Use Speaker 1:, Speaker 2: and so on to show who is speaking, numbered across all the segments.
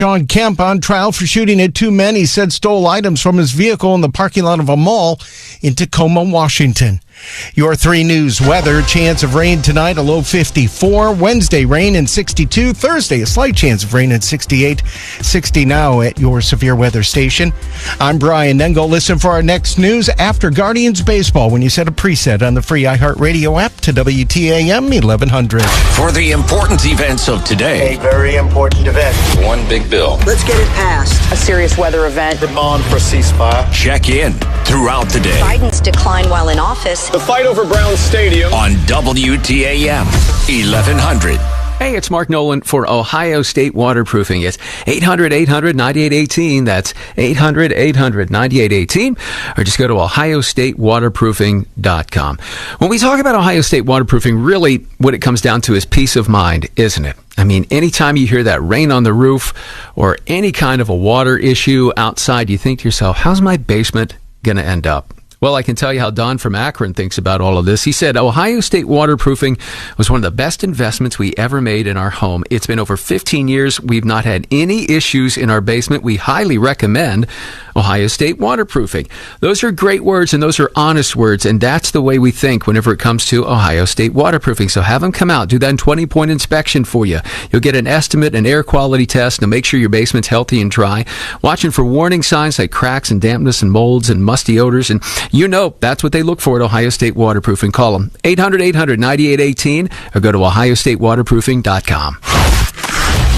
Speaker 1: John Kemp on trial for shooting at two men he said stole items from his vehicle in the parking lot of a mall in Tacoma, Washington. Your 3 News weather. Chance of rain tonight, a low 54. Wednesday, rain in 62. Thursday, a slight chance of rain in 68. 60 now at your severe weather station. I'm Brian. Then go listen for our next news after Guardians baseball when you set a preset on the free iHeartRadio app to WTAM 1100.
Speaker 2: For the important events of today.
Speaker 3: A very important event.
Speaker 2: One big bill.
Speaker 4: Let's get it passed.
Speaker 5: A serious weather event.
Speaker 3: Demand for a ceasefire.
Speaker 2: Check in throughout the day.
Speaker 6: Biden's decline while in office.
Speaker 3: The fight over Brown Stadium.
Speaker 2: On WTAM 1100.
Speaker 7: Hey, it's Mark Nolan for Ohio State Waterproofing. It's 800-800-9818. That's 800-800-9818. Or just go to ohiostatewaterproofing.com. When we talk about Ohio State Waterproofing, really what it comes down to is peace of mind, isn't it? I mean, anytime you hear that rain on the roof or any kind of a water issue outside, you think to yourself, how's my basement going to end up? Well, I can tell you how Don from Akron thinks about all of this. He said Ohio State Waterproofing was one of the best investments we ever made in our home. It's been over 15 years. We've not had any issues in our basement. We highly recommend Ohio State Waterproofing. Those are great words, and those are honest words, and that's the way we think whenever it comes to Ohio State Waterproofing. So have them come out, do that 20-point inspection for you. You'll get an estimate, an air quality test, to make sure your basement's healthy and dry, watching for warning signs like cracks and dampness and molds and musty odors, and you know that's what they look for at Ohio State Waterproofing. Call them 800-800-9818 or go to ohiostatewaterproofing.com.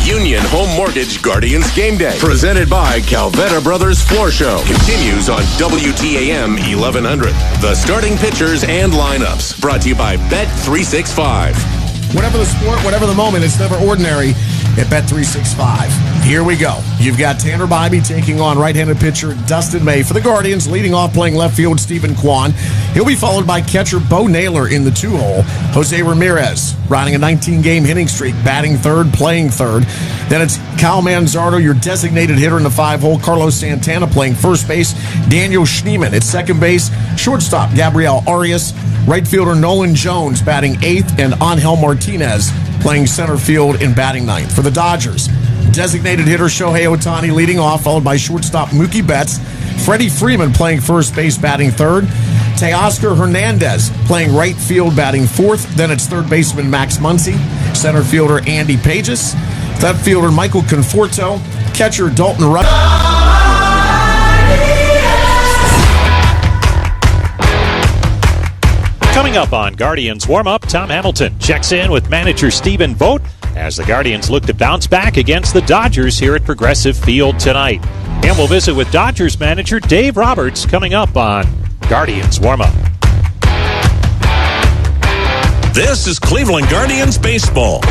Speaker 8: Union Home Mortgage Guardians Game Day, presented by Calvetta Brothers Floor Show, continues on WTAM 1100. The starting pitchers and lineups, brought to you by Bet365.
Speaker 9: Whatever the sport, whatever the moment, it's never ordinary at Bet365. Here we go. You've got Tanner Bybee taking on right-handed pitcher Dustin May for the Guardians, leading off playing left field Stephen Kwan. He'll be followed by catcher Bo Naylor in the 2-hole. Jose Ramirez riding a 19-game hitting streak, batting third, playing third. Then it's Kyle Manzardo, your designated hitter in the 5-hole. Carlos Santana playing first base. Daniel Schneemann at second base. Shortstop Gabriel Arias. Right fielder Nolan Jones batting 8th, and Angel Martinez playing center field in batting 9th. For the Dodgers, designated hitter Shohei Ohtani leading off, followed by shortstop Mookie Betts. Freddie Freeman playing first base, batting third. Teoscar Hernandez playing right field, batting 4th. Then it's third baseman Max Muncy, center fielder Andy Pages, left fielder Michael Conforto, catcher Dalton Rutt.
Speaker 10: Coming up on Guardians Warm-Up, Tom Hamilton checks in with manager Stephen Vogt as the Guardians look to bounce back against the Dodgers here at Progressive Field tonight. And we'll visit with Dodgers manager Dave Roberts coming up on Guardians Warm-Up.
Speaker 8: This is Cleveland Guardians Baseball.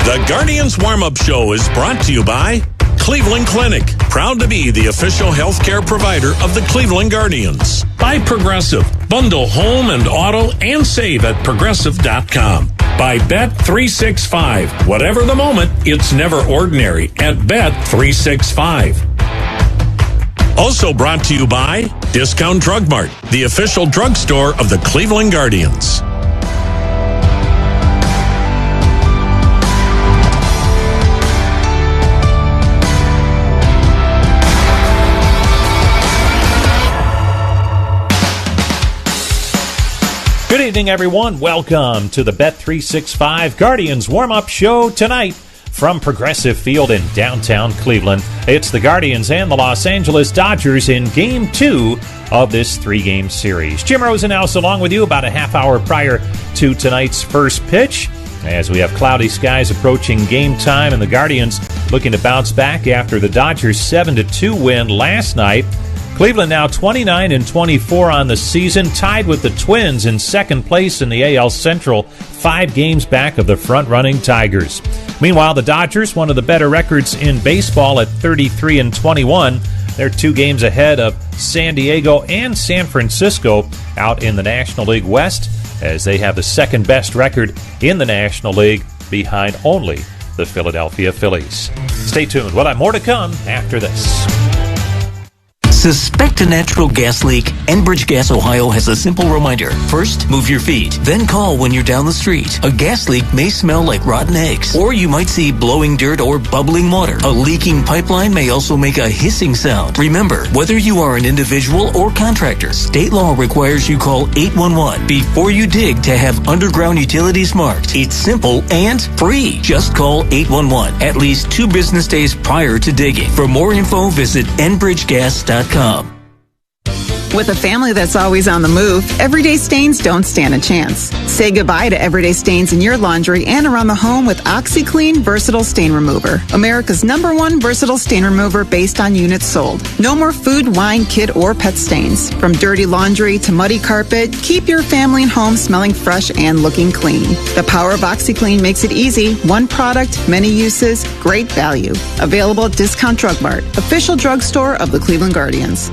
Speaker 8: The Guardians Warm-Up Show is brought to you by Cleveland Clinic, proud to be the official healthcare provider of the Cleveland Guardians. By Progressive, bundle home and auto and save at progressive.com. By Bet365, whatever the moment, it's never ordinary at Bet365. Also brought to you by Discount Drug Mart, the official drugstore of the Cleveland Guardians.
Speaker 10: Good evening, everyone. Welcome to the Bet365 Guardians Warm-Up Show tonight from Progressive Field in downtown Cleveland. It's the Guardians and the Los Angeles Dodgers in Game 2 of this 3-game series. Jim Rosenhaus along with you about a half hour prior to tonight's first pitch, as we have cloudy skies approaching game time and the Guardians looking to bounce back after the Dodgers' 7-2 win last night. Cleveland now 29-24 on the season, tied with the Twins in second place in the AL Central, 5 games back of the front-running Tigers. Meanwhile, the Dodgers, one of the better records in baseball at 33-21. They're 2 games ahead of San Diego and San Francisco out in the National League West, as they have the second-best record in the National League behind only the Philadelphia Phillies. Stay tuned. We'll have more to come after this.
Speaker 4: Suspect a natural gas leak? Enbridge Gas Ohio has a simple reminder. First, move your feet. Then call when you're down the street. A gas leak may smell like rotten eggs, or you might see blowing dirt or bubbling water. A leaking pipeline may also make a hissing sound. Remember, whether you are an individual or contractor, state law requires you call 811 before you dig to have underground utilities marked. It's simple and free. Just call 811 at least 2 business days prior to digging. For more info, visit enbridgegas.com.
Speaker 5: With a family that's always on the move, everyday stains don't stand a chance. Say goodbye to everyday stains in your laundry and around the home with OxyClean Versatile Stain Remover, America's #1 versatile stain remover based on units sold. No more food, wine, kid, or pet stains. From dirty laundry to muddy carpet, keep your family and home smelling fresh and looking clean. The power of OxyClean makes it easy. One product, many uses, great value. Available at Discount Drug Mart, official drugstore of the Cleveland Guardians.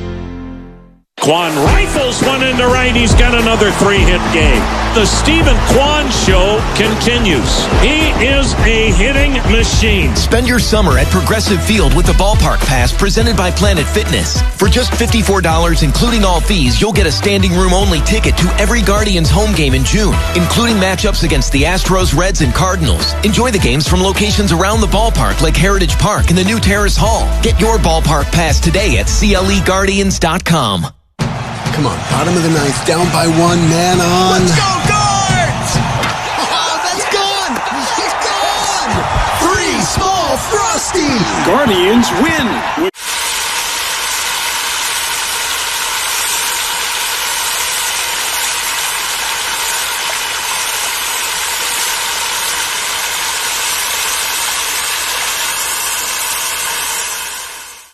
Speaker 8: Quan rifles one into right. He's got another 3-hit game. The Stephen Quan Show continues. He is a hitting machine.
Speaker 11: Spend your summer at Progressive Field with the Ballpark Pass presented by Planet Fitness. For just $54, including all fees, you'll get a standing room only ticket to every Guardians home game in June, including matchups against the Astros, Reds, and Cardinals. Enjoy the games from locations around the ballpark like Heritage Park and the new Terrace Hall. Get your Ballpark Pass today at CLEGuardians.com.
Speaker 12: Come on, bottom of the ninth, down by 1, man on.
Speaker 13: Let's go, Guards! Oh, that's gone! It's gone! 3 small, Frosty!
Speaker 8: Guardians win!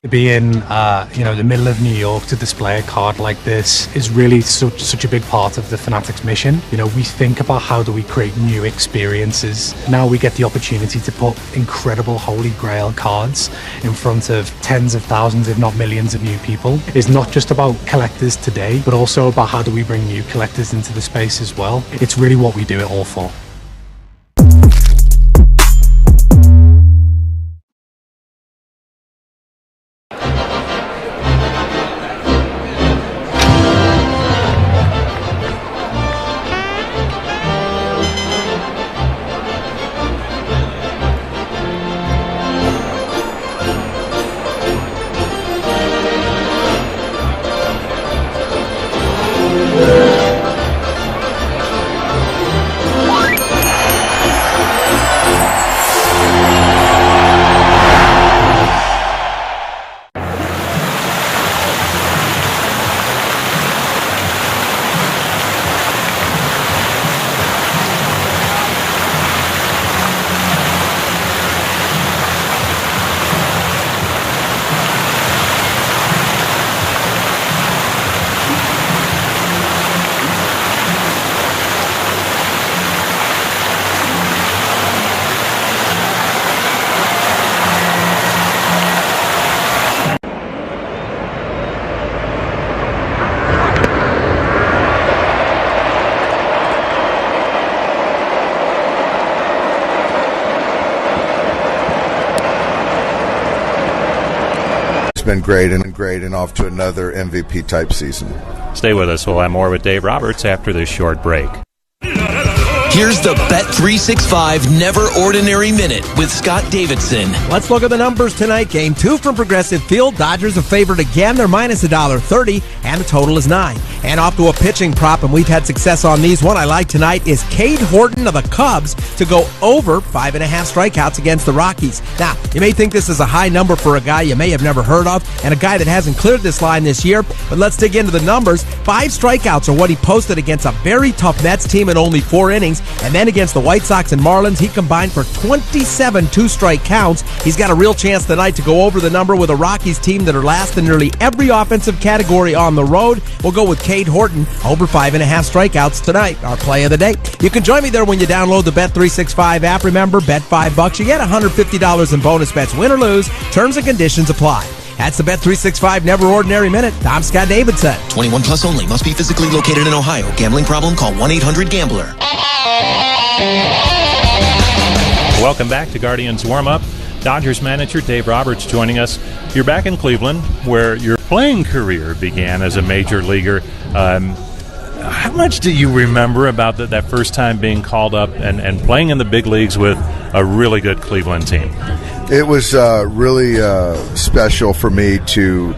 Speaker 14: To be in, the middle of New York to display a card like this is really such a big part of the Fanatics mission. We think about how do we create new experiences. Now we get the opportunity to put incredible Holy Grail cards in front of tens of thousands, if not millions of new people. It's not just about collectors today, but also about how do we bring new collectors into the space as well. It's really what we do it all for.
Speaker 15: Been great and off to another MVP type season.
Speaker 10: Stay with us. We'll have more with Dave Roberts after this short break.
Speaker 11: Here's the Bet365 Never Ordinary Minute with Scott Davidson.
Speaker 16: Let's look at the numbers tonight. Game 2 from Progressive Field. Dodgers are favored again. They're minus $1.30, and the total is 9. And off to a pitching prop, and we've had success on these. One I like tonight is Cade Horton of the Cubs to go over 5.5 strikeouts against the Rockies. Now, you may think this is a high number for a guy you may have never heard of, and a guy that hasn't cleared this line this year, but let's dig into the numbers. 5 strikeouts are what he posted against a very tough Mets team in only 4 innings. And then against the White Sox and Marlins, he combined for 27 2-strike counts. He's got a real chance tonight to go over the number with a Rockies team that are last in nearly every offensive category on the road. We'll go with Cade Horton over 5.5 strikeouts tonight, our play of the day. You can join me there when you download the Bet365 app. Remember, bet $5, you get $150 in bonus bets, win or lose. Terms and conditions apply. That's the Bet365 Never Ordinary Minute. I'm Scott Davidson.
Speaker 11: 21 plus only. Must be physically located in Ohio. Gambling problem? Call 1-800-GAMBLER.
Speaker 10: Welcome back to Guardians Warm-Up. Dodgers manager Dave Roberts joining us. You're back in Cleveland where you're playing career began as a major leaguer. How much do you remember about that first time being called up and playing in the big leagues with a really good Cleveland team?
Speaker 15: It was really special for me to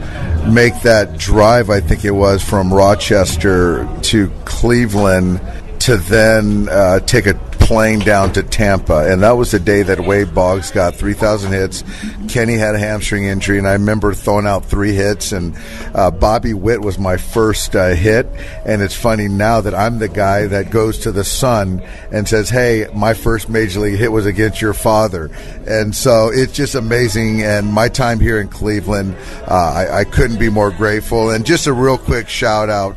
Speaker 15: make that drive, I think it was, from Rochester to Cleveland to then take a plane down to Tampa. And that was the day that Wade Boggs got 3,000 hits. Kenny had a hamstring injury, and I remember throwing out 3 hits, and Bobby Witt was my first hit. And it's funny now that I'm the guy that goes to the Sun and says, hey, my first major league hit was against your father. And so it's just amazing. And my time here in Cleveland, I couldn't be more grateful. And just a real quick shout out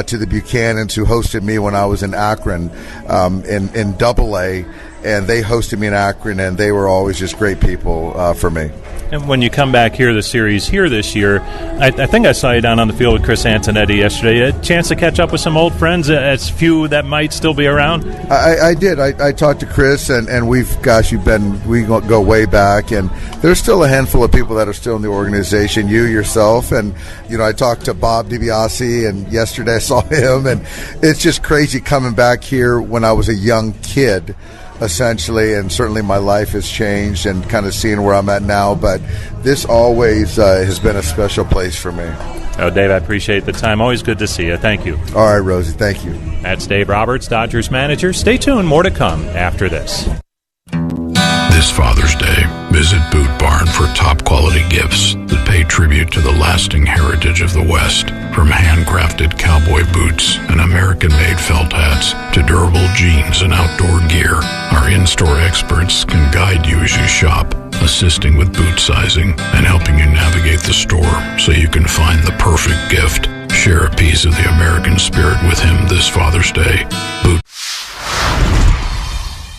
Speaker 15: to the Buchanans, who hosted me when I was in Akron in Double-A, and they hosted me in Akron, and they were always just great people for me.
Speaker 10: And when you come back here, the series here this year, I think I saw you down on the field with Chris Antonetti yesterday. A chance to catch up with some old friends, as few that might still be around?
Speaker 15: I did. I talked to Chris, and we go way back, and there's still a handful of people that are still in the organization, you yourself, and I talked to Bob DiBiase, and yesterday I saw him, and it's just crazy coming back here when I was a young kid, essentially, and certainly my life has changed and kind of seeing where I'm at now, but this always has been a special place for me.
Speaker 10: Oh, Dave, I appreciate the time. Always good to see you. Thank you.
Speaker 15: All right, Rosie, thank you.
Speaker 10: That's Dave Roberts, Dodgers manager. Stay tuned. More to come after this.
Speaker 17: This Father's Day, visit Boot Barn for top-quality gifts that pay tribute to the lasting heritage of the West. From handcrafted cowboy boots and American-made felt hats to durable jeans and outdoor gear, our in-store experts can guide you as you shop, assisting with boot sizing and helping you navigate the store so you can find the perfect gift. Share a piece of the American spirit with him this Father's Day. Boot.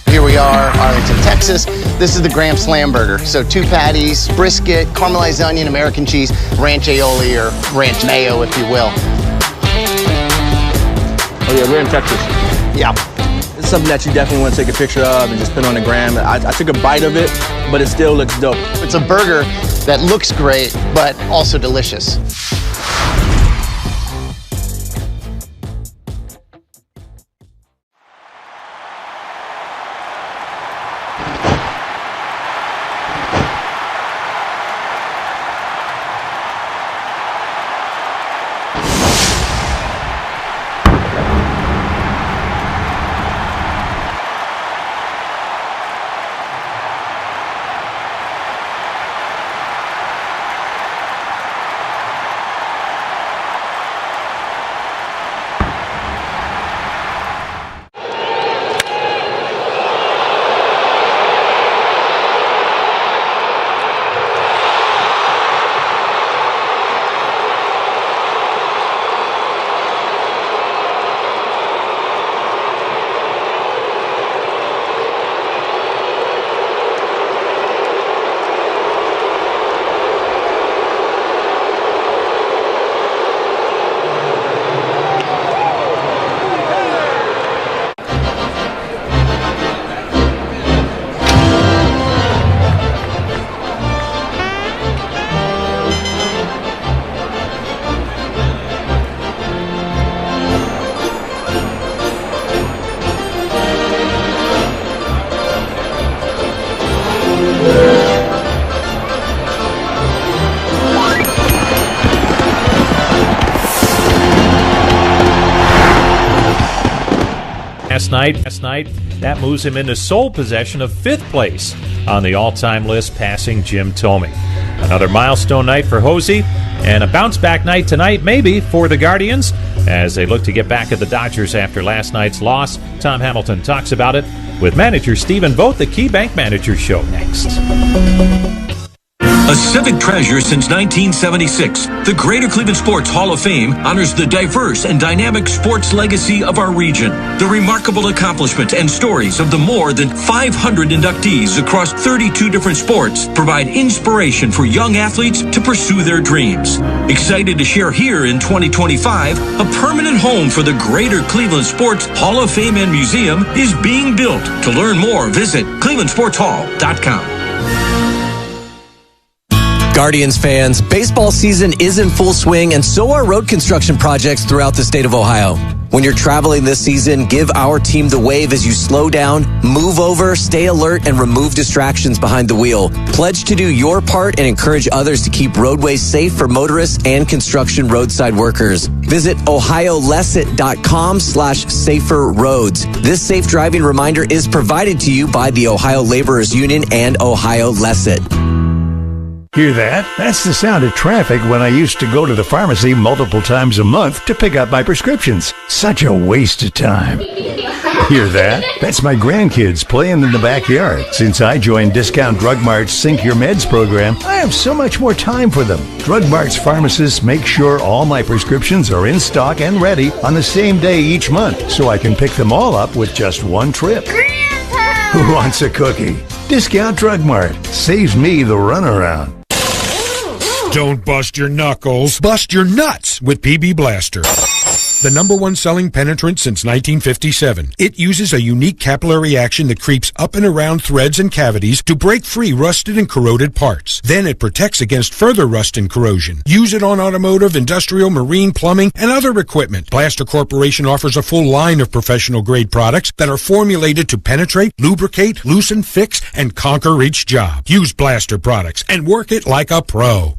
Speaker 18: Here we are, Arlington, Texas. This is the Graham Slam Burger. So 2 patties, brisket, caramelized onion, American cheese, ranch aioli, or ranch mayo, if you will.
Speaker 19: Oh yeah, we're in Texas.
Speaker 18: Yeah.
Speaker 19: It's something that you definitely want to take a picture of and just put on the gram. I took a bite of it, but it still looks dope.
Speaker 18: It's a burger that looks great, but also delicious.
Speaker 10: Last night, that moves him into sole possession of 5th place on the all-time list, passing Jim Thome. Another milestone night for Hosey, and a bounce-back night tonight, maybe, for the Guardians, as they look to get back at the Dodgers after last night's loss. Tom Hamilton talks about it with manager Stephen Vogt, the KeyBank Manager Show, next.
Speaker 20: A civic treasure since 1976, the Greater Cleveland Sports Hall of Fame honors the diverse and dynamic sports legacy of our region. The remarkable accomplishments and stories of the more than 500 inductees across 32 different sports provide inspiration for young athletes to pursue their dreams. Excited to share here in 2025, a permanent home for the Greater Cleveland Sports Hall of Fame and Museum is being built. To learn more, visit clevelandsportshall.com.
Speaker 21: Guardians fans, baseball season is in full swing, and so are road construction projects throughout the state of Ohio. When you're traveling this season, give our team the wave as you slow down, move over, stay alert, and remove distractions behind the wheel. Pledge to do your part and encourage others to keep roadways safe for motorists and construction roadside workers. Visit ohiolesset.com/saferroads. This safe driving reminder is provided to you by the Ohio Laborers Union and Ohio Lesset.
Speaker 22: Hear that? That's the sound of traffic when I used to go to the pharmacy multiple times a month to pick up my prescriptions. Such a waste of time. Hear that? That's my grandkids playing in the backyard. Since I joined Discount Drug Mart's Sync Your Meds program, I have so much more time for them. Drug Mart's pharmacists make sure all my prescriptions are in stock and ready on the same day each month, so I can pick them all up with just one trip. Grandpa! Who wants a cookie? Discount Drug Mart saves me the runaround.
Speaker 23: Don't bust your knuckles. Bust your nuts with PB Blaster. The #1 selling penetrant since 1957. It uses a unique capillary action that creeps up and around threads and cavities to break free rusted and corroded parts. Then it protects against further rust and corrosion. Use it on automotive, industrial, marine, plumbing, and other equipment. Blaster Corporation offers a full line of professional-grade products that are formulated to penetrate, lubricate, loosen, fix, and conquer each job. Use Blaster products and work it like a pro.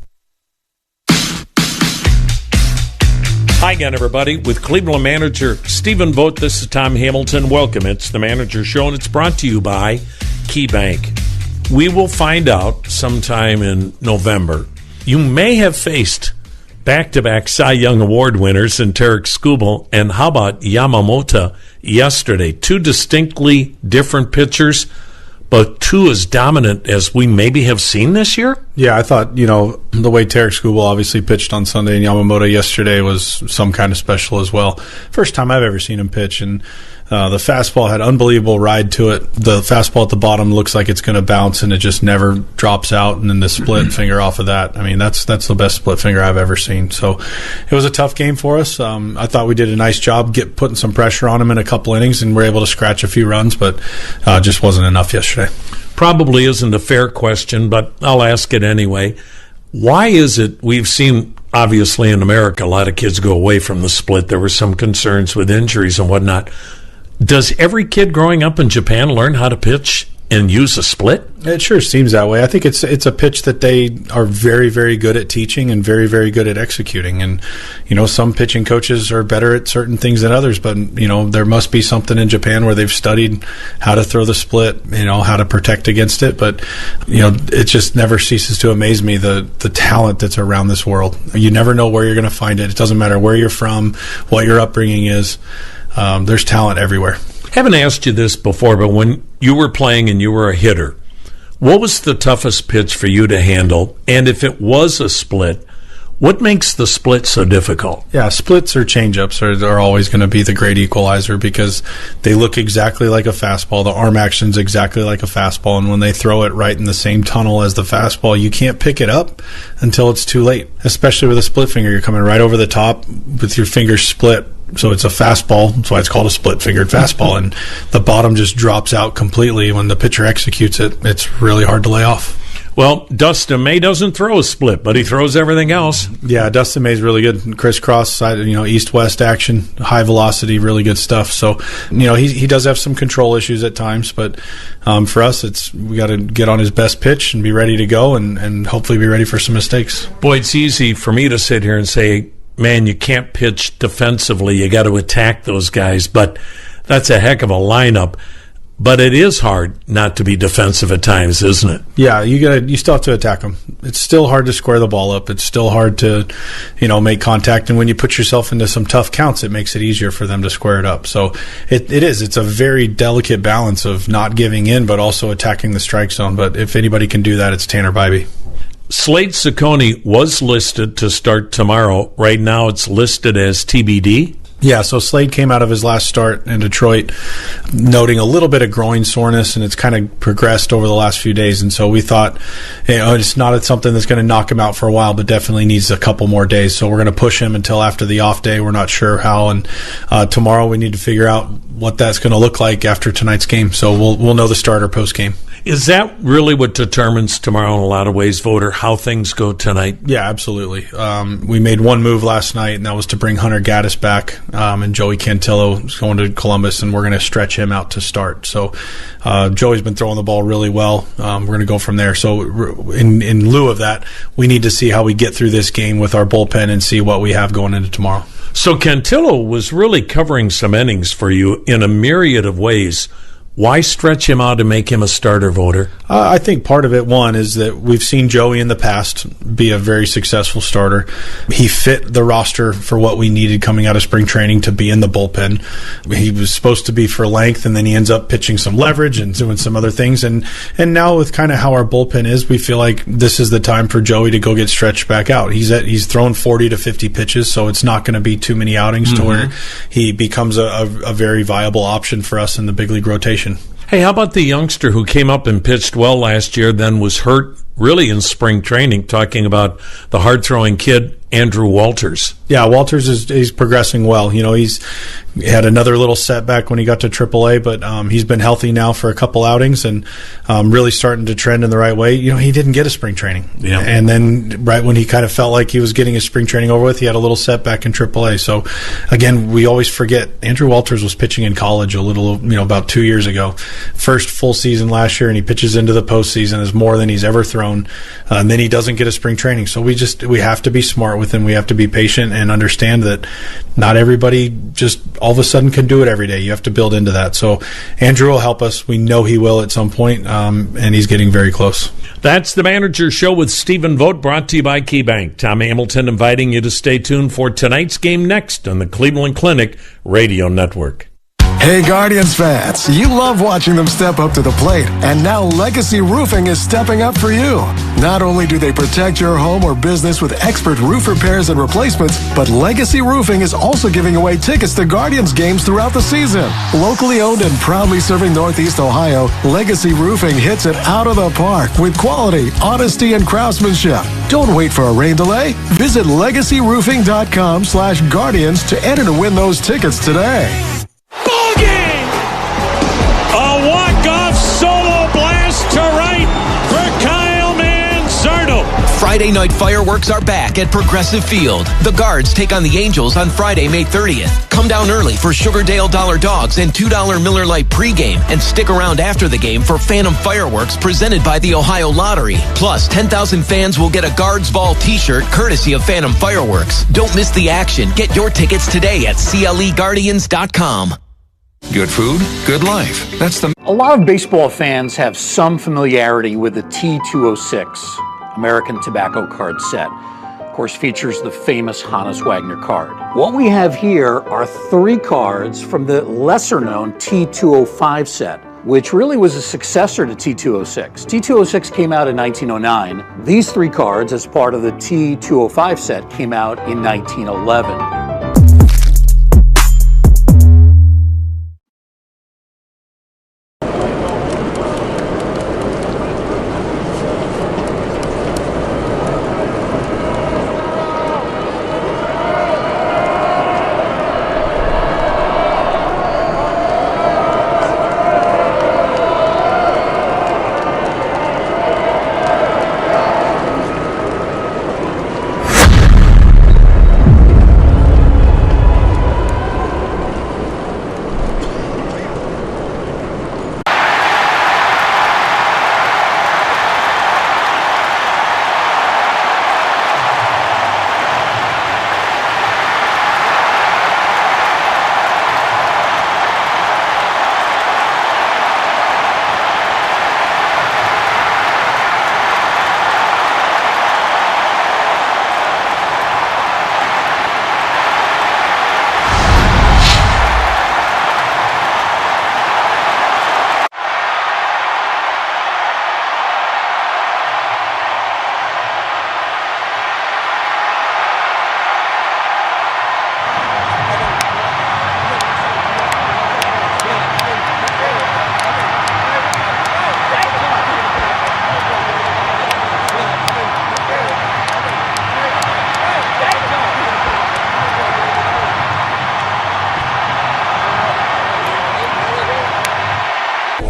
Speaker 10: Hi again, everybody. With Cleveland manager Stephen Vogt, this is Tom Hamilton. Welcome. It's the Manager Show, and it's brought to you by KeyBank. We will find out sometime in November. You may have faced back-to-back Cy Young Award winners in Tarek Skubal and how about Yamamoto yesterday. Two distinctly different pitchers, but two as dominant as we maybe have seen this year?
Speaker 24: Yeah, I thought, the way Tarek Skubal obviously pitched on Sunday and Yamamoto yesterday was some kind of special as well. First time I've ever seen him pitch, and the fastball had unbelievable ride to it. The fastball at the bottom looks like it's going to bounce, and it just never drops out, and then the split finger off of that. I mean, that's the best split finger I've ever seen. So it was a tough game for us. I thought we did a nice job putting some pressure on him in a couple innings, and we're able to scratch a few runs, but just wasn't enough yesterday.
Speaker 10: Probably isn't a fair question, but I'll ask it anyway. Why is it we've seen, obviously in America, a lot of kids go away from the split. There were some concerns with injuries and whatnot. Does every kid growing up in Japan learn how to pitch and use a split?
Speaker 24: It sure seems that way. I think it's a pitch that they are very, very good at teaching and very, very good at executing. And, some pitching coaches are better at certain things than others, but, there must be something in Japan where they've studied how to throw the split, how to protect against it. But, it just never ceases to amaze me, the talent that's around this world. You never know where you're going to find it. It doesn't matter where you're from, what your upbringing is. There's talent everywhere.
Speaker 10: I haven't asked you this before, but when you were playing and you were a hitter, what was the toughest pitch for you to handle? And if it was a split, what makes the split so difficult?
Speaker 24: Yeah, splits or changeups are always going to be the great equalizer because they look exactly like a fastball. The arm action's exactly like a fastball, and when they throw it right in the same tunnel as the fastball, you can't pick it up until it's too late, especially with a split finger. You're coming right over the top with your fingers split. So it's a fastball. That's why it's called a split-fingered fastball. And the bottom just drops out completely. When the pitcher executes it, it's really hard to lay off.
Speaker 10: Well, Dustin May doesn't throw a split, but he throws everything else.
Speaker 24: Yeah, Dustin May's really good. Crisscross side, east-west action, high velocity, really good stuff. So, he does have some control issues at times, but for us, we got to get on his best pitch and be ready to go and hopefully be ready for some mistakes.
Speaker 10: Boy, it's easy for me to sit here and say, man, you can't pitch defensively. You got to attack those guys, but that's a heck of a lineup. But it is hard not to be defensive at times, isn't it?
Speaker 24: Yeah, you still have to attack them. It's still hard to square the ball up. It's still hard to, make contact. And when you put yourself into some tough counts, it makes it easier for them to square it up. So it is. It's a very delicate balance of not giving in, but also attacking the strike zone. But if anybody can do that, it's Tanner Bybee.
Speaker 10: Slade Ciccone was listed to start tomorrow. Right now it's listed as TBD.
Speaker 24: Yeah, so Slade came out of his last start in Detroit noting a little bit of groin soreness, and it's kind of progressed over the last few days. And so we thought, it's not something that's going to knock him out for a while, but definitely needs a couple more days. So we're going to push him until after the off day. We're not sure how. And tomorrow we need to figure out what that's going to look like after tonight's game. So we'll know the starter post game.
Speaker 8: Is that really what determines tomorrow in a lot of ways, Voter, how things go tonight?
Speaker 24: Yeah, absolutely. We made one move last night, and that was to bring Hunter Gaddis back, and Joey Cantillo is going to Columbus, and we're going to stretch him out to start. So Joey's been throwing the ball really well. We're going to go from there. So in lieu of that, we need to see how we get through this game with our bullpen and see what we have going into tomorrow.
Speaker 8: So Cantillo was really covering some innings for you in a myriad of ways. Why stretch him out and make him a starter, Voter?
Speaker 24: I think part of it, one, is that we've seen Joey in the past be a very successful starter. He fit the roster for what we needed coming out of spring training to be in the bullpen. He was supposed to be for length, and then he ends up pitching some leverage and doing some other things. And now with kind of how our bullpen is, we feel like this is the time for Joey to go get stretched back out. He's thrown 40 to 50 pitches, so it's not going to be too many outings to where he becomes a very viable option for us in the big league rotation.
Speaker 8: Hey, how about the youngster who came up and pitched well last year, then was hurt really in spring training, talking about the hard-throwing kid, Andrew Walters?
Speaker 24: Yeah, Walters he's progressing well. You know, he's had another little setback when he got to AAA, but he's been healthy now for a couple outings and really starting to trend in the right way. You know, he didn't get a spring training. Yeah. And then right when he kind of felt like he was getting his spring training over with, he had a little setback in AAA. So, again, we always forget Andrew Walters was pitching in college about 2 years ago. First full season last year, and he pitches into the postseason is more than he's ever thrown. And then he doesn't get a spring training. So we have to be smart with him. We have to be patient and understand that not everybody just all of a sudden can do it every day. You have to build into that. So Andrew will help us. We know he will at some point, and he's getting very close.
Speaker 8: That's the Manager Show with Stephen Vogt, brought to you by KeyBank. Tom Hamilton inviting you to stay tuned for tonight's game next on the Cleveland Clinic Radio Network.
Speaker 1: Hey, Guardians fans, you love watching them step up to the plate, and now Legacy Roofing is stepping up for you. Not only do they protect your home or business with expert roof repairs and replacements, but Legacy Roofing is also giving away tickets to Guardians games throughout the season. Locally owned and proudly serving Northeast Ohio, Legacy Roofing hits it out of the park with quality, honesty, and craftsmanship. Don't wait for a rain delay. Visit legacyroofing.com/Guardians to enter to win those tickets today.
Speaker 8: A walk-off solo blast to right for Kyle Manzardo.
Speaker 11: Friday night fireworks are back at Progressive Field. The Guards take on the Angels on Friday, May 30th. Come down early for Sugardale Dollar Dogs and $2 Miller Lite pregame, and stick around after the game for Phantom Fireworks presented by the Ohio Lottery. Plus, 10,000 fans will get a Guards Ball t-shirt courtesy of Phantom Fireworks. Don't miss the action. Get your tickets today at CLEGuardians.com.
Speaker 2: Good food, good life. That's the...
Speaker 3: A lot of baseball fans have some familiarity with the T206 American Tobacco card set. Of course, features the famous Hannes Wagner card. What we have here are 3 cards from the lesser-known T205 set, which really was a successor to T206. T206 came out in 1909. These 3 cards, as part of the T205 set, came out in 1911.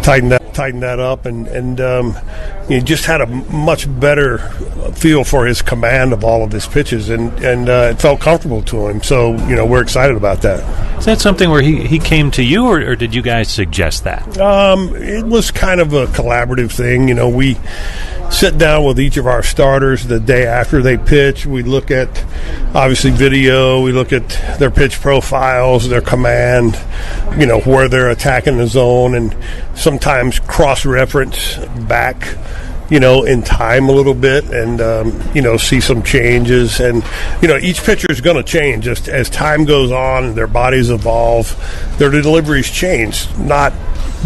Speaker 6: Tighten that.
Speaker 4: tightened that up, and he just had a much better feel for his command of all of his pitches, and it felt comfortable to him. So, we're excited about that.
Speaker 10: Is that something where he came to you, or did you guys suggest that?
Speaker 4: It was kind of a collaborative thing. We sit down with each of our starters the day after they pitch. We look at, obviously, video. We look at their pitch profiles, their command, where they're attacking the zone, and sometimes cross-reference back, in time a little bit, and, see some changes. And, each pitcher is going to change just as time goes on and their bodies evolve. Their deliveries change, not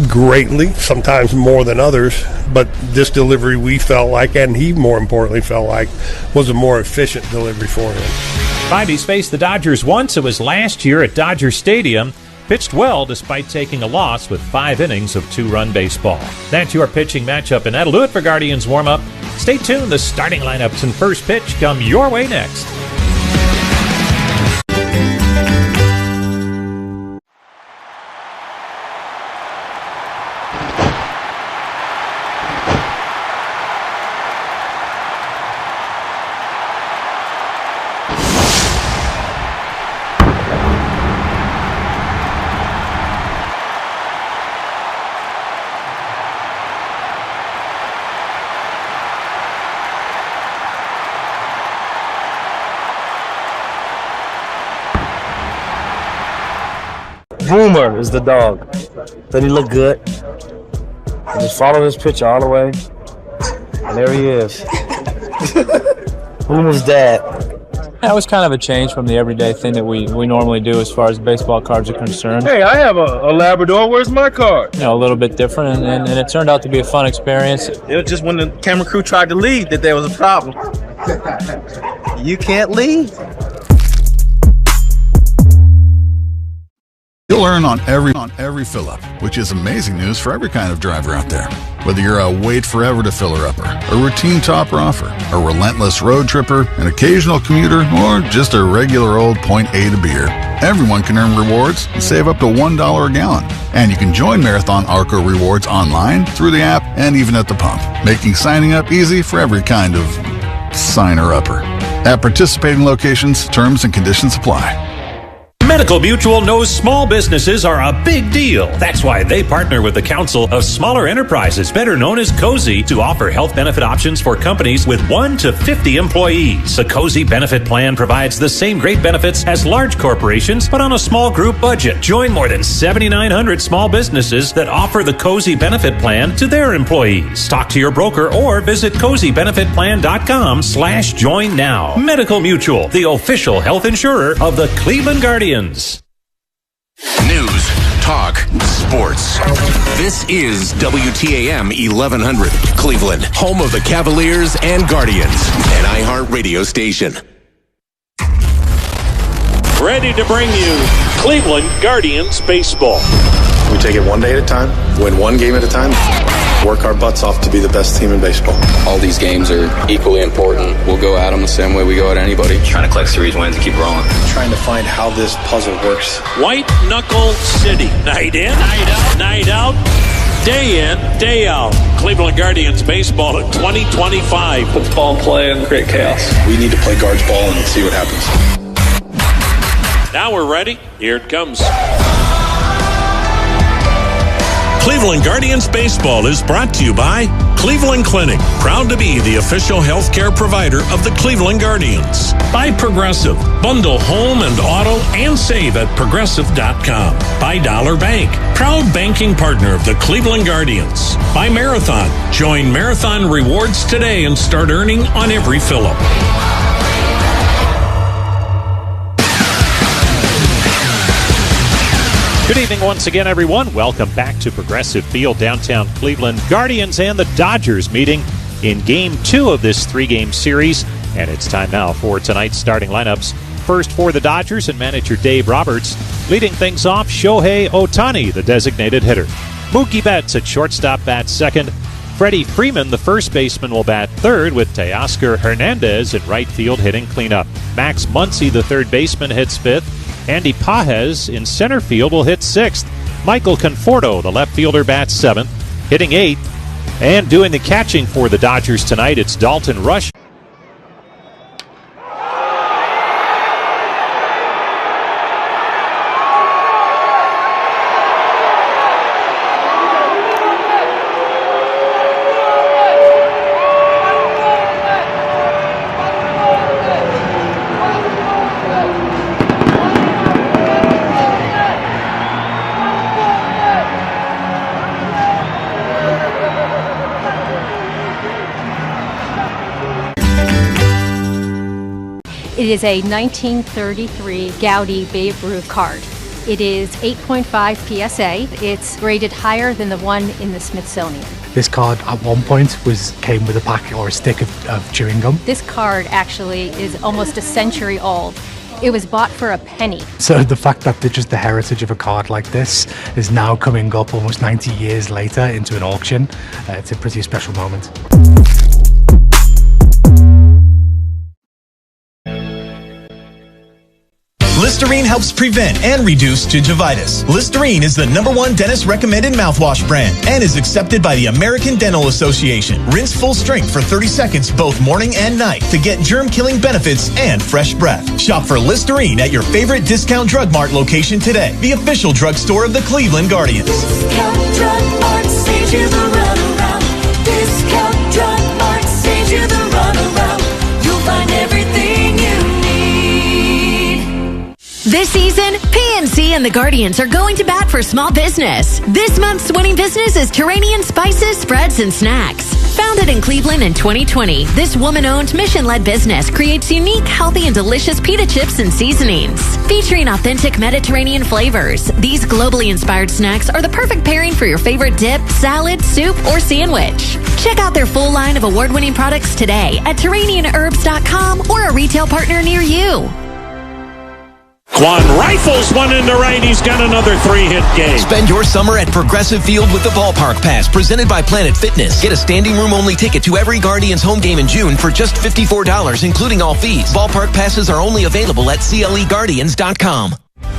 Speaker 4: greatly, sometimes more than others, but this delivery we felt like, and he more importantly felt like, was a more efficient delivery for him.
Speaker 10: Spivey's faced the Dodgers once. It was last year at Dodger Stadium. Pitched well despite taking a loss with 5 innings of 2-run baseball. That's your pitching matchup, and that'll do it for Guardians warm-up. Stay tuned. The starting lineups and first pitch come your way next.
Speaker 6: Boomer is the dog. Then he looked good. And just followed his pitch all the way. And there he is. Boomer's dad.
Speaker 7: That was kind of a change from the everyday thing that we normally do as far as baseball cards are concerned.
Speaker 6: Hey, I have a Labrador. Where's my card?
Speaker 7: A little bit different, and it turned out to be a fun experience.
Speaker 6: It was just when the camera crew tried to leave that there was a problem. You can't leave.
Speaker 9: You'll earn on every fill-up, which is amazing news for every kind of driver out there. Whether you're a wait forever to filler-upper, a routine topper-offer, a relentless road tripper, an occasional commuter, or just a regular old point A to beer, everyone can earn rewards and save up to $1 a gallon. And you can join Marathon Arco Rewards online, through the app, and even at the pump, making signing up easy for every kind of signer-upper. At participating locations, terms and conditions apply.
Speaker 10: Medical Mutual knows small businesses are a big deal. That's why they partner with the Council of Smaller Enterprises, better known as COSI, to offer health benefit options for companies with 1 to 50 employees. The COSI benefit plan provides the same great benefits as large corporations, but on a small group budget. Join more than 7,900 small businesses that offer the COSI benefit plan to their employees. Talk to your broker or visit COSIbenefitplan.com/join now. Medical Mutual, the official health insurer of the Cleveland Guardians.
Speaker 2: News, talk, sports. This is WTAM 1100, Cleveland, home of the Cavaliers and Guardians, an iHeart radio station.
Speaker 8: Ready to bring you Cleveland Guardians baseball.
Speaker 25: We take it one day at a time, win one game at a time, work our butts off to be the best team in baseball.
Speaker 26: All these games are equally important. We'll go at them the same way we go at anybody. Trying to collect series wins and keep rolling.
Speaker 25: Trying to find how this puzzle works.
Speaker 8: White Knuckle City. Night in, night out, day in, day out. Cleveland Guardians baseball in 2025.
Speaker 26: Put the ball in play and create chaos.
Speaker 25: We need to play guards ball and see what happens.
Speaker 8: Now we're ready. Here it comes. Cleveland Guardians baseball is brought to you by Cleveland Clinic, proud to be the official healthcare provider of the Cleveland Guardians. By Progressive, bundle home and auto and save at progressive.com. By Dollar Bank, proud banking partner of the Cleveland Guardians. By Marathon, join Marathon Rewards today and start earning on every fill-up.
Speaker 10: Good evening once again, everyone. Welcome back to Progressive Field, downtown Cleveland. Guardians and the Dodgers meeting in Game 2 of this 3-game series. And it's time now for tonight's starting lineups. First for the Dodgers and manager Dave Roberts. Leading things off, Shohei Ohtani, the designated hitter. Mookie Betts at shortstop bats second. Freddie Freeman, the first baseman, will bat third, with Teoscar Hernandez in right field hitting cleanup. Max Muncy, the third baseman, hits fifth. Andy Pages in center field will hit sixth. Michael Conforto, the left fielder, bats seventh. hitting 8th. And doing the catching for the Dodgers tonight, it's Dalton Rush.
Speaker 5: It is a 1933 Gaudy Babe Ruth card. It is 8.5 PSA. It's rated higher than the one in the Smithsonian.
Speaker 12: This card at one point came with a pack or a stick of chewing gum.
Speaker 5: This card actually is almost a century old. It was bought for a penny.
Speaker 12: So the fact that just the heritage of a card like this is now coming up almost 90 years later into an auction, it's a pretty special moment.
Speaker 13: Listerine helps prevent and reduce gingivitis. Listerine is the #1 dentist-recommended mouthwash brand and is accepted by the American Dental Association. Rinse full strength for 30 seconds both morning and night to get germ-killing benefits and fresh breath. Shop for Listerine at your favorite Discount Drug Mart location today, the official drugstore of the Cleveland Guardians.
Speaker 14: Discount Drug Mart saves you the runaround. Discount Drug Mart saves you the runaround. You'll find everything you need.
Speaker 15: This season, PNC and the Guardians are going to bat for small business. This month's winning business is Turanian Spices, Spreads, and Snacks. Founded in Cleveland in 2020, this woman-owned, mission-led business creates unique, healthy, and delicious pita chips and seasonings. Featuring authentic Mediterranean flavors, these globally inspired snacks are the perfect pairing for your favorite dip, salad, soup, or sandwich. Check out their full line of award-winning products today at TuranianHerbs.com or a retail partner near you.
Speaker 10: Quan rifles one into right. He's got another 3-hit game.
Speaker 11: Spend your summer at Progressive Field with the Ballpark Pass, presented by Planet Fitness. Get a standing room only ticket to every Guardians home game in June for just $54, including all fees. Ballpark passes are only available at CLEGuardians.com.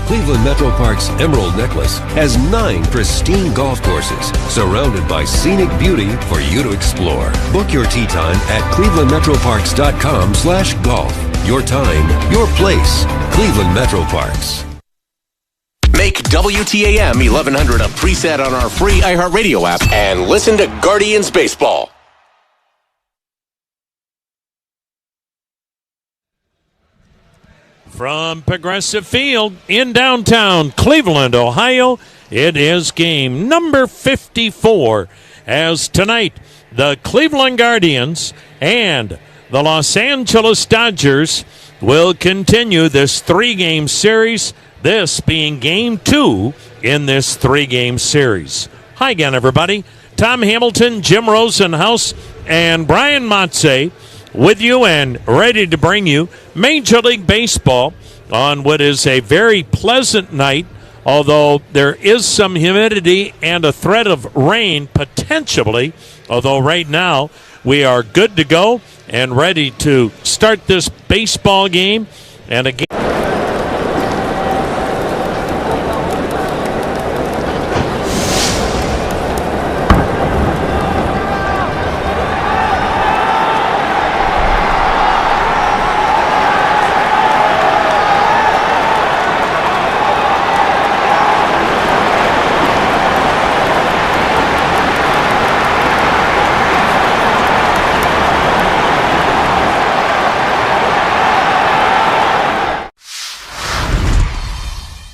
Speaker 16: Cleveland Metro Park's Emerald Necklace has 9 pristine golf courses surrounded by scenic beauty for you to explore. Book your tee time at clevelandmetroparks.com/golf. Your time, your place. Cleveland Metro Parks.
Speaker 2: Make WTAM 1100 a preset on our free iHeartRadio app and listen to Guardians Baseball.
Speaker 10: From Progressive Field in downtown Cleveland, Ohio, it is game number 54 as tonight the Cleveland Guardians and the Los Angeles Dodgers will continue this 3-game series, this being game 2 in this 3-game series. Hi again, everybody. Tom Hamilton, Jim Rosenhaus, and Brian Matze with you and ready to bring you Major League Baseball on what is a very pleasant night, although there is some humidity and a threat of rain potentially, although right now we are good to go and ready to start this baseball game. And again,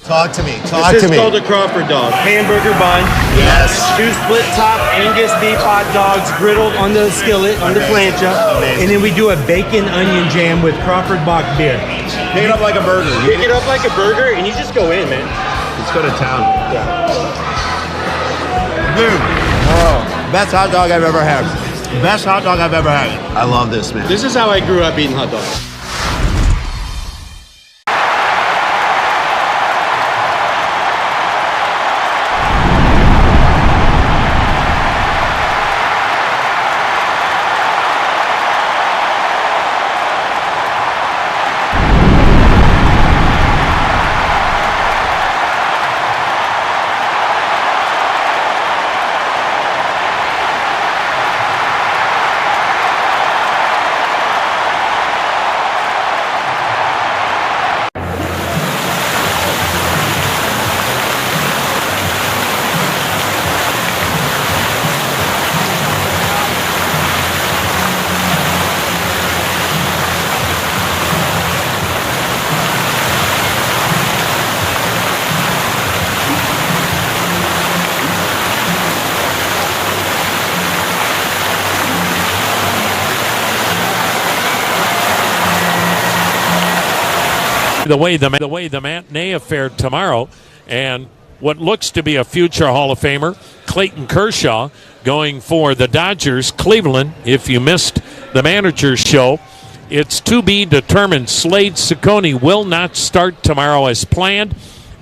Speaker 27: Talk to me.
Speaker 28: This is called a Crawford dog. Hamburger bun.
Speaker 27: Yes.
Speaker 28: 2 split top Angus beef hot dogs griddled on the skillet, on the plancha. And then we do a bacon onion jam with Crawford Bach beer.
Speaker 27: Pick it up like a burger.
Speaker 28: Pick it up like a burger and you just go in, man.
Speaker 27: Let's go to town.
Speaker 28: Yeah.
Speaker 27: Dude. Oh, best hot dog I've ever had. Best hot dog I've ever had. I love this, man.
Speaker 28: This is how I grew up eating hot dogs.
Speaker 10: the matinee affair tomorrow, and what looks to be a future Hall of Famer, Clayton Kershaw, going for the Dodgers. Cleveland, if you missed the manager's show, it's to be determined. Slade Ciccone will not start tomorrow as planned.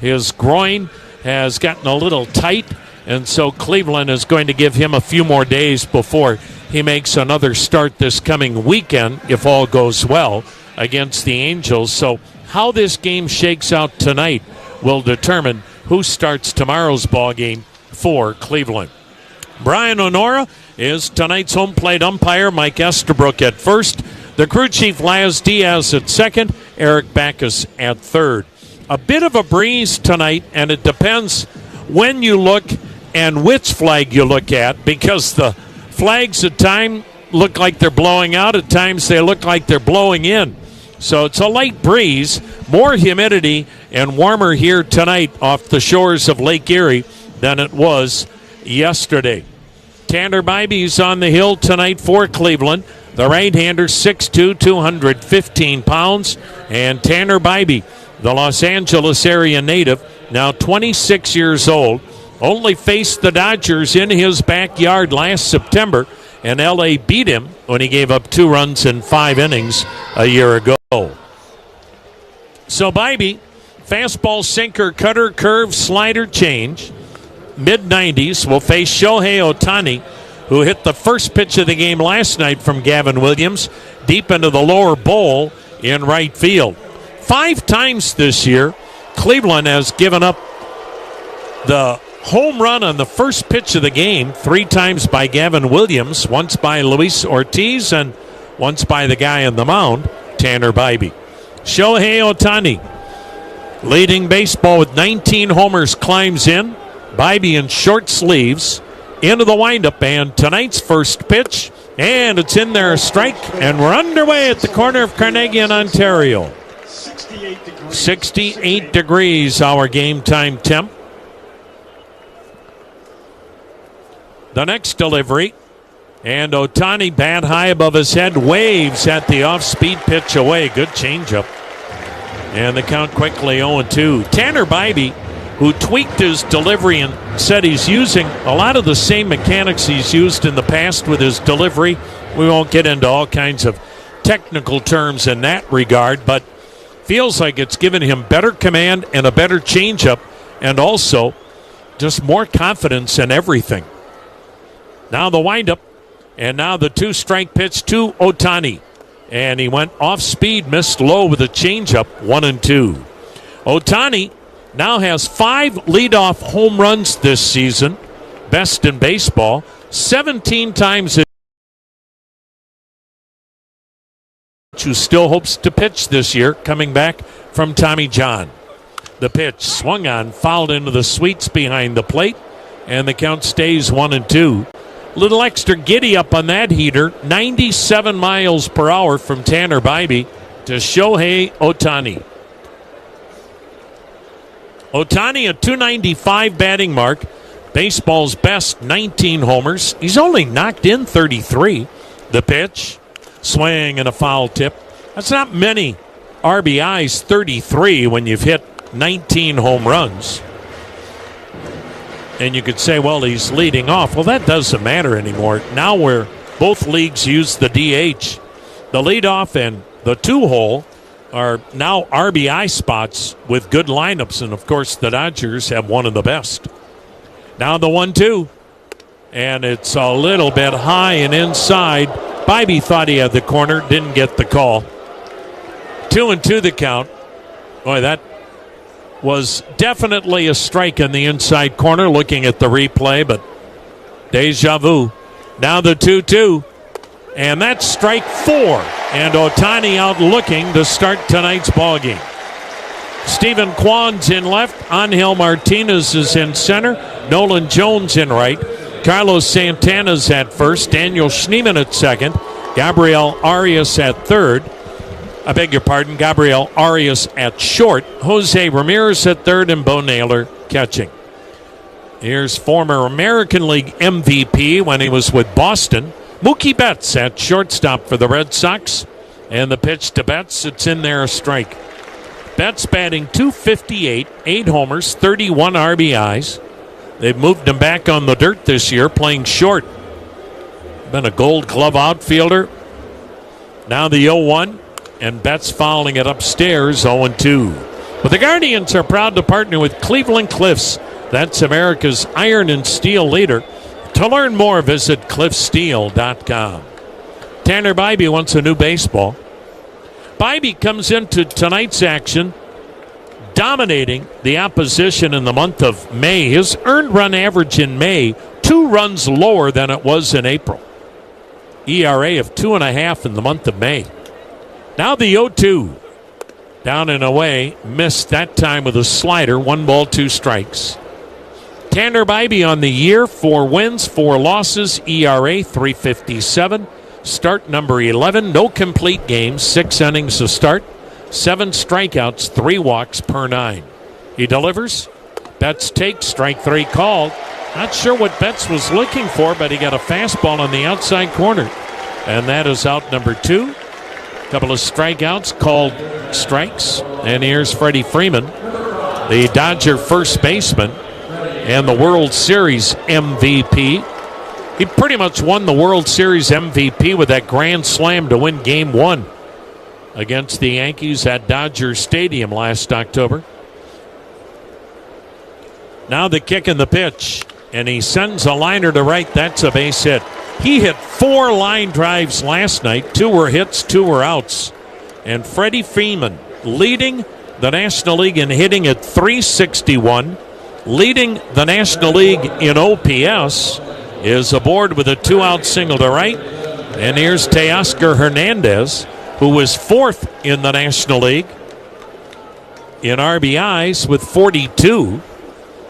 Speaker 10: His groin has gotten a little tight, and so Cleveland is going to give him a few more days before he makes another start this coming weekend, if all goes well, against the Angels. So how this game shakes out tonight will determine who starts tomorrow's ball game for Cleveland. Brian Honora is tonight's home plate umpire. Mike Estabrook at first. The crew chief Laz Diaz at second. Eric Backus at third. A bit of a breeze tonight, and it depends when you look and which flag you look at, because the flags at times look like they're blowing out. At times they look like they're blowing in. So it's a light breeze, more humidity, and warmer here tonight off the shores of Lake Erie than it was yesterday. Tanner Bybee's on the hill tonight for Cleveland. The right-hander, 6'2", 215 pounds. And Tanner Bybee, the Los Angeles area native, now 26 years old, only faced the Dodgers in his backyard last September, and L.A. beat him when he gave up 2 runs in 5 innings a year ago. So Bybee, fastball, sinker, cutter, curve, slider, change, mid-90s, will face Shohei Ohtani, who hit the first pitch of the game last night from Gavin Williams deep into the lower bowl in right field. 5 times this year, Cleveland has given up the home run on the first pitch of the game, 3 times by Gavin Williams, once by Luis Ortiz, and once by the guy on the mound, Tanner Bybee. Shohei Ohtani, leading baseball with 19 homers, climbs in. Bybee in short sleeves into the windup, and tonight's first pitch, and it's in there, a strike, and we're underway at the corner of Carnegie and Ontario. 68 degrees our game time temp. The next delivery, and Ohtani, bat high above his head, waves at the off-speed pitch away. Good changeup. And the count quickly 0-2. Tanner Bybee, who tweaked his delivery and said he's using a lot of the same mechanics he's used in the past with his delivery. We won't get into all kinds of technical terms in that regard, but feels like it's given him better command and a better changeup, and also just more confidence in everything. Now the windup, and now the 2-strike pitch to Ohtani. And he went off speed, missed low with a changeup, 1-2. Ohtani now has 5 leadoff home runs this season, best in baseball, 17 times who still hopes to pitch this year, coming back from Tommy John. The pitch swung on, fouled into the sweets behind the plate, and the count stays 1-2. Little extra giddy up on that heater, 97 miles per hour from Tanner Bybee to Shohei Ohtani. Ohtani, a 295 batting mark, baseball's best, 19 homers. He's only knocked in 33. The pitch, swing and a foul tip. That's not many RBIs, 33, when you've hit 19 home runs. And you could say, well, he's leading off. Well, that doesn't matter anymore. Now where both leagues use the DH, the leadoff and the 2-hole are now RBI spots with good lineups. And, of course, the Dodgers have one of the best. Now the 1-2. And it's a little bit high and inside. Bybee thought he had the corner, didn't get the call. 2-2 the count. Boy, that was definitely a strike in the inside corner, looking at the replay, but deja vu. Now the 2-2, and that's strike 4, and Ohtani out looking to start tonight's ball game. Stephen Kwan's in left, Angel Martinez is in center, Nolan Jones in right, Carlos Santana's at first, Daniel Schneemann at second, Gabriel Arias at third, Gabriel Arias at short, Jose Ramirez at third, and Bo Naylor catching. Here's former American League MVP when he was with Boston, Mookie Betts at shortstop for the Red Sox. And the pitch to Betts, it's in there, a strike. Betts batting .258, 8 homers, 31 RBIs. They've moved him back on the dirt this year, playing short. Been a Gold Glove outfielder. Now the 0-1, and Betts fouling it upstairs, 0-2. But the Guardians are proud to partner with Cleveland Cliffs. That's America's iron and steel leader. To learn more, visit cliffsteel.com. Tanner Bybee wants a new baseball. Bybee comes into tonight's action dominating the opposition in the month of May. His earned run average in May, 2 runs lower than it was in April. ERA of 2.5 in the month of May. Now the 0-2. Down and away. Missed that time with a slider. 1 ball, 2 strikes. Tanner Bybee on the year. 4 wins, 4 losses. ERA 3.57. Start number 11. No complete games. 6 innings to start. 7 strikeouts, 3 walks per 9. He delivers. Betts takes, strike 3 called. Not sure what Betts was looking for, but he got a fastball on the outside corner. And that is out number 2. Couple of strikeouts, called strikes. And here's Freddie Freeman, the Dodger first baseman and the World Series MVP. He pretty much won the World Series MVP with that grand slam to win Game 1 against the Yankees at Dodger Stadium last October. Now the kick and the pitch, and he sends a liner to right. That's a base hit. He hit 4 line drives last night. 2 were hits, 2 were outs. And Freddie Freeman leading the National League in hitting at .361, leading the National League in OPS, is aboard with a 2-out single to right. And here's Teoscar Hernandez, who was 4th in the National League in RBIs with 42.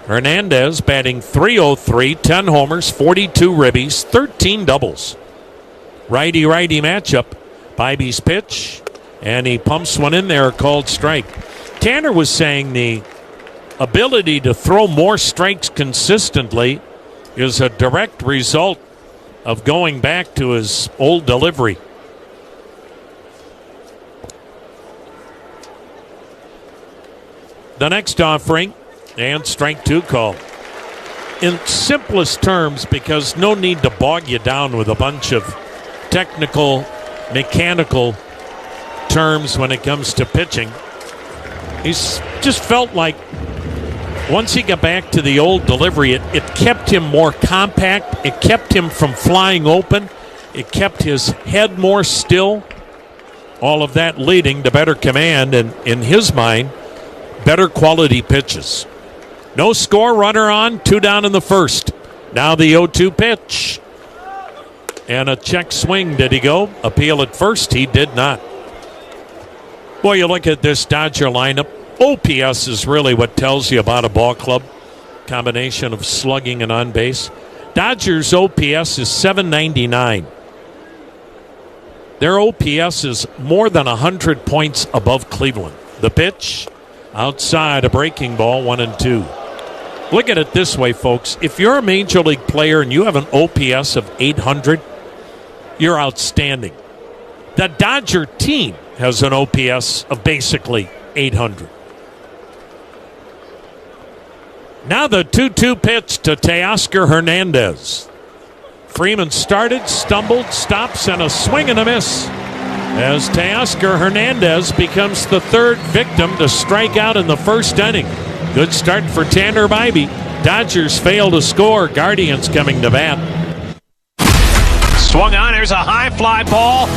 Speaker 10: Hernandez batting .303, 10 homers, 42 ribbies, 13 doubles. Righty-righty matchup. Bybee's pitch, and he pumps one in there, called strike. Tanner was saying the ability to throw more strikes consistently is a direct result of going back to his old delivery. The next offering, and strike 2 call. In simplest terms, because no need to bog you down with a bunch of technical, mechanical terms when it comes to pitching. He's just felt like once he got back to the old delivery, it kept him more compact. It kept him from flying open. It kept his head more still. All of that leading to better command and, in his mind, better quality pitches. No score, runner on, 2 down in the first. Now the 0-2 pitch. And a check swing. Did he go? Appeal at first. He did not. Boy, you look at this Dodger lineup. OPS is really what tells you about a ball club. Combination of slugging and on base. Dodgers OPS is .799. Their OPS is more than 100 points above Cleveland. The pitch, outside, a breaking ball, 1-2. Look at it this way, folks. If you're a major league player and you have an OPS of 800, you're outstanding. The Dodger team has an OPS of basically 800. Now the 2-2 pitch to Teoscar Hernandez. Freeman started, stumbled, stops, and a swing and a miss as Teoscar Hernandez becomes the 3rd victim to strike out in the first inning. Good start for Tanner Bybee. Dodgers fail to score. Guardians coming to bat.
Speaker 17: Swung on. There's a high fly ball.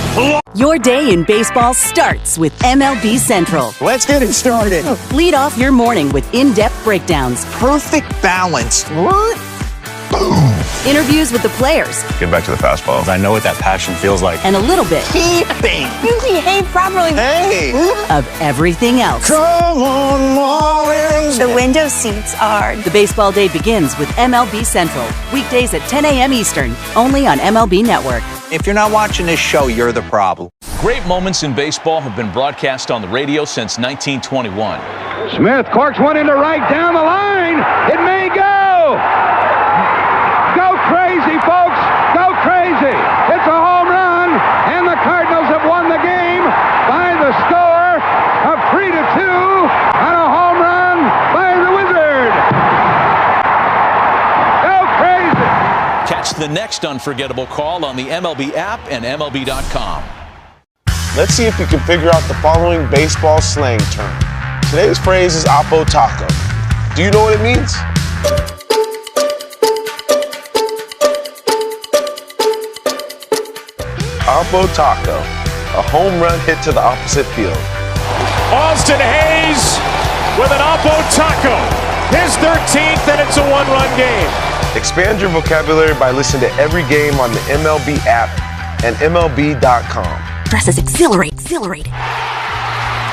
Speaker 18: Your day in baseball starts with MLB Central.
Speaker 19: Let's get it started.
Speaker 18: Lead off your morning with in-depth breakdowns.
Speaker 19: Perfect balance.
Speaker 18: Boom. Interviews with the players.
Speaker 20: Get back to the fastballs. I know what that passion feels like.
Speaker 18: And a little bit.
Speaker 19: Keeping.
Speaker 18: You behave properly.
Speaker 19: Hey.
Speaker 18: Of everything else.
Speaker 19: Come on, Marlins.
Speaker 18: The window seats are. The baseball day begins with MLB Central. Weekdays at 10 a.m. Eastern. Only on MLB Network.
Speaker 19: If you're not watching this show, you're the problem.
Speaker 21: Great moments in baseball have been broadcast on the radio since 1921.
Speaker 22: Smith corks one into right down the line. It may go. Go crazy, folks. Go crazy. It's a home run, and the Cardinals have won the game by the score of 3-2.
Speaker 21: the next unforgettable call on the MLB app and MLB.com.
Speaker 1: Let's see if you can figure out the following baseball slang term. Today's phrase is Oppo Taco. Do you know what it means? Oppo Taco, a home run hit to the opposite field.
Speaker 17: Austin Hayes with an Oppo Taco. His 13th, and it's a one-run game.
Speaker 1: Expand your vocabulary by listening to every game on the MLB app and MLB.com.
Speaker 3: Dresses exhilarating.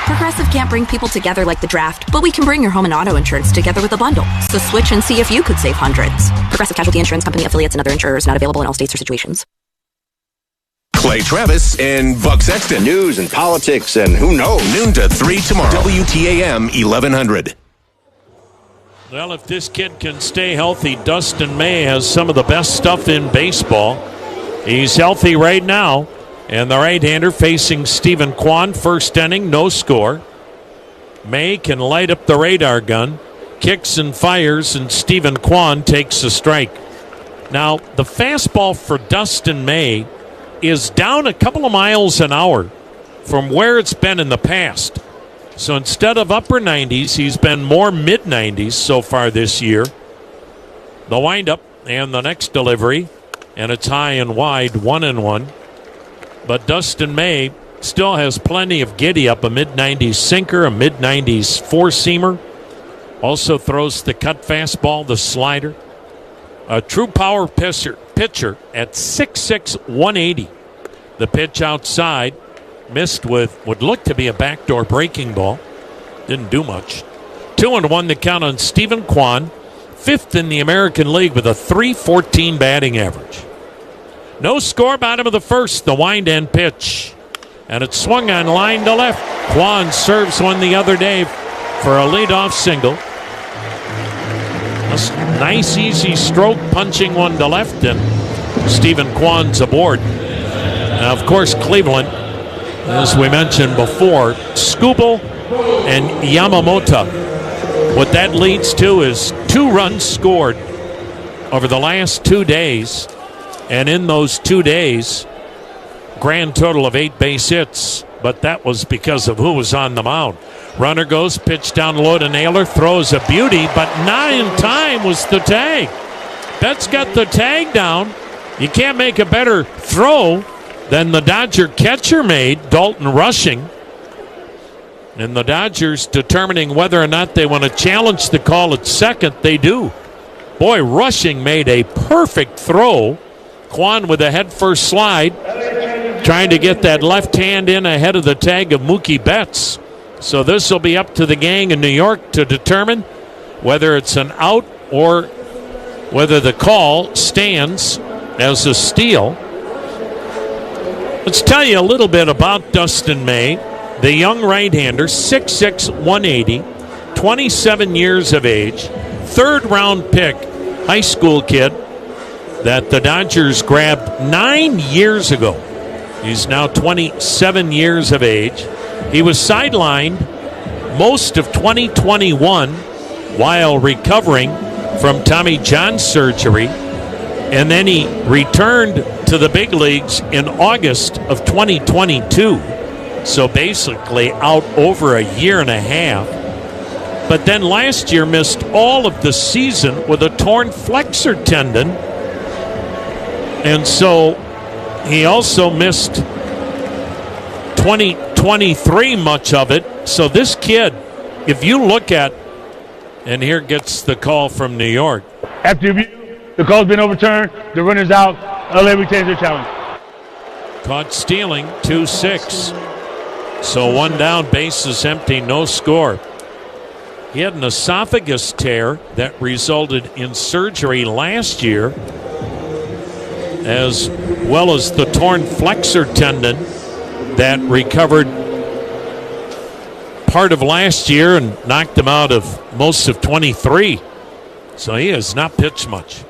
Speaker 3: Progressive can't bring people together like the draft, but we can bring your home and auto insurance together with a bundle. So switch and see if you could save hundreds. Progressive Casualty Insurance Company affiliates and other insurers not available in all states or situations.
Speaker 2: Clay Travis and Buck Sexton.
Speaker 4: News and politics and who knows.
Speaker 2: Noon to 3 tomorrow. WTAM 1100.
Speaker 10: Well, if this kid can stay healthy, Dustin May has some of the best stuff in baseball. He's healthy right now. And the right-hander facing Stephen Kwan, first inning, no score. May can light up the radar gun, kicks and fires, and Stephen Kwan takes a strike. Now, the fastball for Dustin May is down a couple of miles an hour from where it's been in the past. So instead of upper 90s, he's been more mid-90s so far this year. The windup and the next delivery, and it's high and wide, 1-1. But Dustin May still has plenty of giddy up, a mid-90s sinker, a mid-90s four-seamer. Also throws the cut fastball, the slider. A true power pitcher at 6'6", 180. The pitch outside, missed with what looked to be a backdoor breaking ball. Didn't do much. 2-1 the count on Stephen Kwan, fifth in the American League with a .314 batting average. No score, bottom of the first, the wind and pitch. And it's swung on line to left. Kwan serves one the other day for a leadoff single. A nice, easy stroke, punching one to left, and Stephen Kwan's aboard. Now, of course, Cleveland, as we mentioned before, Skubal and Yamamoto. What that leads to is 2 runs scored over the last 2 days. And in those 2 days, grand total of 8 base hits. But that was because of who was on the mound. Runner goes, pitch down low to Naylor, throws a beauty, but not in time was the tag. Betts got the tag down. You can't make a better throw than the Dodger catcher made, Dalton Rushing. And the Dodgers determining whether or not they want to challenge the call at second. They do. Boy, Rushing made a perfect throw. Kwan with a head-first slide, trying to get that left hand in ahead of the tag of Mookie Betts. So this will be up to the gang in New York to determine whether it's an out or whether the call stands as a steal. Let's tell you a little bit about Dustin May, the young right-hander, 6'6", 180, 27 years of age, third-round pick, high school kid, that the Dodgers grabbed 9 years ago. He's now 27 years of age. He was sidelined most of 2021 while recovering from Tommy John surgery, and then he returned to the big leagues in August of 2022. So basically out over a year and a half. But then last year missed all of the season with a torn flexor tendon. And so he also missed 2023, much of it. So this kid, if you look at, and here gets the call from New York.
Speaker 6: After review, the call's been overturned. The runner's out. LA retains their challenge.
Speaker 10: Caught stealing, 2-6. So one down, bases empty, no score. He had an esophagus tear that resulted in surgery last year, as well as the torn flexor tendon that recovered part of last year and knocked him out of most of 23. So he has not pitched much.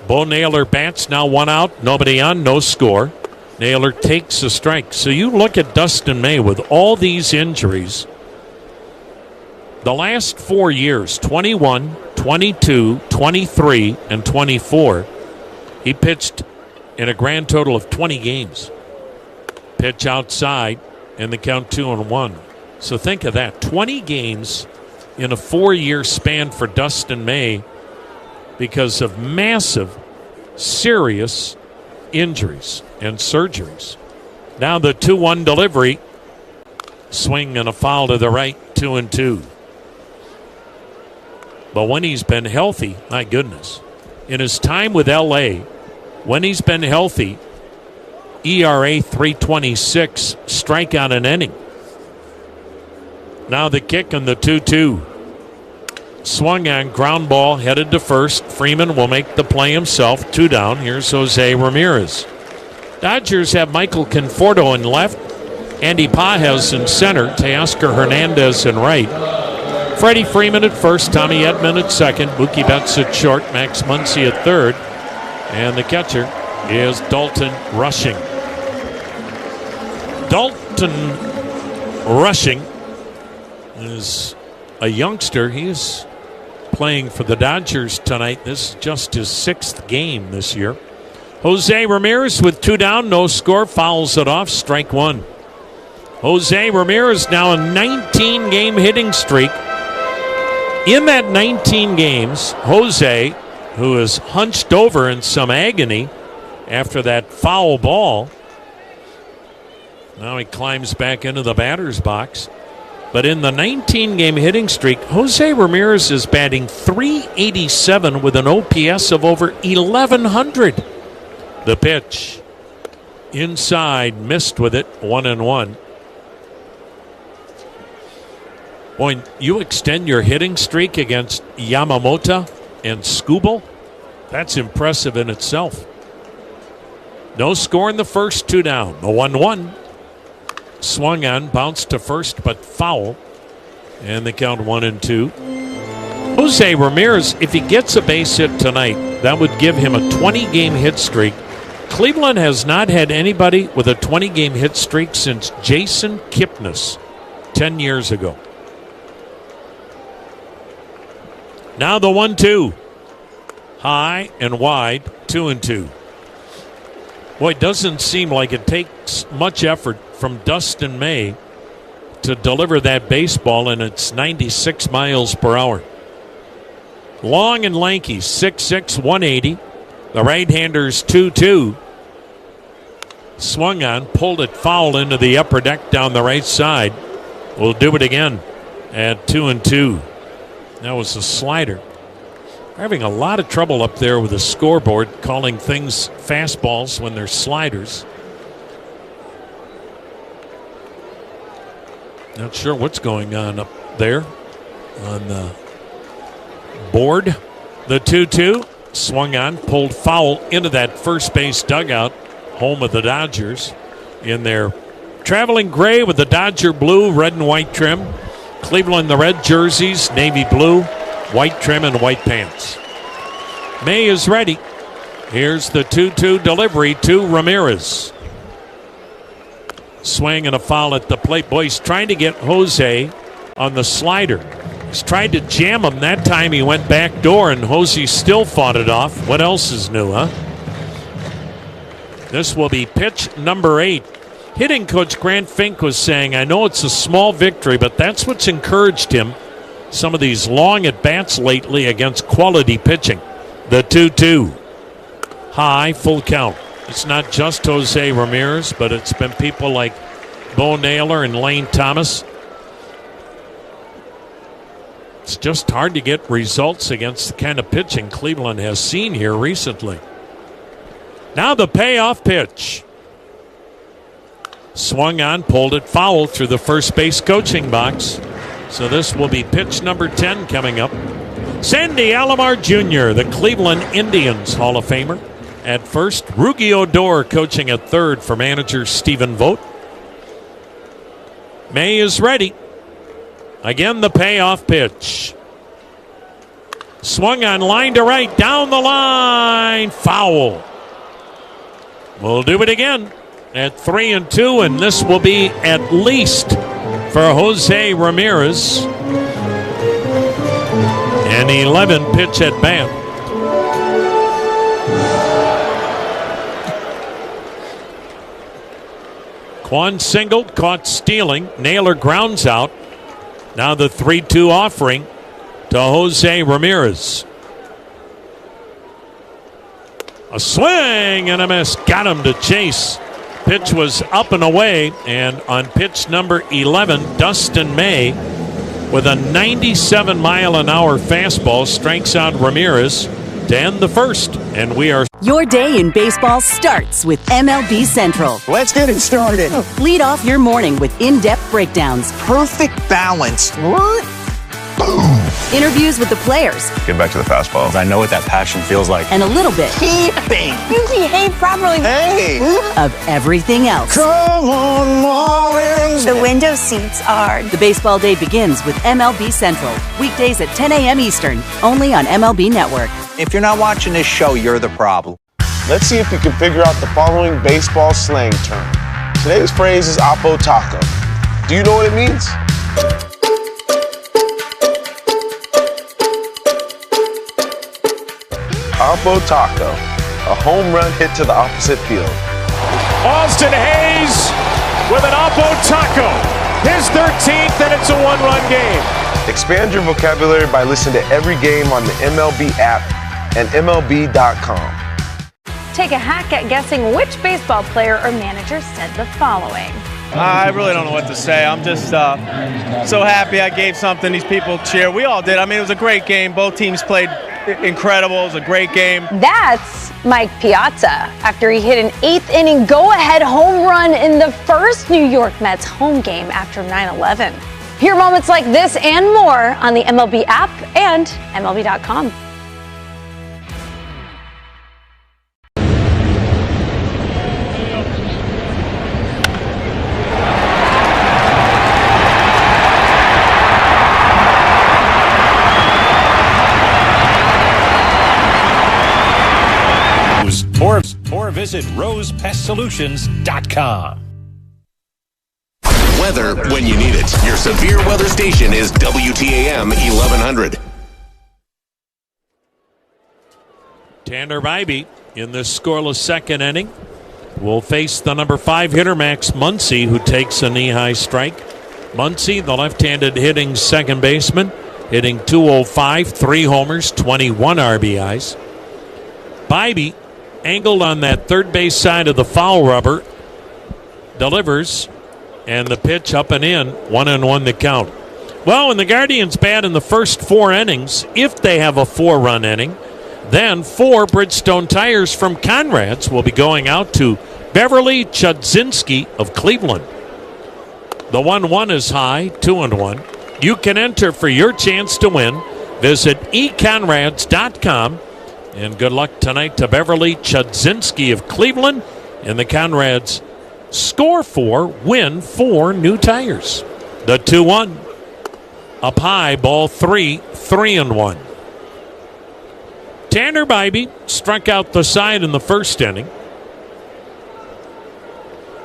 Speaker 10: Bo Naylor bats, now one out, nobody on, no score. Naylor takes a strike. So you look at Dustin May with all these injuries. The last 4 years, 21, 22, 23, and 24,
Speaker 5: He pitched in a grand total of 20 games. Pitch outside, and the count 2-1. So think of that. 20 games in a 4-year span for Dustin May because of massive, serious injuries and surgeries. Now the 2-1 delivery. Swing and a foul to the right, 2-2. But when he's been healthy, my goodness, in his time with L.A., when he's been healthy, ERA 3.26, strikeout an inning. Now the kick and the 2-2. Swung on, ground ball, headed to first. Freeman will make the play himself. 2 down. Here's Jose Ramirez. Dodgers have Michael Conforto in left, Andy Pages in center, Teoscar Hernandez in right. Freddie Freeman at first, Tommy Edman at second, Mookie Betts at short, Max Muncy at third, and the catcher is Dalton Rushing. Dalton Rushing is a youngster. He's playing for the Dodgers tonight. This is just his 6th game this year. Jose Ramirez with 2 down, no score, fouls it off, strike 1. Jose Ramirez now a 19-game hitting streak. In that 19 games, Jose, who is hunched over in some agony after that foul ball, now he climbs back into the batter's box. But in the 19-game hitting streak, Jose Ramirez is batting .387 with an OPS of over 1,100. The pitch inside, missed with it, 1-1. Boy, you extend your hitting streak against Yamamoto and Skubal. That's impressive in itself. No score in the first, 2 down. The 1-1. Swung on, bounced to first, but foul. And the count 1-2. Jose Ramirez, if he gets a base hit tonight, that would give him a 20-game hit streak. Cleveland has not had anybody with a 20-game hit streak since Jason Kipnis 10 years ago. Now the 1-2. High and wide, 2-2. Boy, it doesn't seem like it takes much effort from Dustin May to deliver that baseball, and it's 96 miles per hour. Long and lanky, 6'6", 180. The right-hander's 2-2. Swung on, pulled it foul into the upper deck down the right side. We'll do it again at 2-2. That was a slider. We're having a lot of trouble up there with the scoreboard calling things fastballs when they're sliders. Not sure what's going on up there on the board. The 2-2 swung on, pulled foul into that first base dugout, home of the Dodgers, in their traveling gray with the Dodger blue, red and white trim. Cleveland, the red jerseys, navy blue, white trim, and white pants. May is ready. Here's the 2-2 delivery to Ramirez. Swing and a foul at the plate. Boy, he's trying to get Jose on the slider. He's tried to jam him. That time he went back door, and Jose still fought it off. What else is new, huh? This will be pitch number 8. Hitting coach Grant Fink was saying, I know it's a small victory, but that's what's encouraged him some of these long at-bats lately against quality pitching. The 2-2. High, full count. It's not just Jose Ramirez, but it's been people like Bo Naylor and Lane Thomas. It's just hard to get results against the kind of pitching Cleveland has seen here recently. Now the payoff pitch. Swung on, pulled it foul through the first base coaching box. So this will be pitch number 10 coming up. Sandy Alomar Jr., the Cleveland Indians Hall of Famer, at first. Rugi Odor coaching at third for manager Stephen Vogt. May is ready. Again, the payoff pitch. Swung on, line to right, down the line, foul. We'll do it again at 3-2, and this will be at least for Jose Ramirez. An 11 pitch at bat. Juan singled, caught stealing. Naylor grounds out. Now the 3-2 offering to Jose Ramirez. A swing and a miss. Got him to chase. Pitch was up and away. And on pitch number 11, Dustin May with a 97-mile-an-hour fastball strikes out Ramirez to end the first. And we are...
Speaker 18: Your day in baseball starts with MLB Central.
Speaker 19: Let's get it started.
Speaker 18: Lead off your morning with in-depth breakdowns,
Speaker 19: Perfect balance.
Speaker 18: boom, interviews with the players,
Speaker 20: Get back to the fastballs. I know what that passion feels like.
Speaker 18: and a little bit
Speaker 19: Keeping.
Speaker 14: You behave properly.
Speaker 19: Hey.
Speaker 18: of everything else.
Speaker 19: Come on, Marlins.
Speaker 14: The window seats are.
Speaker 18: The baseball day begins with MLB Central. Weekdays at 10 a.m. Eastern, only on MLB Network.
Speaker 19: If you're not watching this show, you're the problem.
Speaker 1: Let's see if you can figure out the following baseball slang term. Today's phrase is Oppo Taco. Do you know what it means? Oppo Taco, a home run hit to the opposite field.
Speaker 17: Austin Hayes with an Oppo Taco. His 13th, and it's a one-run game.
Speaker 1: Expand your vocabulary by listening to every game on the MLB app and MLB.com.
Speaker 7: Take a hack at guessing which baseball player or manager said the following.
Speaker 8: I really don't know what to say. I'm just so happy I gave something. These people cheer. We all did. I mean, it was a great game. Both teams played incredible. It was a great game.
Speaker 7: That's Mike Piazza after he hit an eighth-inning go-ahead home run in the first New York Mets home game after 9/11. Hear moments like this and more on the MLB app and MLB.com.
Speaker 10: Or visit rosepestsolutions.com.
Speaker 2: Weather when you need it. Your severe weather station is WTAM 1100.
Speaker 5: Tanner Bybee in the scoreless second inning will face the number 5 hitter Max Muncy, who takes a knee-high strike. Muncy, the left-handed hitting second baseman, hitting .205, 3 homers, 21 RBIs. Bybee, angled on that third base side of the foul rubber, delivers, and the pitch up and in, 1-1 the count. Well, when the Guardians bat in the first 4 innings, if they have a 4-run inning, then 4 Bridgestone tires from Conrad's will be going out to Beverly Chudzinski of Cleveland. The 1-1 is high, 2-1. You can enter for your chance to win. Visit econrads.com. And good luck tonight to Beverly Chudzinski of Cleveland and the Conrads. Score 4, win 4 new tires. The 2-1. Up high, ball 3, 3-1. Tanner Bybee struck out the side in the first inning.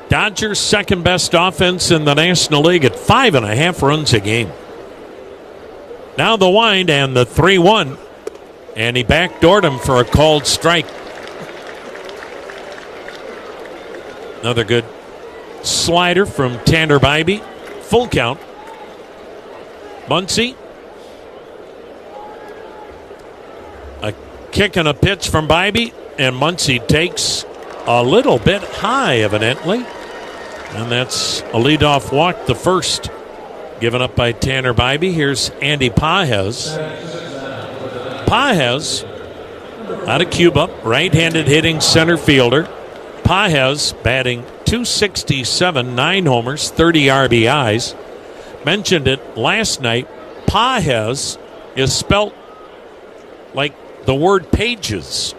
Speaker 5: Dodgers' second best offense in the National League at 5.5 runs a game. Now the wind and the 3-1. And he backdoored him for a called strike. Another good slider from Tanner Bybee. Full count. Muncy. A kick and a pitch from Bybee. And Muncy takes a little bit high, evidently. And that's a leadoff walk, the first given up by Tanner Bybee. Here's Andy Pages. Pages, out of Cuba, right-handed hitting center fielder. Pages batting .267, 9 homers, 30 RBIs. Mentioned it last night. Pages is spelt like the word pages.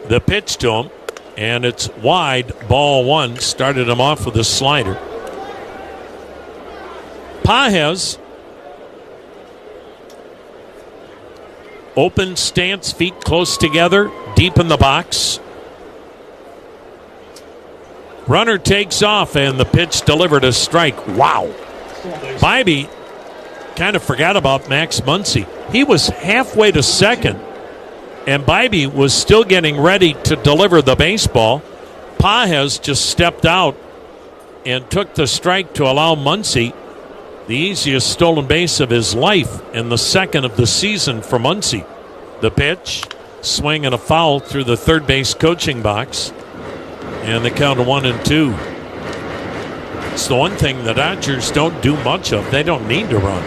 Speaker 5: The pitch to him, and it's wide, ball 1. Started him off with a slider. Pages, open stance, feet close together, deep in the box. Runner takes off, and the pitch delivered a strike. Wow. Bybee kind of forgot about Max Muncy. He was halfway to second, and Bybee was still getting ready to deliver the baseball. Pages just stepped out and took the strike to allow Muncy the easiest stolen base of his life and the second of the season for Muncy. The pitch, swing and a foul through the third base coaching box. And the count of 1-2. It's the one thing the Dodgers don't do much of. They don't need to run.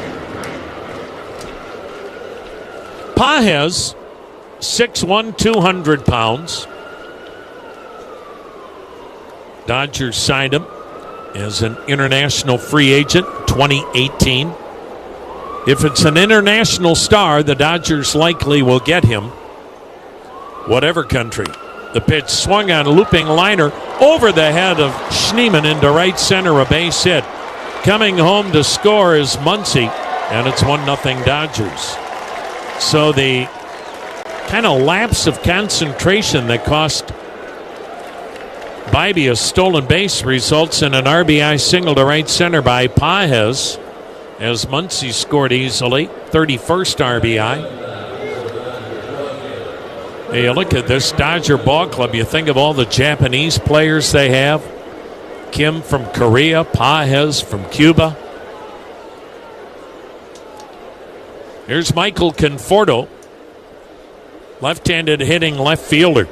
Speaker 5: Pages, 6'1", 200 pounds. Dodgers signed him as an international free agent, 2018. If it's an international star, the Dodgers likely will get him, whatever country. The pitch swung on a looping liner over the head of Schneemann into right center, a base hit. Coming home to score is Muncy, and it's 1-0 Dodgers. So the kind of lapse of concentration that cost Bibee a stolen base results in an RBI single to right center by Pages, as Muncy scored easily, 31st RBI. Hey, you look at this Dodger ball club, you think of all the Japanese players they have. Kim from Korea, Pages from Cuba. Here's Michael Conforto, left-handed hitting left fielder.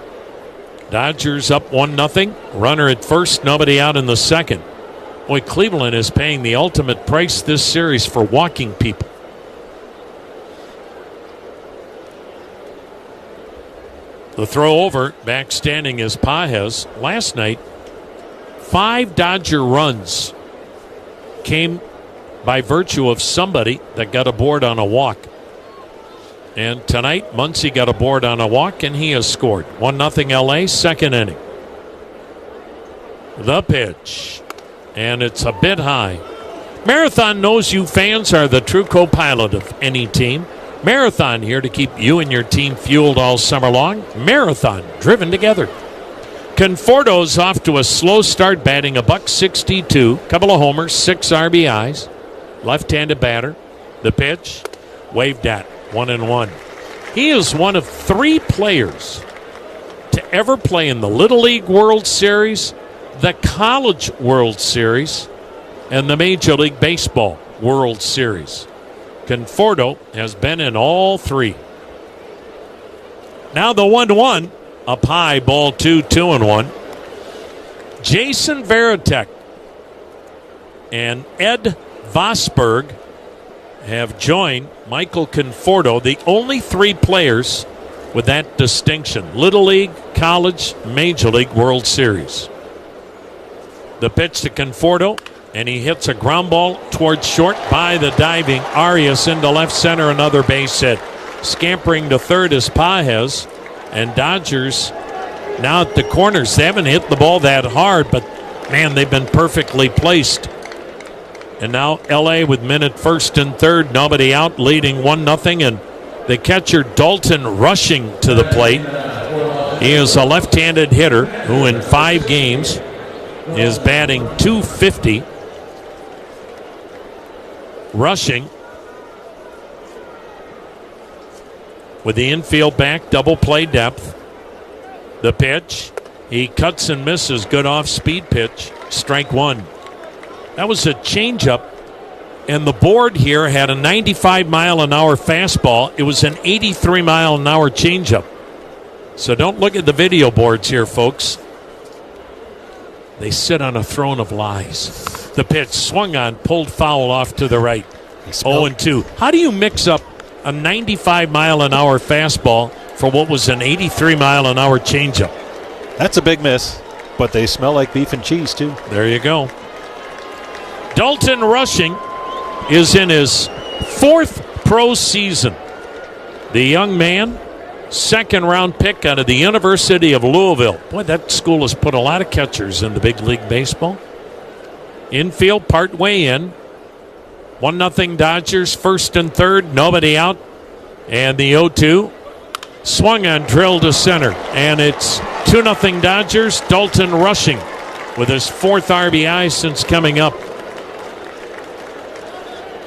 Speaker 5: Dodgers up 1-0. Runner at first, nobody out in the second. Boy, Cleveland is paying the ultimate price this series for walking people. The throw over, back standing is Pages. Last night, 5 Dodger runs came by virtue of somebody that got aboard on a walk. And tonight, Muncy got aboard on a walk, and he has scored. 1-0 LA, second inning. The pitch. And it's a bit high. Marathon knows you fans are the true co-pilot of any team. Marathon here to keep you and your team fueled all summer long. Marathon, driven together. Conforto's off to a slow start, batting $162. Couple of homers, 6 RBIs. Left-handed batter. The pitch, waved at, 1-1. He is one of 3 players to ever play in the Little League World Series, the College World Series, and the Major League Baseball World Series. Conforto has been in all 3. Now the 1-1, up high, ball 2, 2-1. Jason Varitek and Ed Vosberg have joined Michael Conforto, the only 3 players with that distinction. Little League, College, Major League World Series. The pitch to Conforto, and he hits a ground ball towards short by the diving Arias into left center, another base hit. Scampering to third is Pages, and Dodgers now at the corners. They haven't hit the ball that hard, but man, they've been perfectly placed. And now LA with men at first and third, nobody out, leading 1-0, and the catcher Dalton rushing to the plate. He is a left-handed hitter who in 5 games is batting .250. Rushing with the infield back, double play depth. The pitch, he cuts and misses, good off-speed pitch, strike 1. That was a changeup, and the board here had a 95-mile-an-hour fastball. It was an 83-mile-an-hour changeup. So don't look at the video boards here, folks. They sit on a throne of lies. The pitch swung on, pulled foul off to the right. 0-2. How do you mix up a 95-mile-an-hour fastball for what was an 83-mile-an-hour changeup?
Speaker 9: That's a big miss, but they smell like beef and cheese, too.
Speaker 5: There you go. Dalton Rushing is in his 4th pro season. The young man, second-round pick out of the University of Louisville. Boy, that school has put a lot of catchers in the big league baseball. Infield part way in. 1-0 Dodgers, first and third, nobody out. And the 0-2 swung on, drill to center. And it's 2-0 Dodgers. Dalton Rushing with his 4th RBI since coming up.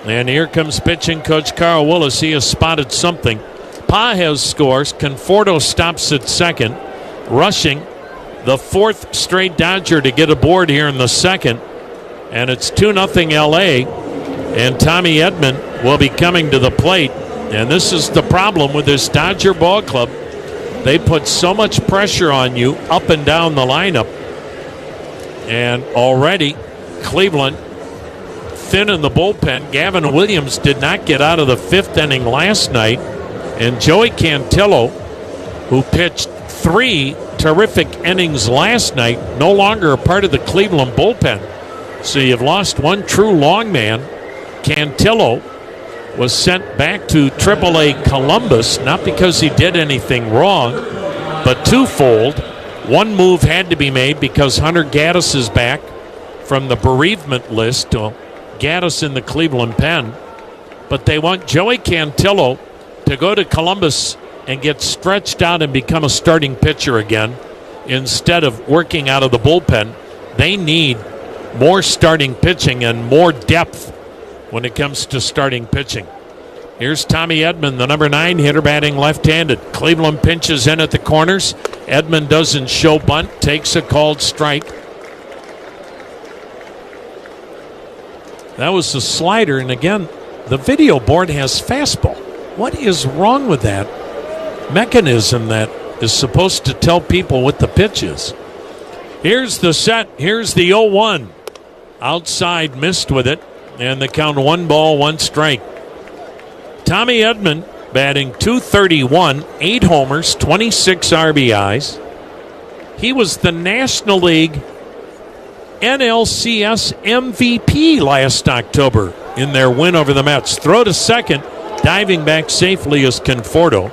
Speaker 5: And here comes pitching coach Carl Willis. He has spotted something. Pages scores. Conforto stops at second. Rushing, the 4th straight Dodger to get aboard here in the second. And it's 2-0 LA. And Tommy Edman will be coming to the plate. And this is the problem with this Dodger ball club. They put so much pressure on you up and down the lineup. And already Cleveland thin in the bullpen. Gavin Williams did not get out of the 5th inning last night. And Joey Cantillo, who pitched 3 terrific innings last night, no longer a part of the Cleveland bullpen. So you've lost one true long man. Cantillo was sent back to AAA Columbus, not because he did anything wrong, but twofold. One move had to be made because Hunter Gaddis is back from the bereavement list to Gaddis in the Cleveland pen. But they want Joey Cantillo to go to Columbus and get stretched out and become a starting pitcher again instead of working out of the bullpen. They need more starting pitching and more depth when it comes to starting pitching. Here's Tommy Edman, the number 9 hitter, batting left-handed. Cleveland pinches in at the corners. Edman doesn't show bunt, takes a called strike. That was the slider, and again, the video board has fastball. What is wrong with that mechanism that is supposed to tell people what the pitch is? Here's the set. Here's the 0-1. Outside, missed with it, and the count 1 ball, 1 strike. Tommy Edman batting .231, 8 homers, 26 RBIs. He was the National League NLCS MVP last October in their win over the Mets. Throw to second, diving back safely is Conforto.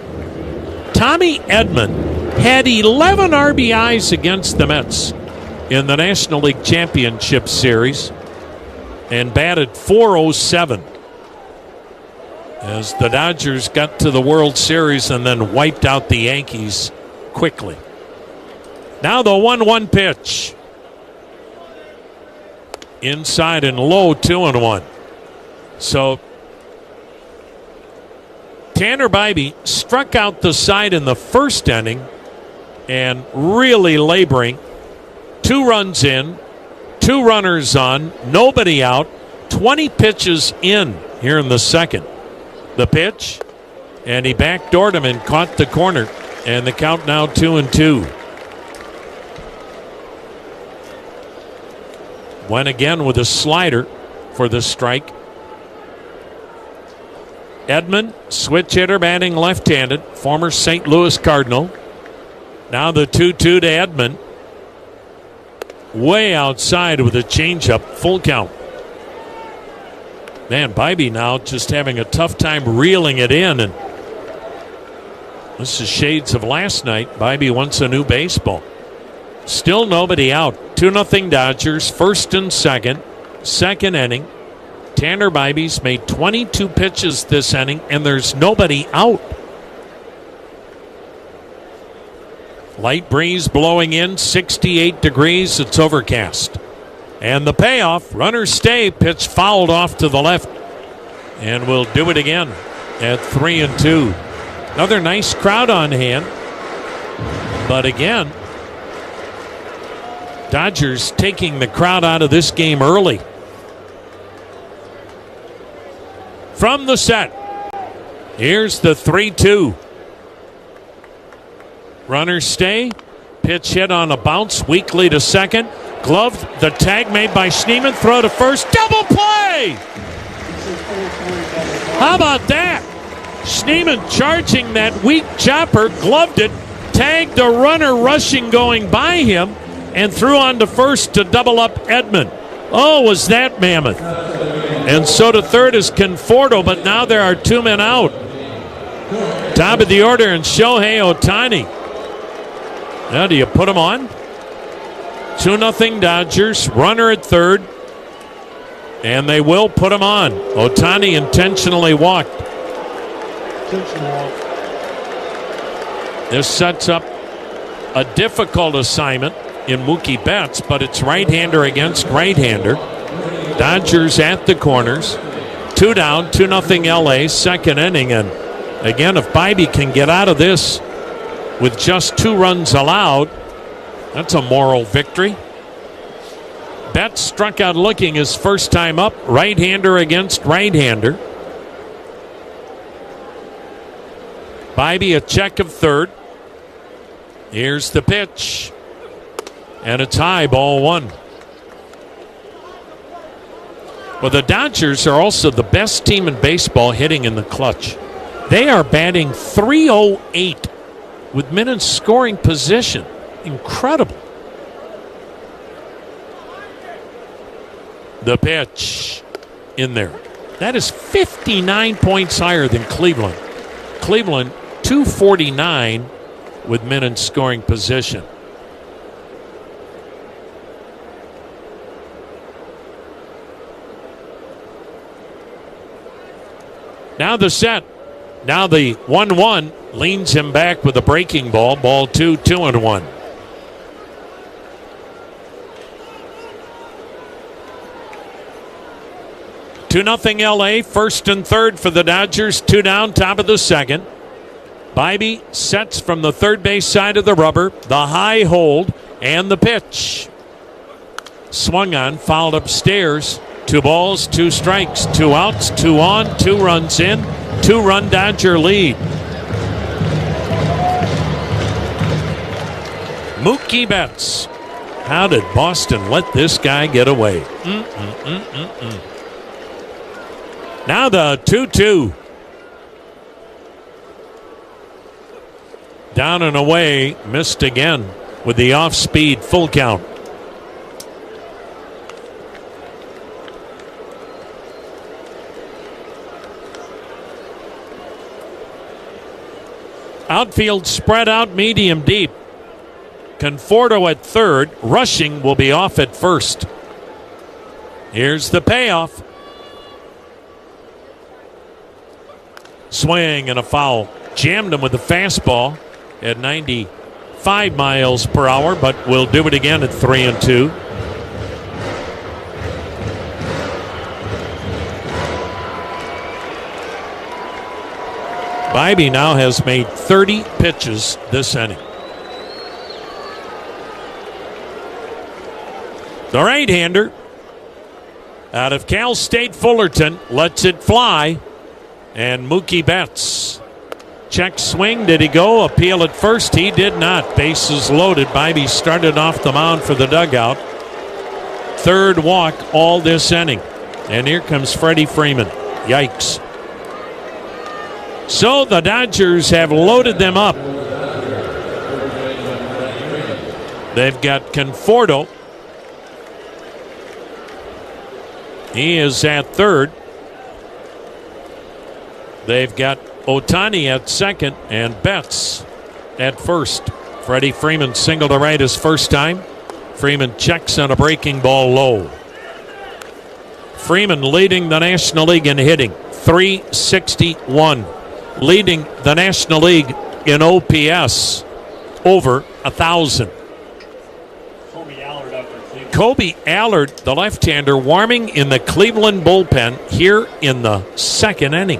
Speaker 5: Tommy Edman had 11 RBIs against the Mets in the National League Championship Series and batted .407 as the Dodgers got to the World Series and then wiped out the Yankees quickly. Now the 1-1 pitch. Inside and low, 2-1. So Tanner Bybee struck out the side in the first inning and really laboring. 2 runs in, 2 runners on, nobody out, 20 pitches in here in the second. The pitch, and he backdoored him and caught the corner, and the count now 2-2. Went again with a slider for the strike. Edman, switch hitter, batting left-handed, former St. Louis Cardinal. Now the 2-2 to Edman. Way outside with a changeup, full count. Man, Bybee now just having a tough time reeling it in, and this is shades of last night. Bybee wants a new baseball. Still nobody out. 2-0 Dodgers, first and second inning. Tanner Bybee's made 22 pitches this inning, and there's nobody out. Light breeze blowing in, 68 degrees. It's overcast. And the payoff, runners stay, pitch fouled off to the left. And we'll do it again at 3-2. Another nice crowd on hand. But again, Dodgers taking the crowd out of this game early. From the set, here's the 3-2. Runners stay. Pitch hit on a bounce, weakly to second. Glove, the tag made by Schneemann. Throw to first. Double play! How about that? Schneemann charging that weak chopper, gloved it, tagged a runner rushing going by him, and threw on to first to double up Edman. Oh, was that mammoth. And so to third is Conforto, but now there are 2 men out. Top of the order, and Shohei Ohtani. Now, do you put him on? 2-0 Dodgers, runner at third, and they will put him on. Ohtani intentionally walked. This sets up a difficult assignment in Mookie Betts, but it's right-hander against right-hander. Dodgers at the corners. 2 down, 2-0 LA, second inning. And again, if Bybee can get out of this with just 2 runs allowed, that's a moral victory. Betts struck out looking his first time up. Right-hander against right-hander. Bybee a check of third. Here's the pitch. And it's high, ball one. Well, the Dodgers are also the best team in baseball hitting in the clutch. They are batting .308 with men in scoring position. Incredible. The pitch in there. That is 59 points higher than Cleveland. Cleveland, 249 with men in scoring position. Now the set. Now the 1-1 leans him back with a breaking ball. Ball 2, 2-1. Two nothing LA. First and third for the Dodgers. 2 down, top of the second. Bybee sets from the third base side of the rubber. The high hold and the pitch. Swung on, fouled upstairs. 2 balls, 2 strikes, 2 outs, 2 on, 2 runs in, 2-run Dodger lead. Mookie Betts. How did Boston let this guy get away? Now the 2-2. Down and away, missed again with the off-speed full count. Outfield spread out medium deep. Conforto at third. Rushing will be off at first. Here's the payoff. Swing and a foul. Jammed him with the fastball at 95 miles per hour, but we'll do it again at 3-2. Bybee now has made 30 pitches this inning. The right-hander out of Cal State Fullerton lets it fly. And Mookie Betts. Check swing. Did he go? Appeal at first. He did not. Bases loaded. Bybee started off the mound for the dugout. Third walk all this inning. And here comes Freddie Freeman. Yikes. So the Dodgers have loaded them up. They've got Conforto. He is at third. They've got Ohtani at second and Betts at first. Freddie Freeman single to right his first time. Freeman checks on a breaking ball low. Freeman leading the National League in hitting, .361. Leading the National League in OPS, over 1,000. Kobe Allard, the left-hander, warming in the Cleveland bullpen here in the second inning.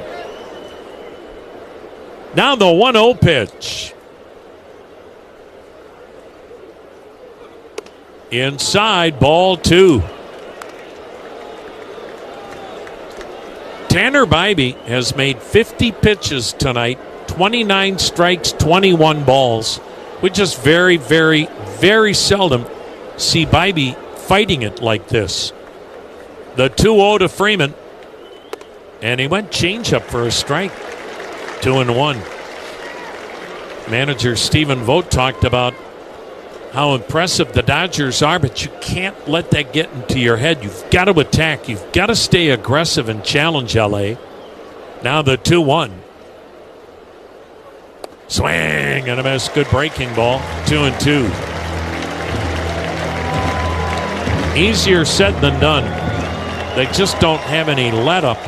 Speaker 5: Now the 1-0 pitch. Inside, ball 2. Tanner Bybee has made 50 pitches tonight, 29 strikes, 21 balls. We just very, very, very seldom see Bybee fighting it like this. The 2-0 to Freeman. And he went changeup for a strike. 2-1. Manager Stephen Vogt talked about how impressive the Dodgers are, but you can't let that get into your head. You've got to attack. You've got to stay aggressive and challenge LA. Now the 2-1. Swing and a miss. Good breaking ball. 2-2. Easier said than done. They just don't have any let up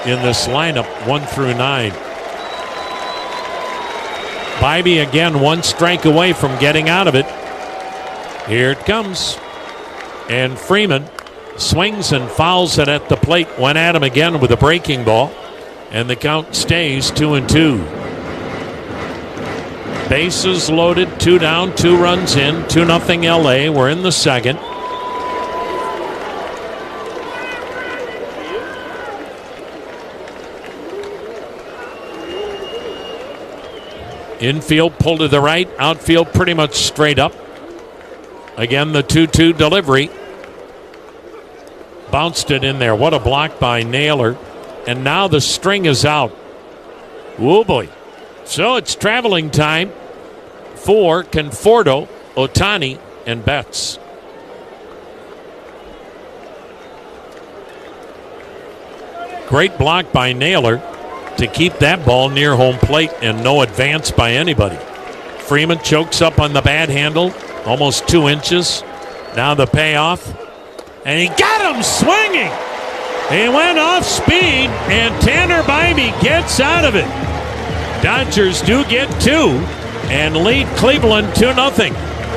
Speaker 5: in this lineup 1 through 9. Bybee again 1 strike away from getting out of it. Here it comes. And Freeman swings and fouls it at the plate. Went at him again with a breaking ball. And the count stays 2-2. Bases loaded, 2 down, 2 runs in, 2-0 LA. We're in the second. Infield pulled to the right, outfield pretty much straight up. Again, the 2-2 delivery. Bounced it in there. What a block by Naylor. And now the string is out. Oh boy. So it's traveling time for Conforto, Otani, and Betts. Great block by Naylor to keep that ball near home plate and no advance by anybody. Freeman chokes up on the bad handle, almost 2 inches. Now the payoff. And he got him swinging. He went off speed, and Tanner Bybee gets out of it. Dodgers do get 2 and lead Cleveland 2-0.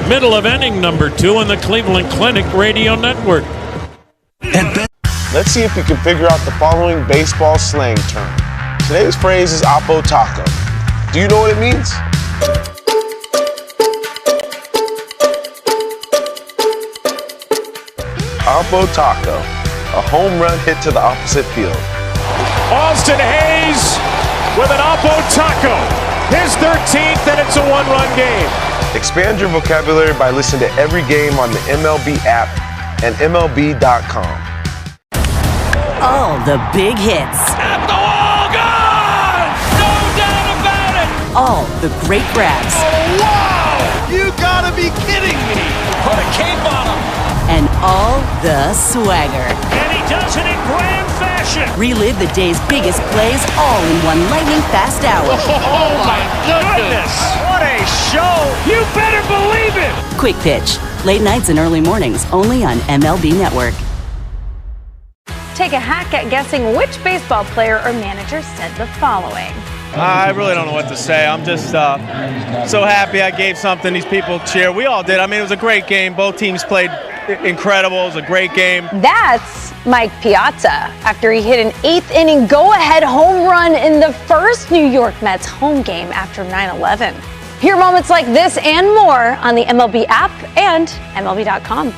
Speaker 5: Middle of inning number 2 on the Cleveland Clinic Radio Network.
Speaker 1: Let's see if we can figure out the following baseball slang term. Today's phrase is Oppo Taco. Do you know what it means? Oppo Taco, a home run hit to the opposite field.
Speaker 17: Austin Hayes with an Oppo Taco. His 13th, and it's a 1-run game.
Speaker 1: Expand your vocabulary by listening to every game on the MLB app and MLB.com.
Speaker 18: All the big hits.
Speaker 14: At the wall, gone! No doubt about it!
Speaker 18: All the great grabs.
Speaker 14: Oh, wow! You gotta be kidding me! Put a cape on him!
Speaker 18: And all the swagger.
Speaker 14: And he does it in grand fashion!
Speaker 18: Relive the day's biggest plays all in one lightning-fast hour.
Speaker 14: Oh, my goodness! What a show! You better believe it!
Speaker 18: Quick Pitch. Late nights and early mornings only on MLB Network.
Speaker 7: Take a hack at guessing which baseball player or manager said the following.
Speaker 8: I really don't know what to say. I'm just so happy I gave something these people cheer. We all did. I mean, it was a great game. Both teams played incredible. It was a great game.
Speaker 7: That's Mike Piazza after he hit an 8th inning go-ahead home run in the first New York Mets home game after 9/11. Hear moments like this and more on the MLB app and MLB.com.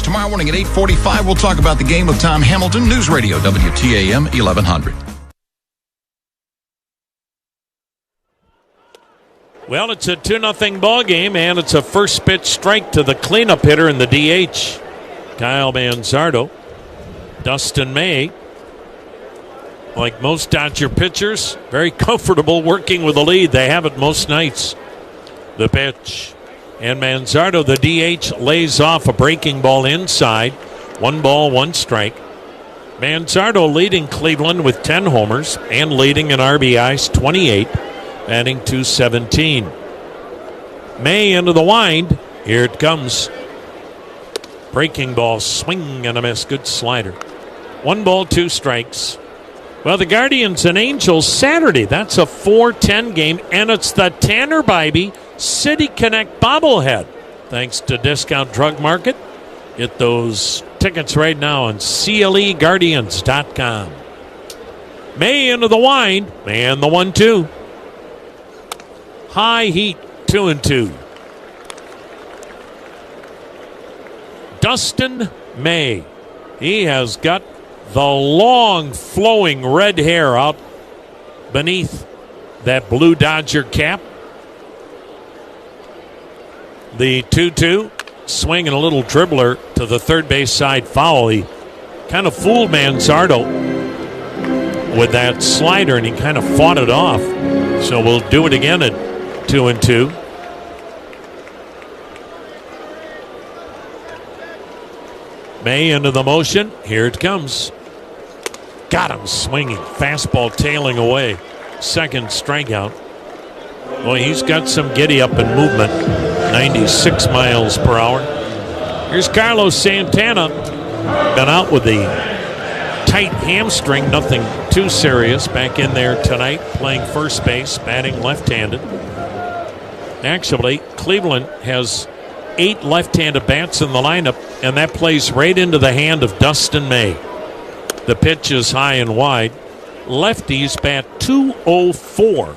Speaker 11: Tomorrow morning at 8:45, we'll talk about the game with Tom Hamilton, News Radio, WTAM 1100.
Speaker 5: Well, it's a 2-0 ball game, and it's a first pitch strike to the cleanup hitter in the DH, Kyle Manzardo. Dustin May, like most Dodger pitchers, very comfortable working with the lead. They have it most nights. The pitch. And Manzardo, the DH, lays off a breaking ball inside. 1 ball, 1 strike. Manzardo leading Cleveland with 10 homers and leading in RBIs 28, batting .217. May into the wind. Here it comes. Breaking ball, swing and a miss. Good slider. 1 ball, 2 strikes. Well, the Guardians and Angels Saturday. That's a 4-10 game, and it's the Tanner Bybee City Connect bobblehead. Thanks to Discount Drug Market. Get those tickets right now on CLEGuardians.com. May into the wind, and the 1-2. High heat, 2-2. Dustin May. He has got the long flowing red hair out beneath that blue Dodger cap. The 2-2 swing and a little dribbler to the third base side foul. He kind of fooled Manzardo with that slider, and he kind of fought it off. So we'll do it again at 2-2. May into the motion. Here it comes. Got him swinging. Fastball tailing away. Second strikeout. Boy, he's got some giddy up and movement. 96 miles per hour. Here's Carlos Santana. Been out with the tight hamstring. Nothing too serious. Back in there tonight, playing first base, batting left-handed. Actually, Cleveland has 8 left-handed bats in the lineup, and that plays right into the hand of Dustin May. The pitch is high and wide. Lefties bat .204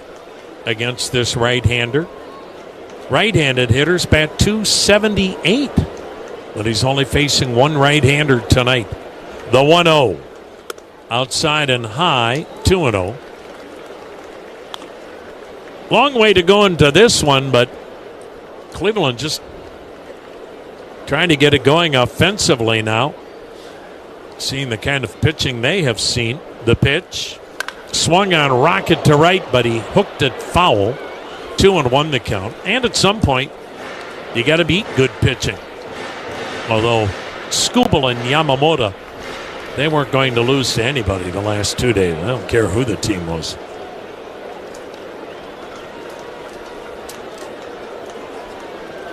Speaker 5: against this right-hander. Right-handed hitters bat .278, but he's only facing one right-hander tonight. The 1-0. Outside and high, 2-0. Long way to go into this one, but Cleveland just trying to get it going offensively now. Seeing the kind of pitching they have seen. The pitch swung on, rocket to right, but he hooked it foul. 2-1 the count. And at some point, you got to beat good pitching. Although Skubal and Yamamoto, they weren't going to lose to anybody the last 2 days. I don't care who the team was.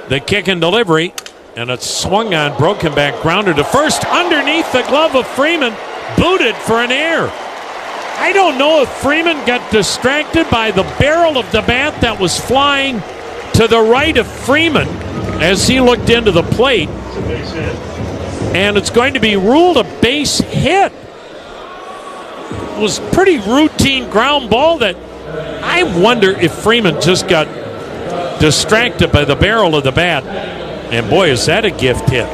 Speaker 5: The kick and delivery, and it's swung on, broken back, grounded to first, underneath the glove of Freeman, booted for an error. I don't know if Freeman got distracted by the barrel of the bat that was flying to the right of Freeman as he looked into the plate. And it's going to be ruled a base hit. It was pretty routine ground ball that I wonder if Freeman just got distracted by the barrel of the bat. And boy, is that a gift hit.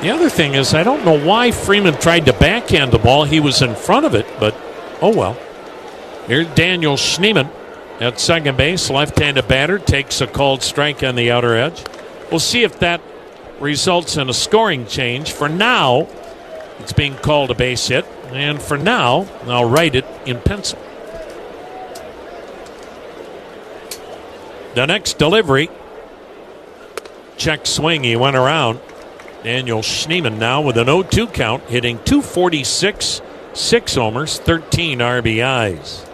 Speaker 5: The other thing is, I don't know why Freeman tried to backhand the ball. He was in front of it, but oh well. Here's Daniel Schneemann at second base. Left-handed batter takes a called strike on the outer edge. We'll see if that results in a scoring change. For now, it's being called a base hit. And for now, I'll write it in pencil. The next delivery. Check swing. He went around. Daniel Schneemann now with an 0-2 count, hitting .246, 6 homers, 13 RBIs.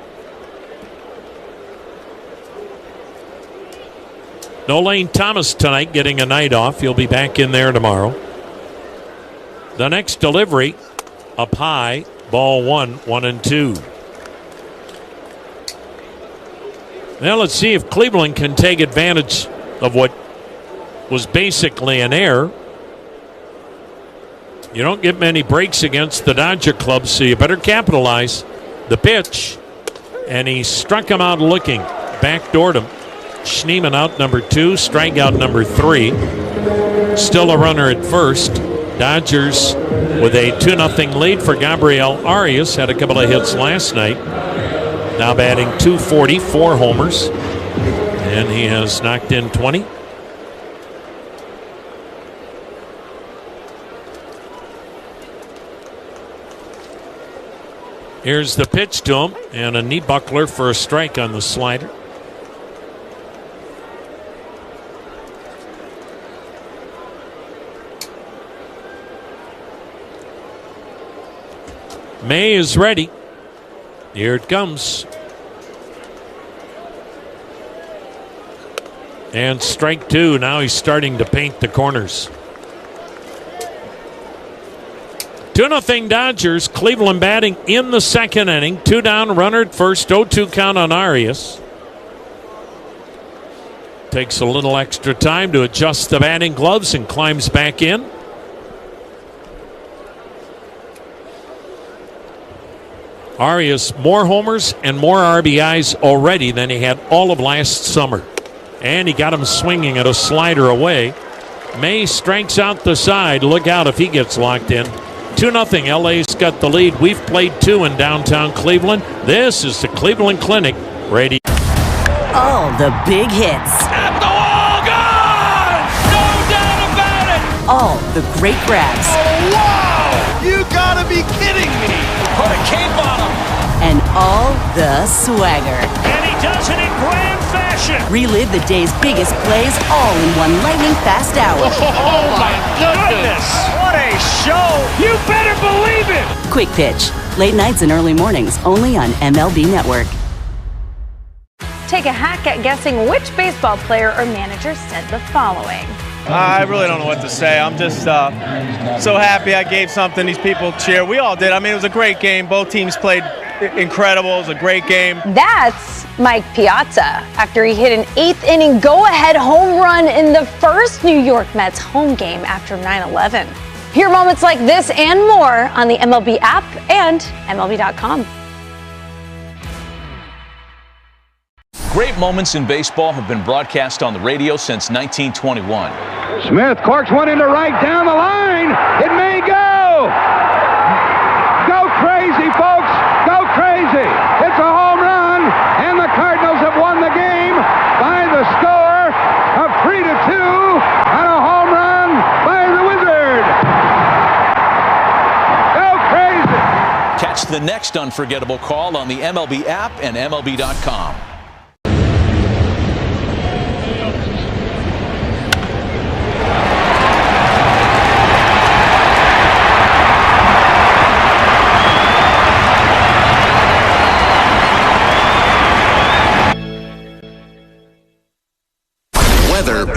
Speaker 5: No Lane Thomas tonight, getting a night off. He'll be back in there tomorrow. The next delivery, up high, ball 1-2. Now let's see if Cleveland can take advantage of what was basically an error. You don't get many breaks against the Dodger club, so you better capitalize. The pitch, and he struck him out looking, backdoored him. Schneemann out number 2, strikeout number 3. Still a runner at first. Dodgers with a 2-0 lead for Gabriel Arias. Had a couple of hits last night. Now batting .240, 4 homers. And he has knocked in 20. Here's the pitch to him, and a knee buckler for a strike on the slider. May is ready. Here it comes. And strike 2. Now he's starting to paint the corners. 2-0 Dodgers. Cleveland batting in the second inning. 2 down, runner at first. 0-2 count on Arias. Takes a little extra time to adjust the batting gloves and climbs back in. Arias, more homers and more RBIs already than he had all of last summer. And he got him swinging at a slider away. May strikes out the side. Look out if he gets locked in. 2-0. LA's got the lead. We've played 2 in downtown Cleveland. This is the Cleveland Clinic Radio.
Speaker 18: All the big hits.
Speaker 14: At the wall, gone! No doubt about it!
Speaker 18: All the great grabs.
Speaker 14: Oh, wow! You gotta be kidding me! Put a cape on him!
Speaker 18: And all the swagger.
Speaker 14: And he does it in grand fashion!
Speaker 18: Relive the day's biggest plays all in one lightning-fast hour.
Speaker 14: Oh, my goodness! What a show! You better believe it!
Speaker 18: Quick Pitch. Late nights and early mornings, only on MLB Network.
Speaker 7: Take a hack at guessing which baseball player or manager said the following.
Speaker 8: I really don't know what to say. I'm just so happy I gave something these people cheer. We all did. I mean, it was a great game. Both teams played incredible. It was a great game.
Speaker 7: That's Mike Piazza after he hit an 8th inning go-ahead home run in the first New York Mets home game after 9/11. Hear moments like this and more on the MLB app and MLB.com.
Speaker 21: Great moments in baseball have been broadcast on the radio since 1921.
Speaker 22: Smith corks one into right down the line. It may go. Go crazy, folks. Go crazy. It's a home run, and the Cardinals have won the game by the score of 3-2 on a home run by the Wizard. Go crazy.
Speaker 21: Catch the next unforgettable call on the MLB app and MLB.com.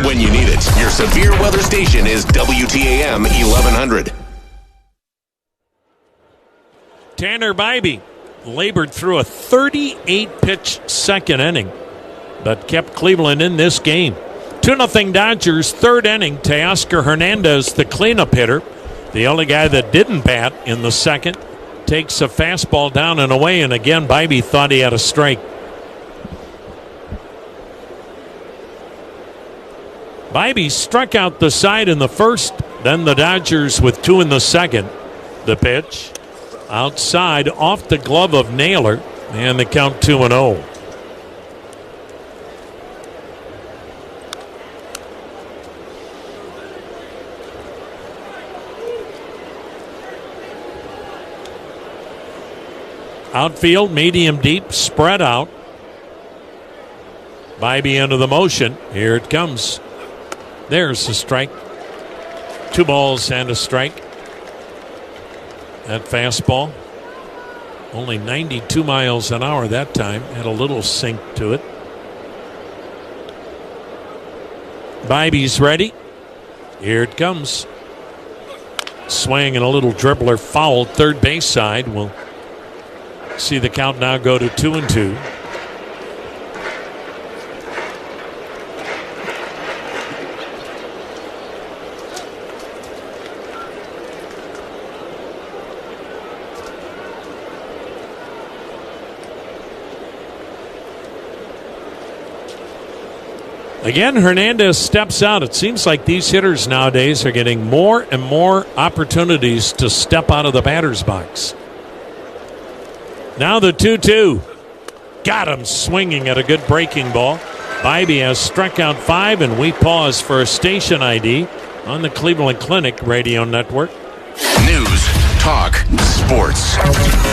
Speaker 2: When you need it, your severe weather station is WTAM 1100.
Speaker 5: Tanner Bybee labored through a 38-pitch second inning, but kept Cleveland in this game. 2-0 Dodgers, third inning. Teoscar Hernandez, the cleanup hitter, the only guy that didn't bat in the second, takes a fastball down and away, and again Bybee thought he had a strike. Bybee struck out the side in the first, then the Dodgers with 2 in the second. The pitch outside off the glove of Naylor, and the count 2-0. Outfield, medium deep, spread out. Bybee into the motion. Here it comes. There's a strike. 2 balls and a strike. That fastball, only 92 miles an hour that time, had a little sink to it. Bybee's ready. Here it comes. Swing and a little dribbler fouled third base side. We'll see the count now go to 2-2. Again, Hernandez steps out. It seems like these hitters nowadays are getting more and more opportunities to step out of the batter's box. Now the 2-2. Got him swinging at a good breaking ball. Bybee has struck out 5, and we pause for a station ID on the Cleveland Clinic radio network.
Speaker 2: News, talk, sports.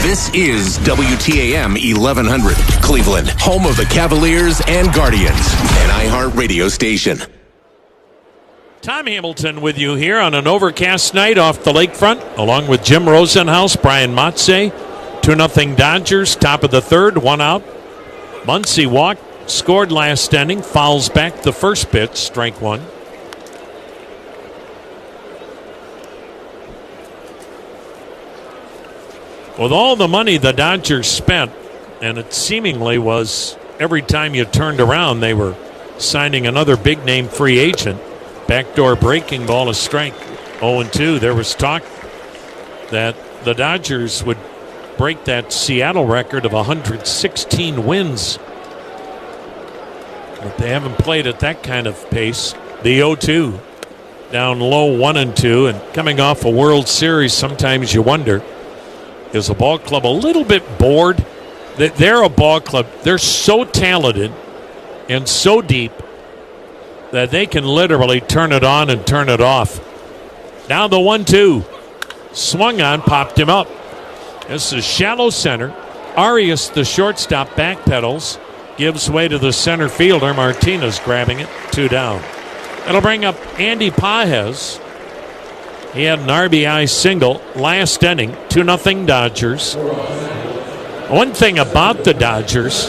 Speaker 2: This is WTAM 1100, Cleveland, home of the Cavaliers and Guardians, an iHeart radio station.
Speaker 5: Tom Hamilton with you here on an overcast night off the lakefront, along with Jim Rosenhaus, Brian Motze. 2-0 Dodgers, top of the third, 1 out. Muncy walked, scored last inning, fouls back the first pitch, strike 1. With all the money the Dodgers spent, and it seemingly was every time you turned around they were signing another big-name free agent. Backdoor breaking ball, a strike, 0-2. There was talk that the Dodgers would break that Seattle record of 116 wins. But they haven't played at that kind of pace. The 0-2, down low 1-2, and coming off a World Series, sometimes you wonder, is a ball club a little bit bored? They're a ball club. They're so talented and so deep that they can literally turn it on and turn it off. Now the 1-2. Swung on, popped him up. This is shallow center. Arias, the shortstop, backpedals. Gives way to the center fielder. Martinez grabbing it. 2 down. That'll bring up Andy Pages. He had an RBI single last inning. 2-0 Dodgers. One thing about the Dodgers,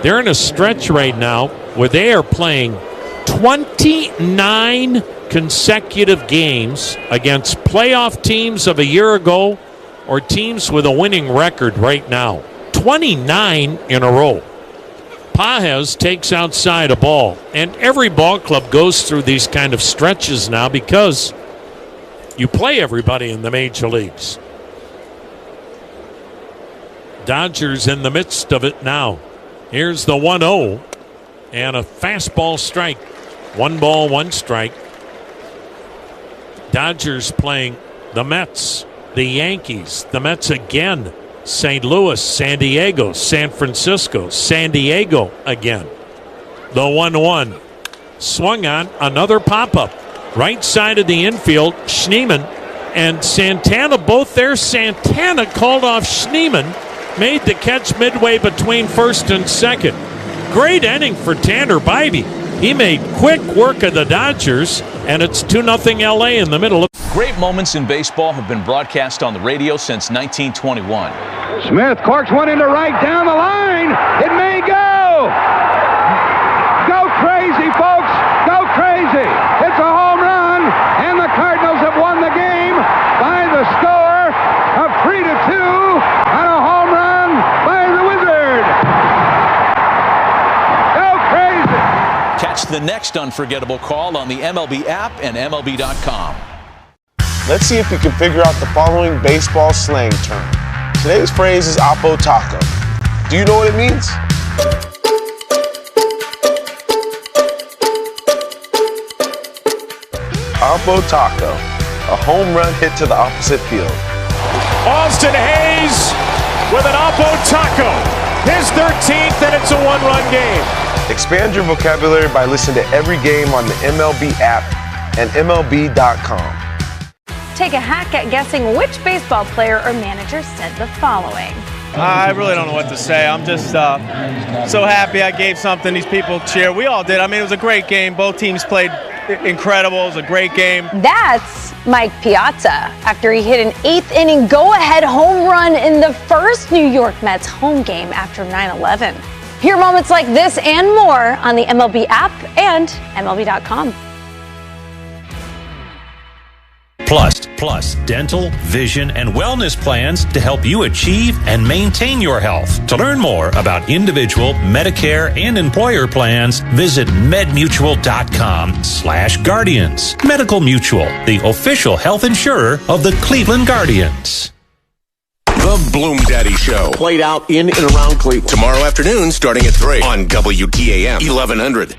Speaker 5: they're in a stretch right now where they are playing 29 consecutive games against playoff teams of a year ago or teams with a winning record right now. 29 in a row. Pages takes outside a ball. And every ball club goes through these kind of stretches now because You play everybody in the major leagues. Dodgers in the midst of it now. Here's the 1-0 and a fastball strike. 1 ball, 1 strike. Dodgers playing the Mets, the Yankees, the Mets again, St. Louis, San Diego, San Francisco, San Diego again. The 1-1. Swung on, another pop-up. Right side of the infield, Schneemann and Santana both there. Santana called off Schneemann, made the catch midway between first and second. Great inning for Tanner Bybee. He made quick work of the Dodgers, and it's 2-0 LA in the middle.
Speaker 21: Great moments in baseball have been broadcast on the radio since 1921.
Speaker 22: Smith corks one into right down the line. It may go. Go crazy, folks. Go crazy. It's a home run, and the Cardinals have won the game by the score of 3-2 on a home run by the Wizard. Go crazy.
Speaker 21: Catch the next unforgettable call on the MLB app and MLB.com.
Speaker 1: Let's see if you can figure out the following baseball slang term. Today's phrase is Oppo Taco. Do you know what it means? Oppo Taco, a home run hit to the opposite field.
Speaker 17: Austin Hayes with an Oppo Taco. His 13th, and it's a 1-run game.
Speaker 1: Expand your vocabulary by listening to every game on the MLB app and MLB.com.
Speaker 7: Take a hack at guessing which baseball player or manager said the following.
Speaker 8: I really don't know what to say. I'm just so happy I gave something these people cheer. We all did. I mean, it was a great game. Both teams played incredible. It was a great game.
Speaker 7: That's Mike Piazza after he hit an 8th inning go-ahead home run in the first New York Mets home game after 9/11. Hear moments like this and more on the MLB app and MLB.com.
Speaker 10: Plus, dental, vision, and wellness plans to help you achieve and maintain your health. To learn more about individual, Medicare, and employer plans, visit medmutual.com/guardians. Medical Mutual, the official health insurer of the Cleveland Guardians.
Speaker 2: The Bloom Daddy Show. Played out in and around Cleveland. Tomorrow afternoon starting at 3 on WTAM 1100.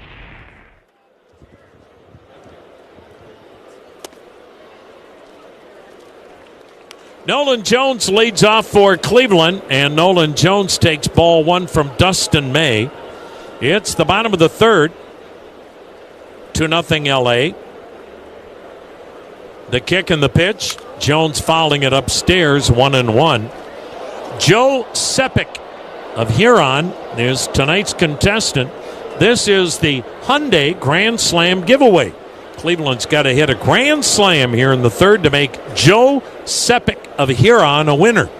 Speaker 5: Nolan Jones leads off for Cleveland, and Nolan Jones takes ball 1 from Dustin May. It's the bottom of the third. 2-0 LA. The kick and the pitch. Jones fouling it upstairs, 1-1. Joe Sepik of Huron is tonight's contestant. This is the Hyundai Grand Slam giveaway. Cleveland's got to hit a grand slam here in the third to make Joe Sepik of Huron a winner.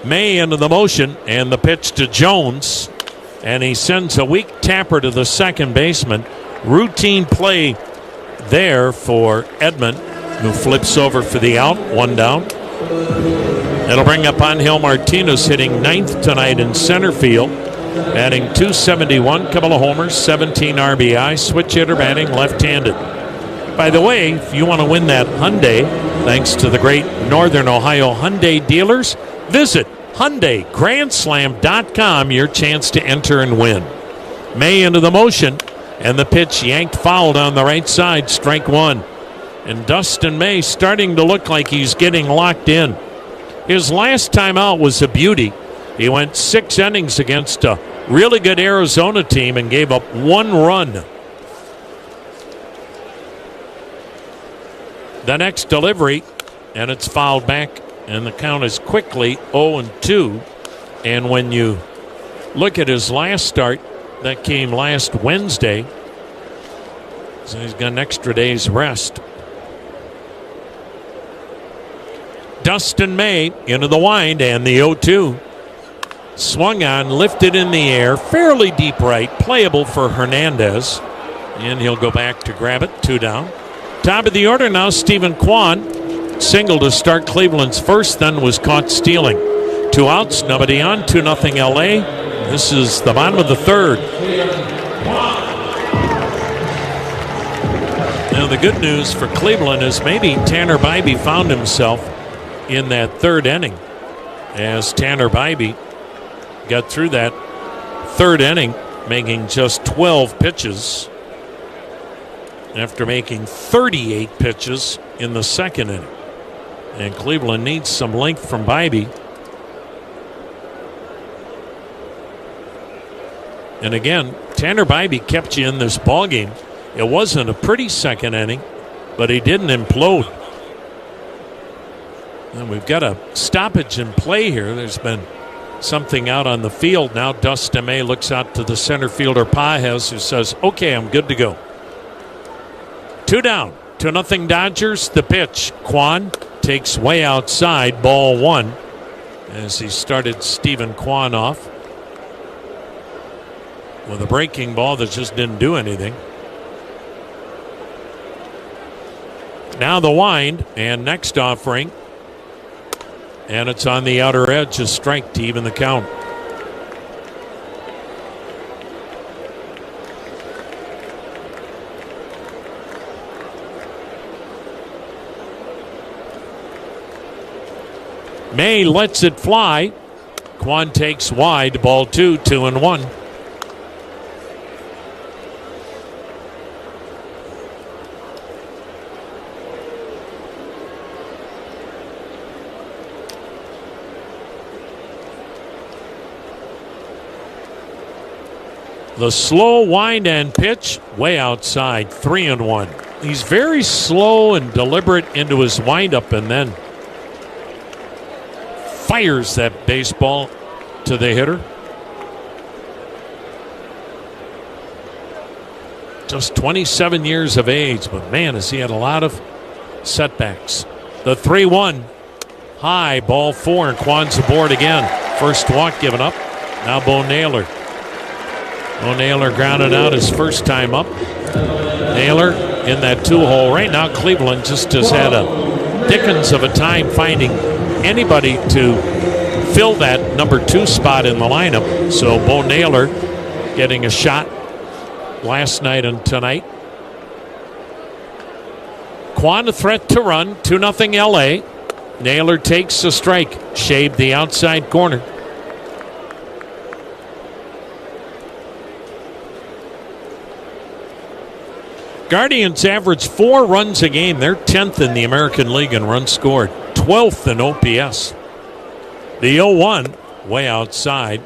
Speaker 5: May into the motion, and the pitch to Jones, and he sends a weak tapper to the second baseman. Routine play there for Edman, who flips over for the out, 1 down. It'll bring up Angel Martinez, hitting 9th tonight in center field, batting .271, couple of homers, 17 RBI, switch hitter, batting left-handed. By the way, if you want to win that Hyundai, thanks to the great Northern Ohio Hyundai dealers, visit HyundaiGrandSlam.com, your chance to enter and win. May into the motion, and the pitch yanked foul down the right side, strike 1. And Dustin May starting to look like he's getting locked in. His last time out was a beauty. He went 6 innings against a really good Arizona team and gave up 1 run. The next delivery, and it's fouled back, and the count is quickly 0-2. And when you look at his last start, that came last Wednesday, so he's got an extra day's rest. Dustin May into the wind, and the 0-2. Swung on, lifted in the air, fairly deep right, playable for Hernandez. And he'll go back to grab it, 2 down. Top of the order now, Stephen Kwan. Single to start Cleveland's first, then was caught stealing. 2 outs, nobody on, 2-0 LA. This is the bottom of the third. And Now, the good news for Cleveland is maybe Tanner Bybee found himself in that third inning, as Tanner Bybee got through that third inning making just 12 pitches after making 38 pitches in the second inning. And Cleveland needs some length from Bybee. And again, Tanner Bybee kept you in this ballgame. It wasn't a pretty second inning, but he didn't implode. And we've got a stoppage in play here. There's been something out on the field now. Dustin May looks out to the center fielder Pajes, who says, okay, I'm good to go. 2 down, 2-0 Dodgers. The pitch, Kwan takes way outside, ball 1, as he started Stephen Kwan off with a breaking ball that just didn't do anything. Now the wind, and next offering, and it's on the outer edge, a strike to even the count. May lets it fly. Kwan takes wide, ball 2, 2-1. The slow wind and pitch way outside, 3-1. He's very slow and deliberate into his windup and then fires that baseball to the hitter. Just 27 years of age, but man, has he had a lot of setbacks. The 3-1 high, ball 4, and Kwan's aboard again. First walk given up. Now Bo Naylor. Bo Naylor grounded out his first time up. Naylor in that 2-hole. Right now, Cleveland just has had a dickens of a time finding anybody to fill that number 2 spot in the lineup. So Bo Naylor getting a shot last night and tonight. Kwan a threat to run, 2-0 LA. Naylor takes a strike, shaved the outside corner. Guardians average 4 runs a game. They're 10th in the American League in runs scored, 12th in OPS. The 0-1 way outside.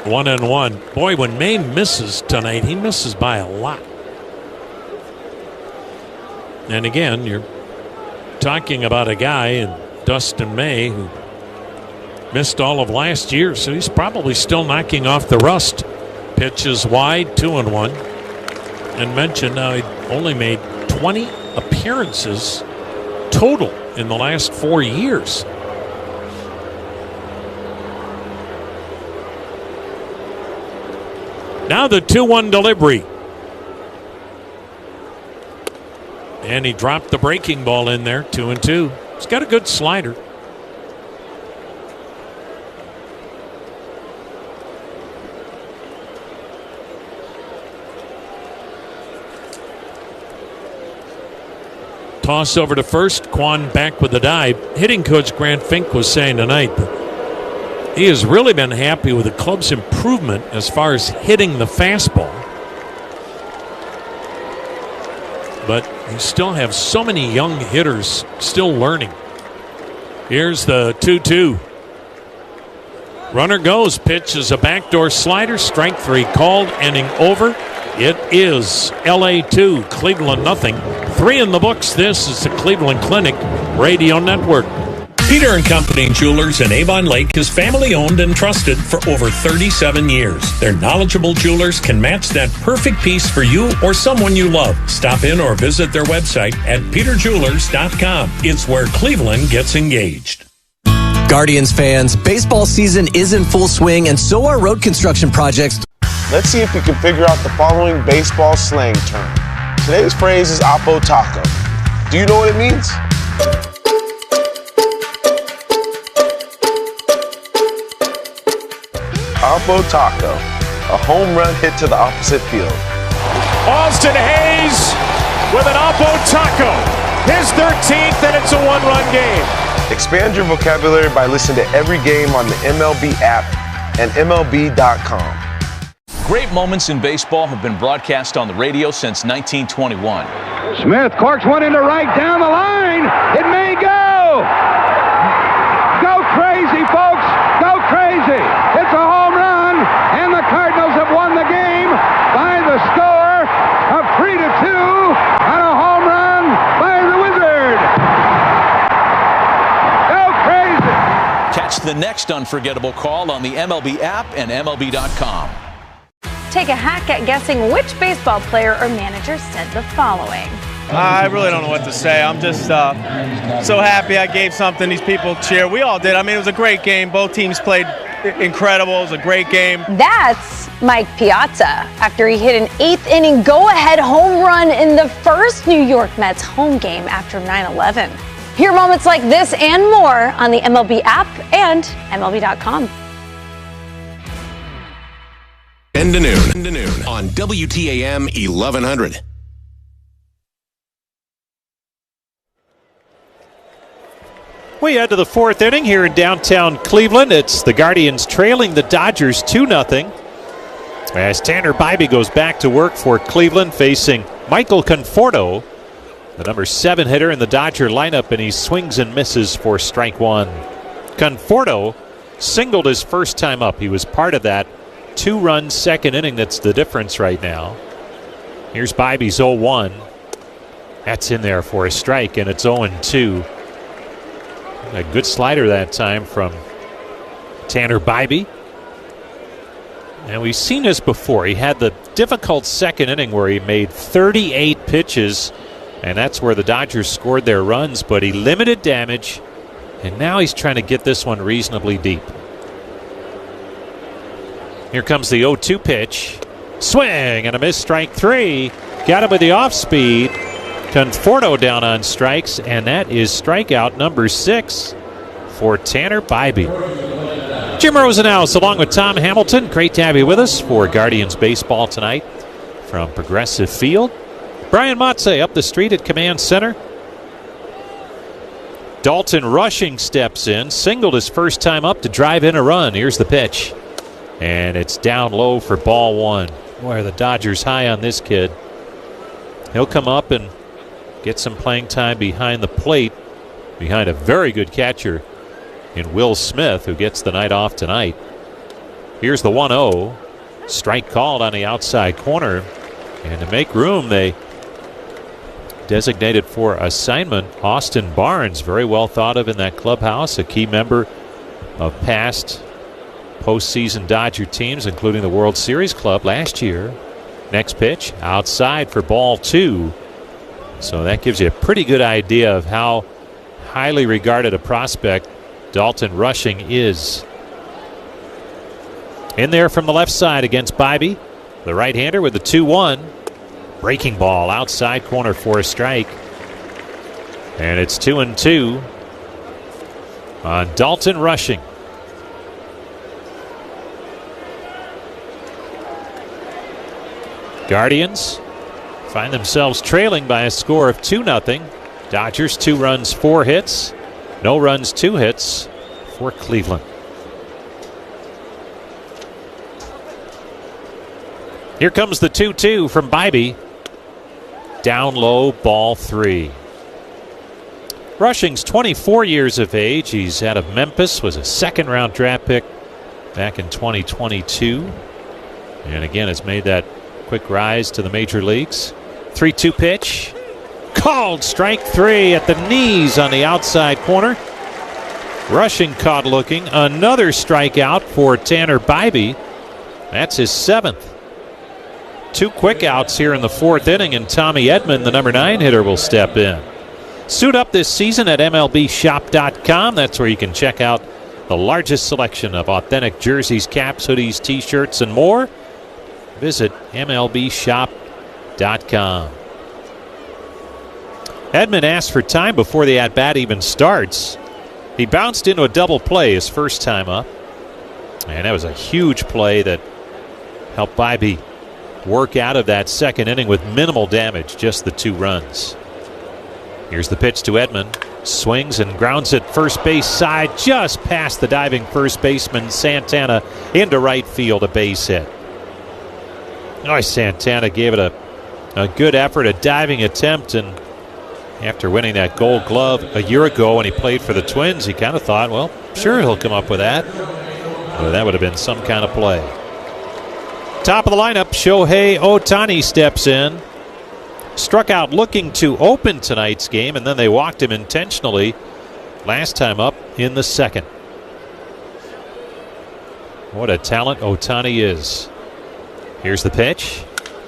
Speaker 5: 1-1. Boy, when May misses tonight, he misses by a lot. And again, you're talking about a guy in Dustin May who missed all of last year, so he's probably still knocking off the rust. Pitch is wide, 2-1. And mentioned now he only made 20 appearances total in the last 4 years. Now the 2-1 delivery. And he dropped the breaking ball in there, 2-2. He's got a good slider. Toss over to first. Kwan back with the dive. Hitting coach Grant Fink was saying tonight that he has really been happy with the club's improvement as far as hitting the fastball. But you still have so many young hitters still learning. Here's the 2-2. Runner goes. Pitch is a backdoor slider. Strike 3 called. Inning over. It is LA 2, Cleveland nothing. 3 in the books. This is the Cleveland Clinic Radio Network.
Speaker 10: Peter & Company Jewelers in Avon Lake is family owned and trusted for over 37 years. Their knowledgeable jewelers can match that perfect piece for you or someone you love. Stop in or visit their website at peterjewelers.com. It's where Cleveland gets engaged.
Speaker 12: Guardians fans, baseball season is in full swing and so are road construction projects.
Speaker 1: Let's see if we can figure out the following baseball slang term. Today's phrase is Oppo Taco. Do you know what it means? Oppo Taco, a home run hit to the opposite field.
Speaker 17: Austin Hayes with an Oppo Taco. His 13th, and it's a one-run game.
Speaker 1: Expand your vocabulary by listening to every game on the MLB app and MLB.com.
Speaker 21: Great moments in baseball have been broadcast on the radio since 1921.
Speaker 22: Smith corks one into right down the line. It may go. Go crazy, folks. Go crazy. It's a home run, and the Cardinals have won the game by the score of 3-2 on a home run by the Wizard. Go crazy.
Speaker 21: Catch the next unforgettable call on the MLB app and MLB.com.
Speaker 7: Take a hack at guessing which baseball player or manager said the following.
Speaker 8: I really don't know what to say. I'm just so happy I gave something these people cheer. We all did. I mean, it was a great game. Both teams played incredible. It was a great game.
Speaker 7: That's Mike Piazza after he hit an 8th inning go-ahead home run in the first New York Mets home game after 9/11. Hear moments like this and more on the MLB app and MLB.com.
Speaker 2: 10 to noon on WTAM 1100.
Speaker 10: We head to the fourth inning here in downtown Cleveland. It's the Guardians trailing the Dodgers 2-0. As Tanner Bybee goes back to work for Cleveland, facing Michael Conforto, the number 7 hitter in the Dodger lineup, and he swings and misses for strike one. Conforto singled his first time up. He was part of that 2-run second inning. That's the difference right now. Here's Bybee's 0-1. That's in there for a strike, and it's 0-2. A good slider that time from Tanner Bybee. And we've seen this before. He had the difficult second inning where he made 38 pitches, and that's where the Dodgers scored their runs, but he limited damage, and now he's trying to get this one reasonably deep. Here comes the 0-2 pitch. Swing and a miss, strike three. Got him with the off speed. Conforto down on strikes, and that is strikeout number 6 for Tanner Bybee. Jim Rosenhaus along with Tom Hamilton. Great to have you with us for Guardians baseball tonight from Progressive Field. Brian Motze up the street at Command Center. Dalton Rushing steps in, singled his first time up to drive in a run. Here's the pitch. And it's down low for ball one. Boy, are the Dodgers high on this kid. He'll come up and get some playing time behind the plate, behind a very good catcher in Will Smith, who gets the night off tonight. Here's the 1-0. Strike called on the outside corner. And to make room, they designated for assignment Austin Barnes, very well thought of in that clubhouse, a key member of past postseason Dodger teams, including the World Series club last year. Next pitch, outside for ball 2. So that gives you a pretty good idea of how highly regarded a prospect Dalton Rushing is. In there from the left side against Bybee, the right-hander with the 2-1. Breaking ball outside corner for a strike. And it's 2-2 on Dalton Rushing. Guardians find themselves trailing by a score of 2-0. Dodgers 2 runs, 4 hits. No runs, 2 hits for Cleveland. Here comes the 2-2 from Bybee. Down low, ball 3. Rushing's 24 years of age. He's out of Memphis, was a second-round draft pick back in 2022. And again, has made that quick rise to the major leagues. 3-2 pitch. Called strike 3 at the knees on the outside corner. Rushing caught looking. Another strikeout for Tanner Bybee. That's his 7th. 2 quick outs here in the 4th inning, and Tommy Edman, the number 9 hitter, will step in. Suit up this season at MLBshop.com. That's where you can check out the largest selection of authentic jerseys, caps, hoodies, t-shirts, and more. Visit MLBshop.com. Edman asked for time before the at-bat even starts. He bounced into a double play his first time up. And that was a huge play that helped Bybee work out of that second inning with minimal damage, just the 2 runs. Here's the pitch to Edman. Swings and grounds it first base side, just past the diving first baseman Santana into right field, a base hit. Oh, Santana gave it a good effort, a diving attempt, and after winning that Gold Glove a year ago when he played for the Twins, he kind of thought, well, sure, he'll come up with that. Well, that would have been some kind of play. Top of the lineup, Shohei Ohtani steps in. Struck out looking to open tonight's game, and then they walked him intentionally last time up in the second. What a talent Ohtani is. Here's the pitch,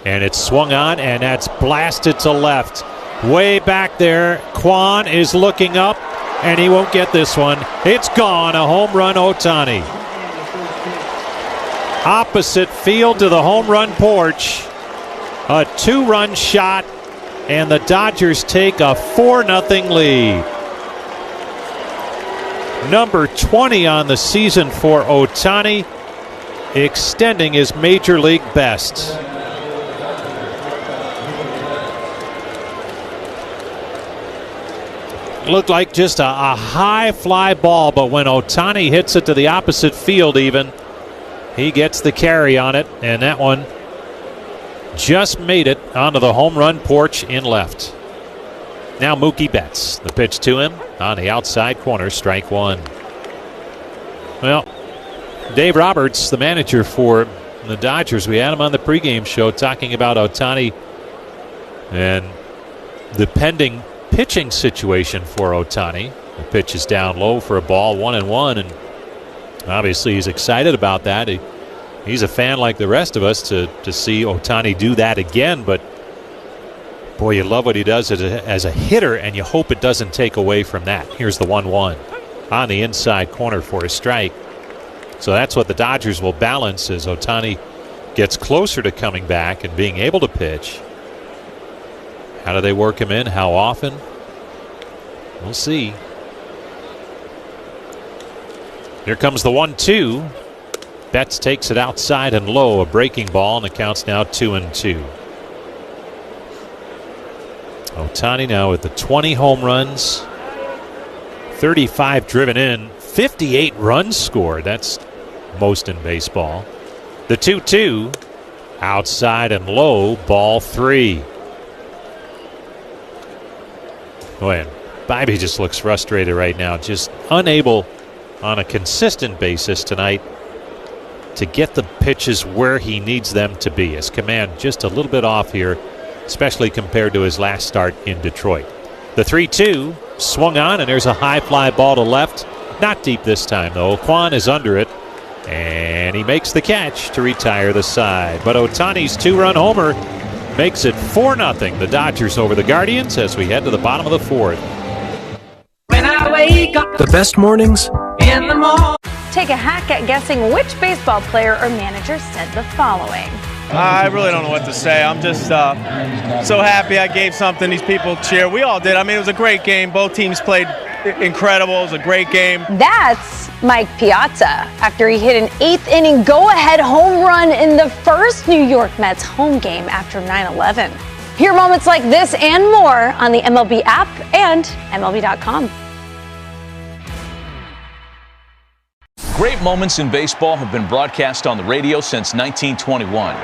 Speaker 10: and it's swung on, and that's blasted to left. Way back there, Kwan is looking up, and he won't get this one. It's gone, a home run Ohtani. Opposite field to the home run porch. A 2-run shot, and the Dodgers take a 4-0 lead. Number 20 on the season for Ohtani, extending his major league best. Looked like just a high fly ball, but when Ohtani hits it to the opposite field even, he gets the carry on it, and that one just made it onto the home run porch in left. Now Mookie Betts. The pitch to him on the outside corner, strike 1. Well, Dave Roberts, the manager for the Dodgers, we had him on the pregame show talking about Ohtani and the pending pitching situation for Ohtani. The pitch is down low for a ball, 1-1, and obviously he's excited about that. He's a fan like the rest of us to see Ohtani do that again, but boy, you love what he does as a hitter, and you hope it doesn't take away from that. Here's the 1-1 on the inside corner for a strike. So that's what the Dodgers will balance as Ohtani gets closer to coming back and being able to pitch. How do they work him in? How often? We'll see. Here comes the 1-2. Betts takes it outside and low, a breaking ball, and the count's now 2-2. Ohtani now with the 20 home runs, 35 driven in, 58 runs scored. That's most in baseball. The 2-2, outside and low, ball 3. Boy, Bobby just looks frustrated right now, just unable on a consistent basis tonight to get the pitches where he needs them to be. His command just a little bit off here, especially compared to his last start in Detroit. The 3-2 swung on, and there's a high fly ball to left. Not deep this time, though. Kwan is under it, and he makes the catch to retire the side. But Ohtani's 2-run homer makes it 4-0. The Dodgers over the Guardians as we head to the bottom of the 4th.
Speaker 14: When I wake up
Speaker 12: The best mornings
Speaker 14: in the morning.
Speaker 7: Take a hack at guessing which baseball player or manager said the following.
Speaker 8: I really don't know what to say. I'm just so happy I gave something these people cheer. We all did. I mean, it was a great game. Both teams played incredible. It was a great game.
Speaker 7: That's Mike Piazza after he hit an 8th inning go-ahead home run in the first New York Mets home game after 9/11. Hear moments like this and more on the MLB app and MLB.com.
Speaker 21: Great moments in baseball have been broadcast on the radio since 1921.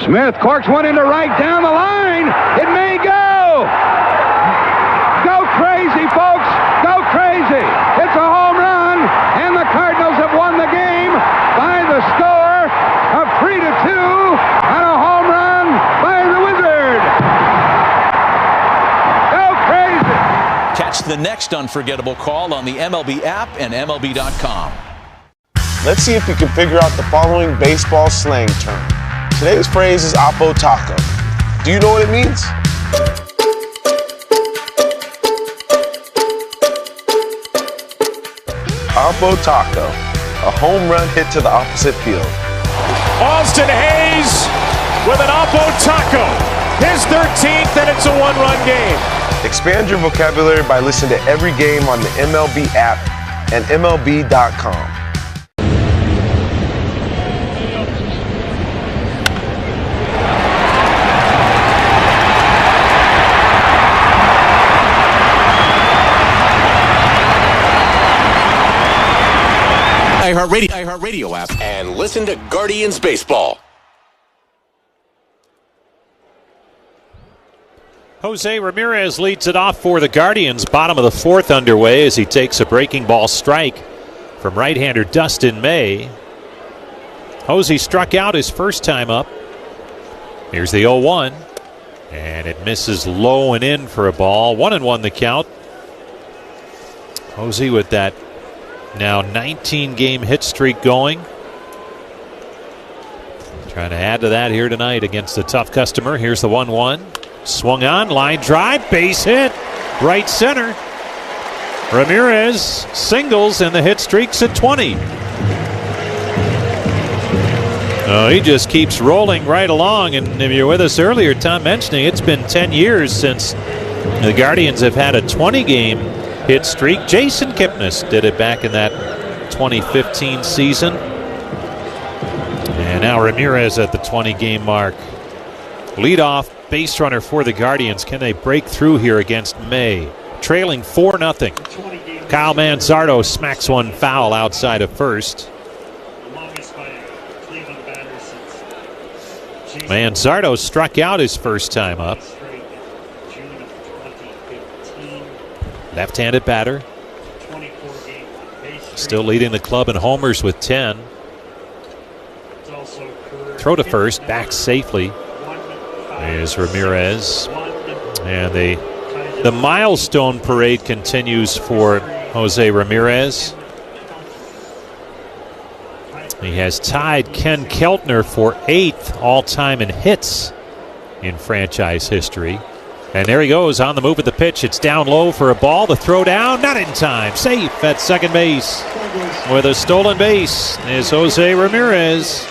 Speaker 22: Smith corks one into right down the line. It may go. Go crazy, folks. Go crazy. It's a home run, and the Cardinals have won the game by the score of 3-2 on a home run by the Wizard. Go crazy.
Speaker 21: Catch the next unforgettable call on the MLB app and MLB.com.
Speaker 1: Let's see if you can figure out the following baseball slang term. Today's phrase is Oppo Taco. Do you know what it means? Oppo Taco, a home run hit to the opposite field.
Speaker 17: Austin Hayes with an Oppo Taco. His 13th, and it's a 1-run game.
Speaker 1: Expand your vocabulary by listening to every game on the MLB app and MLB.com.
Speaker 2: iHeartRadio app, and listen to Guardians Baseball.
Speaker 10: Jose Ramirez leads it off for the Guardians. Bottom of the fourth underway as he takes a breaking ball strike from right-hander Dustin May. Jose struck out his first time up. Here's the 0-1. And it misses low and in for a ball. 1-1 the count. Jose with that now 19-game hit streak going. Trying to add to that here tonight against a tough customer. Here's the 1-1. Swung on, line drive, base hit, right center. Ramirez singles, and the hit streak's at 20. He just keeps rolling right along, and if you're with us earlier, Tom mentioning it's been 10 years since the Guardians have had a 20-game hit streak. Jason Kipnis did it back in that 2015 season. And now Ramirez at the 20-game mark. Leadoff base runner for the Guardians. Can they break through here against May? Trailing 4-0. Kyle Manzardo smacks one foul outside of first. Manzardo struck out his first time up. Left-handed batter. Still leading the club in homers with 10. Throw to first, back safely is Ramirez. And the milestone parade continues for Jose Ramirez. He has tied Ken Keltner for 8th all-time in hits in franchise history. And there he goes on the move at the pitch. It's down low for a ball. The throw down, not in time. Safe at second base. With a stolen base is Jose Ramirez.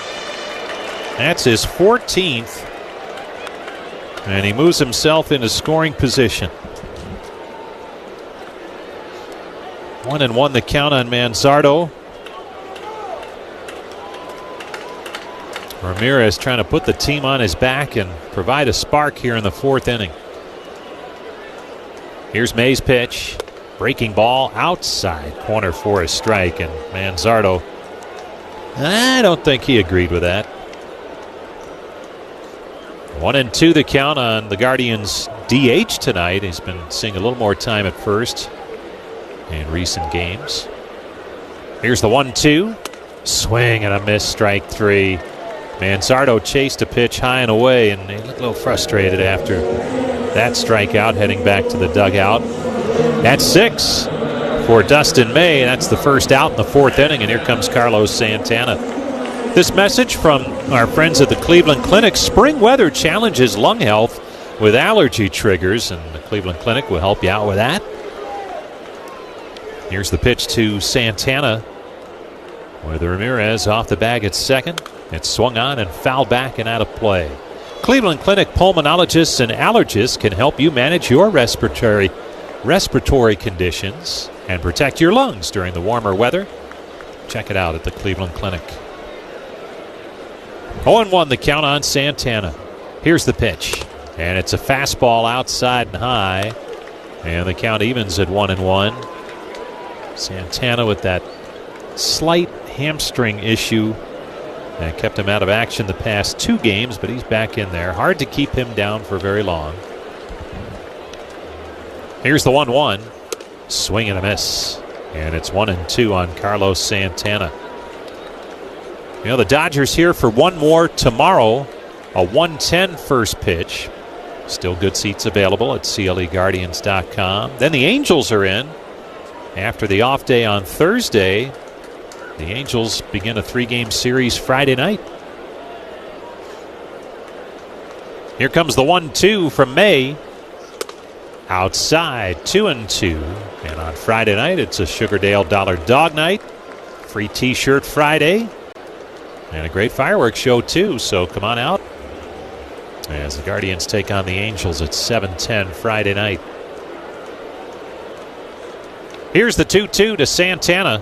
Speaker 10: That's his 14th. And he moves himself into scoring position. 1-1 the count on Manzardo. Ramirez trying to put the team on his back and provide a spark here in the fourth inning. Here's May's pitch. Breaking ball outside corner for a strike. And Manzardo, I don't think he agreed with that. 1-2 the count on the Guardians' DH tonight. He's been seeing a little more time at first in recent games. Here's the 1-2. Swing and a miss, strike 3. Manzardo chased a pitch high and away, and he looked a little frustrated after that strikeout, heading back to the dugout. That's 6 for Dustin May. That's the first out in the fourth inning, and here comes Carlos Santana. This message from our friends at the Cleveland Clinic. Spring weather challenges lung health with allergy triggers, and the Cleveland Clinic will help you out with that. Here's the pitch to Santana, with Ramirez off the bag at second. It's swung on and fouled back and out of play. Cleveland Clinic pulmonologists and allergists can help you manage your respiratory conditions and protect your lungs during the warmer weather. Check it out at the Cleveland Clinic. 0-1 the count on Santana. Here's the pitch, and it's a fastball outside and high, and the count evens at 1-1. Santana with that slight hamstring issue that kept him out of action the past 2 games, but he's back in there. Hard to keep him down for very long. Here's the 1-1. Swing and a miss. And it's 1-2 on Carlos Santana. You know, the Dodgers here for one more tomorrow. A 1:10 first pitch. Still good seats available at CLEGuardians.com. Then the Angels are in. After the off day on Thursday, the Angels begin a 3-game series Friday night. Here comes the 1-2 from May. Outside, 2-2. And on Friday night, it's a Sugardale Dollar Dog Night. Free T-shirt Friday. And a great fireworks show, too. So come on out as the Guardians take on the Angels at 7:10 Friday night. Here's the 2-2 to Santana.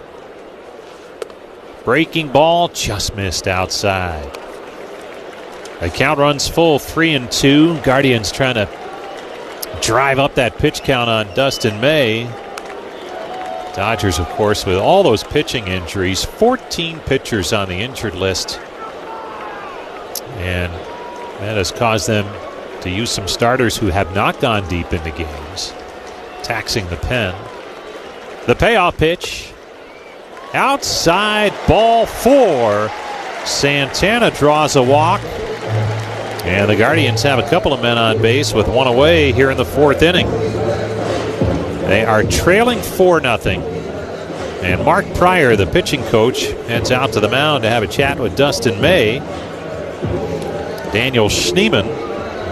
Speaker 10: Breaking ball just missed outside. The count runs full, 3-2. Guardians trying to drive up that pitch count on Dustin May. Dodgers, of course, with all those pitching injuries, 14 pitchers on the injured list. And that has caused them to use some starters who have not gone deep into games, taxing the pen. The payoff pitch. Outside, ball 4. Santana draws a walk. And the Guardians have a couple of men on base with one away here in the 4th inning. They are trailing 4-0. And Mark Pryor, the pitching coach, heads out to the mound to have a chat with Dustin May. Daniel Schneemann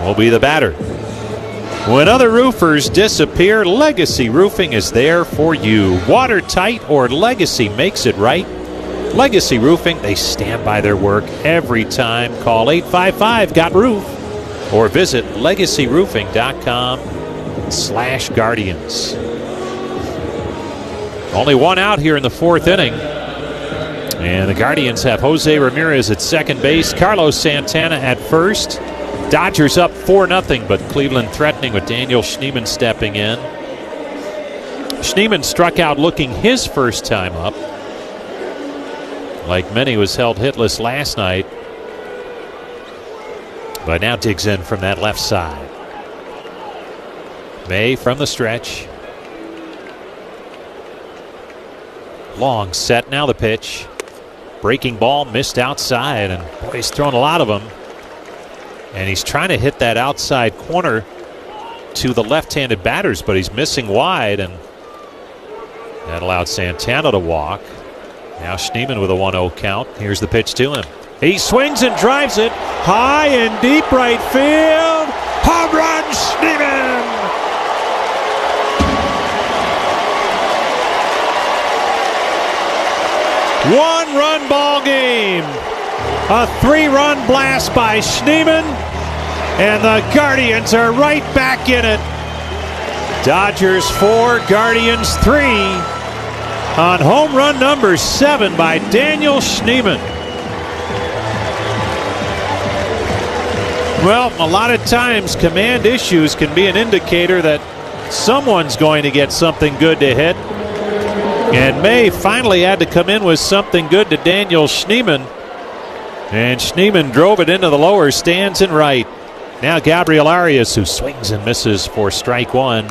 Speaker 10: will be the batter. When other roofers disappear, Legacy Roofing is there for you. Watertight or Legacy makes it right. Legacy Roofing, they stand by their work every time. Call 855-GOT-ROOF or visit legacyroofing.com/Guardians. Only one out here in the 4th inning. And the Guardians have Jose Ramirez at second base, Carlos Santana at first. Dodgers up 4-0, but Cleveland threatening with Daniel Schneemann stepping in. Schneemann struck out looking his first time up. Like many, was held hitless last night, but now digs in from that left side. May from the stretch. Long set, now the pitch. Breaking ball missed outside, and boy, he's thrown a lot of them. And he's trying to hit that outside corner to the left-handed batters, but he's missing wide, and that allowed Santana to walk. Now Schneemann with a 1-0 count. Here's the pitch to him. He swings and drives it high and deep right field. Home run, Schneemann! One-run ball game. A 3-run blast by Schneemann, and the Guardians are right back in it. Dodgers 4, Guardians 3 on home run number 7 by Daniel Schneemann. Well, a lot of times command issues can be an indicator that someone's going to get something good to hit. And May finally had to come in with something good to Daniel Schneemann. And Schneemann drove it into the lower stands and right. Now Gabriel Arias, who swings and misses for strike 1.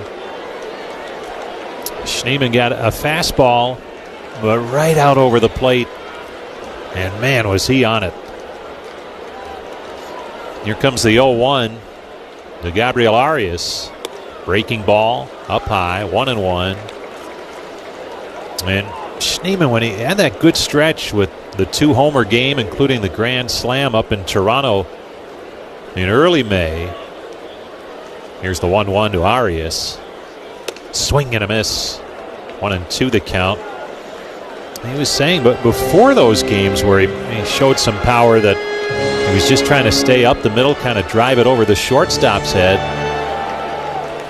Speaker 10: Schneemann got a fastball, but right out over the plate. And man, was he on it. Here comes the 0-1 to Gabriel Arias. Breaking ball up high, 1-1. And Schneemann, when he had that good stretch with the 2-homer game, including the grand slam up in Toronto in early May. Here's the 1-1 to Arias. Swing and a miss. 1-2 the count. He was saying, but before those games where he showed some power, that he was just trying to stay up the middle, kind of drive it over the shortstop's head,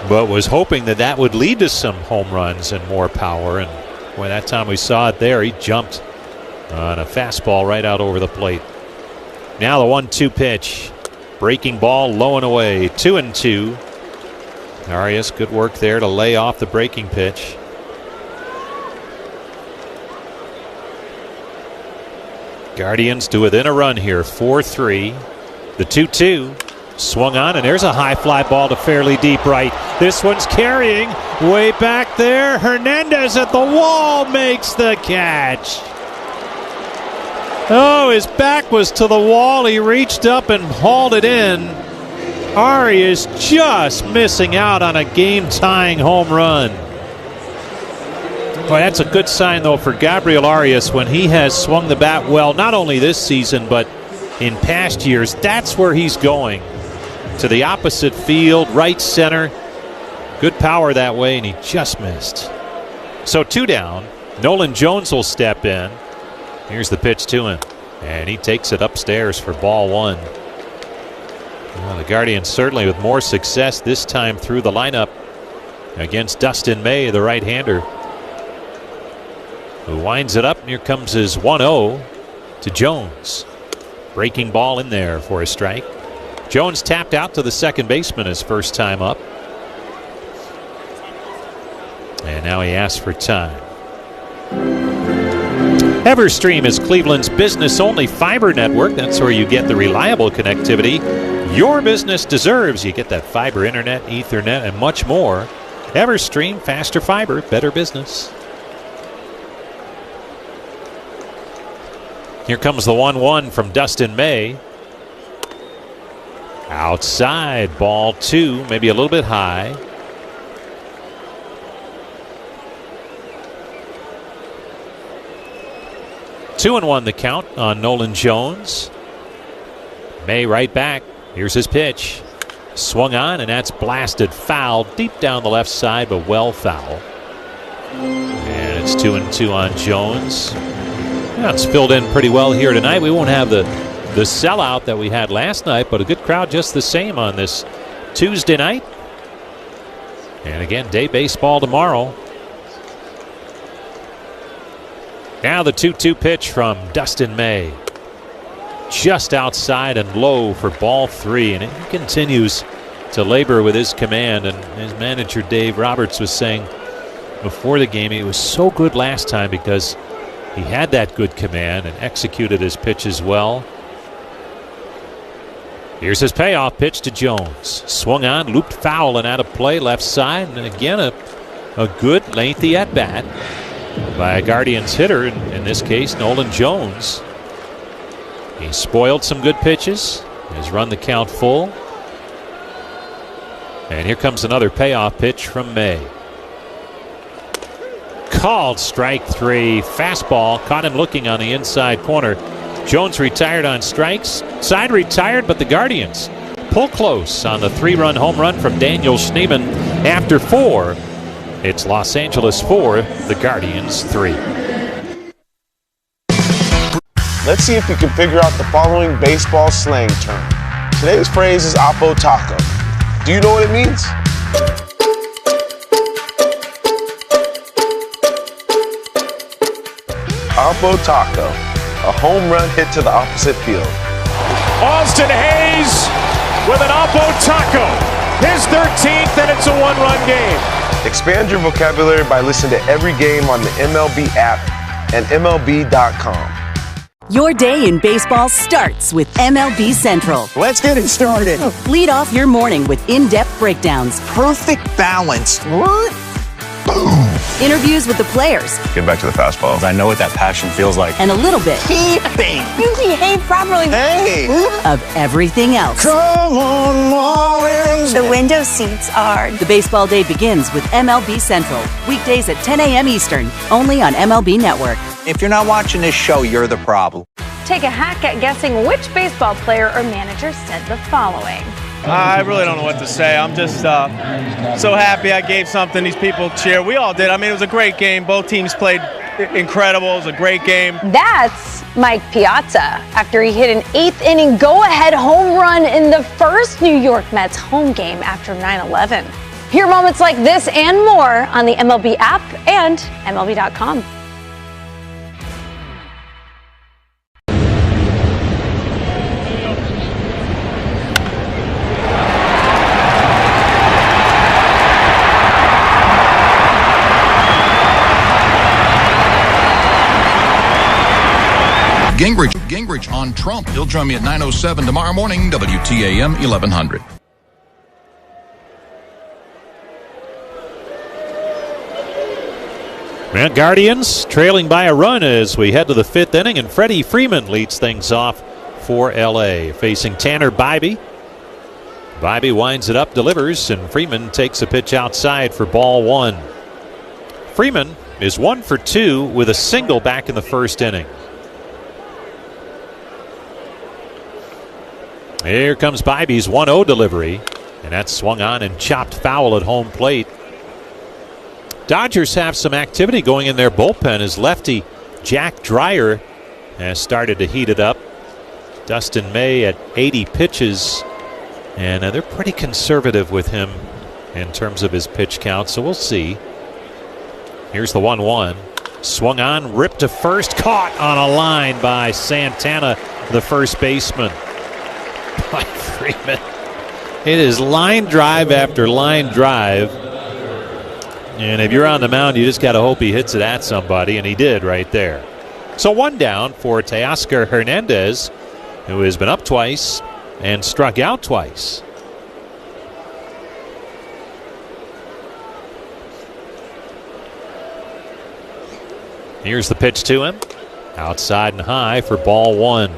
Speaker 10: but was hoping that that would lead to some home runs and more power. And when that time we saw it there, he jumped on a fastball right out over the plate. Now the 1-2 pitch. Breaking ball low and away. 2-2. Arias, good work there to lay off the breaking pitch. Guardians do within a run here. 4-3. The 2-2. Swung on, and there's a high fly ball to fairly deep right. This one's carrying way back there. Hernandez at the wall makes the catch. Oh, his back was to the wall. He reached up and hauled it in. Arias just missing out on a game-tying home run. Boy, that's a good sign, though, for Gabriel Arias when he has swung the bat well, not only this season, but in past years. That's where he's going. To the opposite field, right center. Good power that way, and he just missed. So 2 down. Nolan Jones will step in. Here's the pitch to him, and he takes it upstairs for ball 1. Well, the Guardians certainly with more success this time through the lineup against Dustin May, the right-hander, who winds it up, and here comes his 1-0 to Jones. Breaking ball in there for a strike. Jones tapped out to the second baseman his first time up. And now he asks for time. Everstream is Cleveland's business-only fiber network. That's where you get the reliable connectivity your business deserves. You get that fiber internet, Ethernet, and much more. Everstream, faster fiber, better business. Here comes the 1-1 from Dustin May. Outside, ball 2, maybe a little bit high. Two and 1 the count on Nolan Jones. May right back. Here's his pitch. Swung on, and that's blasted foul deep down the left side, but well foul. And it's 2-2 on Jones. Yeah, it's filled in pretty well here tonight. We won't have the sellout that we had last night, but a good crowd just the same on this Tuesday night. And again, day baseball tomorrow. Now the 2-2 pitch from Dustin May. Just outside and low for ball 3, and he continues to labor with his command. And his manager Dave Roberts was saying before the game he was so good last time because he had that good command and executed his pitches well. Here's his payoff pitch to Jones. Swung on, looped foul and out of play left side, and again a good lengthy at bat by a Guardians hitter, in this case Nolan Jones. He spoiled some good pitches. Has run the count full. And here comes another payoff pitch from May. Called strike 3. Fastball caught him looking on the inside corner. Jones retired on strikes. Side retired, but the Guardians pull close on the 3-run home run from Daniel Schneemann after 4. It's Los Angeles 4, the Guardians 3.
Speaker 1: Let's see if you can figure out the following baseball slang term. Today's phrase is Oppo Taco. Do you know what it means? Oppo Taco, a home run hit to the opposite field.
Speaker 17: Austin Hayes with an Oppo Taco. His 13th, and it's a 1-run game.
Speaker 1: Expand your vocabulary by listening to every game on the MLB app and MLB.com.
Speaker 18: Your day in baseball starts with MLB Central.
Speaker 19: Let's get it started.
Speaker 18: Lead off your morning with in-depth breakdowns,
Speaker 19: Perfect balance. What?
Speaker 18: boom, interviews with the players,
Speaker 20: Get back to the fastballs. I know what that passion feels like.
Speaker 18: and a little bit
Speaker 19: Keeping.
Speaker 7: You behave properly.
Speaker 19: Hey.
Speaker 18: of everything else.
Speaker 19: Come on, Marlins.
Speaker 7: The window seats are.
Speaker 18: The baseball day begins with MLB Central, weekdays at 10 a.m. Eastern, only on MLB Network.
Speaker 19: If you're not watching this show, you're the problem.
Speaker 7: Take a hack at guessing which baseball player or manager said the following.
Speaker 8: I really don't know what to say. I'm just so happy I gave something these people cheer. We all did. I mean, it was a great game. Both teams played incredible. It was a great game.
Speaker 7: That's Mike Piazza after he hit an eighth-inning go-ahead home run in the first New York Mets home game after 9/11. Hear moments like this and more on the MLB app and MLB.com.
Speaker 11: Gingrich on Trump. He'll join me at 9:07 tomorrow morning, WTAM 1100.
Speaker 10: And Guardians trailing by a run as we head to the fifth inning, and Freddie Freeman leads things off for L.A. facing Tanner Bybee. Bybee winds it up, delivers, and Freeman takes a pitch outside for ball one. Freeman is 1 for 2 with a single back in the first inning. Here comes Bybee's 1-0 delivery, and that's swung on and chopped foul at home plate. Dodgers have some activity going in their bullpen as lefty Jack Dreyer has started to heat it up. Dustin May at 80 pitches, and they're pretty conservative with him in terms of his pitch count, so we'll see. Here's the 1-1. Swung on, ripped to first, caught on a line by Santana, the first baseman. By Freeman. It is line drive after line drive. And if you're on the mound, you just got to hope he hits it at somebody, and he did right there. So one down for Teoscar Hernandez, who has been up twice and struck out twice. Here's the pitch to him. Outside and high for ball one.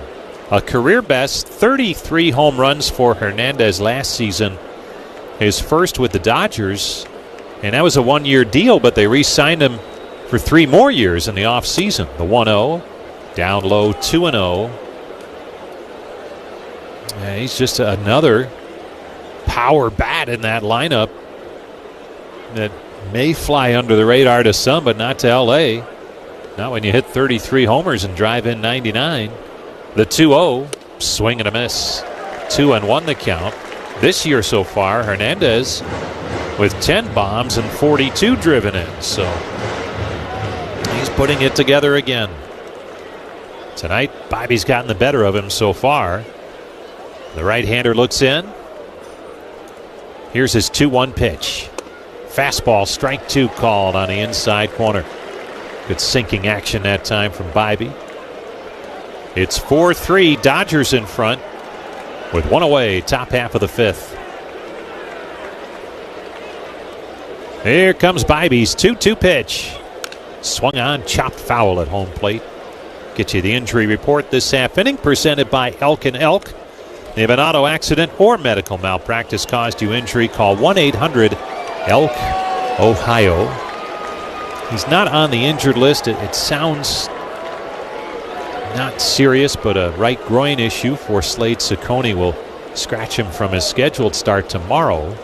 Speaker 10: A career best 33 home runs for Hernandez last season. His first with the Dodgers. And that was a one-year deal, but they re-signed him for 3 more years in the offseason. The 1-0. Down low 2-0. He's just another power bat in that lineup that may fly under the radar to some, but not to L.A. Not when you hit 33 homers and drive in 99. The 2-0, swing and a miss. 2-1 the count. This year so far, Hernandez with 10 bombs and 42 driven in. So he's putting it together again. Tonight, Bobby's gotten the better of him so far. The right-hander looks in. Here's his 2-1 pitch. Fastball, strike 2 called on the inside corner. Good sinking action that time from Bybee. It's 4-3, Dodgers in front with 1 away, top half of the 5th. Here comes Bybee's 2-2 pitch. Swung on, chopped foul at home plate. Get you the injury report this half inning, presented by Elk & Elk. If an auto accident or medical malpractice caused you injury, call 1-800-ELK, Ohio. He's not on the injured list. It sounds not serious, but a right groin issue for Slade Ciccone will scratch him from his scheduled start tomorrow.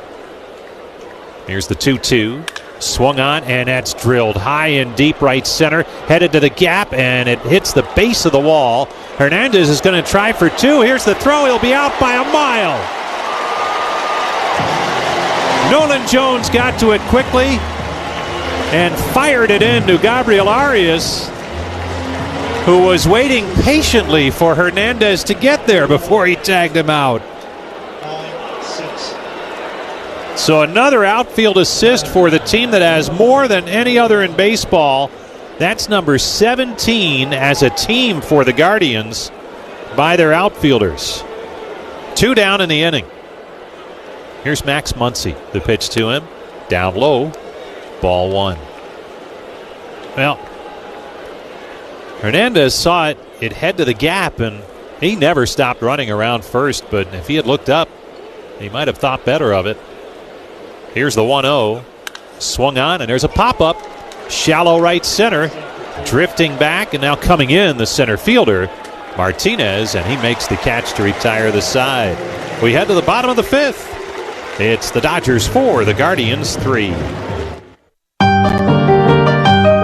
Speaker 10: Here's the 2-2. Swung on, and that's drilled high and deep right center. Headed to the gap, and it hits the base of the wall. Hernandez is going to try for 2. Here's the throw. He'll be out by a mile. Nolan Jones got to it quickly and fired it into Gabriel Arias, who was waiting patiently for Hernandez to get there before he tagged him out. So another outfield assist for the team that has more than any other in baseball. That's number 17 as a team for the Guardians by their outfielders. 2 down in the inning. Here's Max Muncy, the pitch to him. Down low, ball 1. Well, Hernandez saw it head to the gap, and he never stopped running around first, but if he had looked up, he might have thought better of it. Here's the 1-0. Swung on, and there's a pop-up. Shallow right center. Drifting back, and now coming in, the center fielder, Martinez, and he makes the catch to retire the side. We head to the bottom of the 5th. It's the Dodgers 4, the Guardians 3.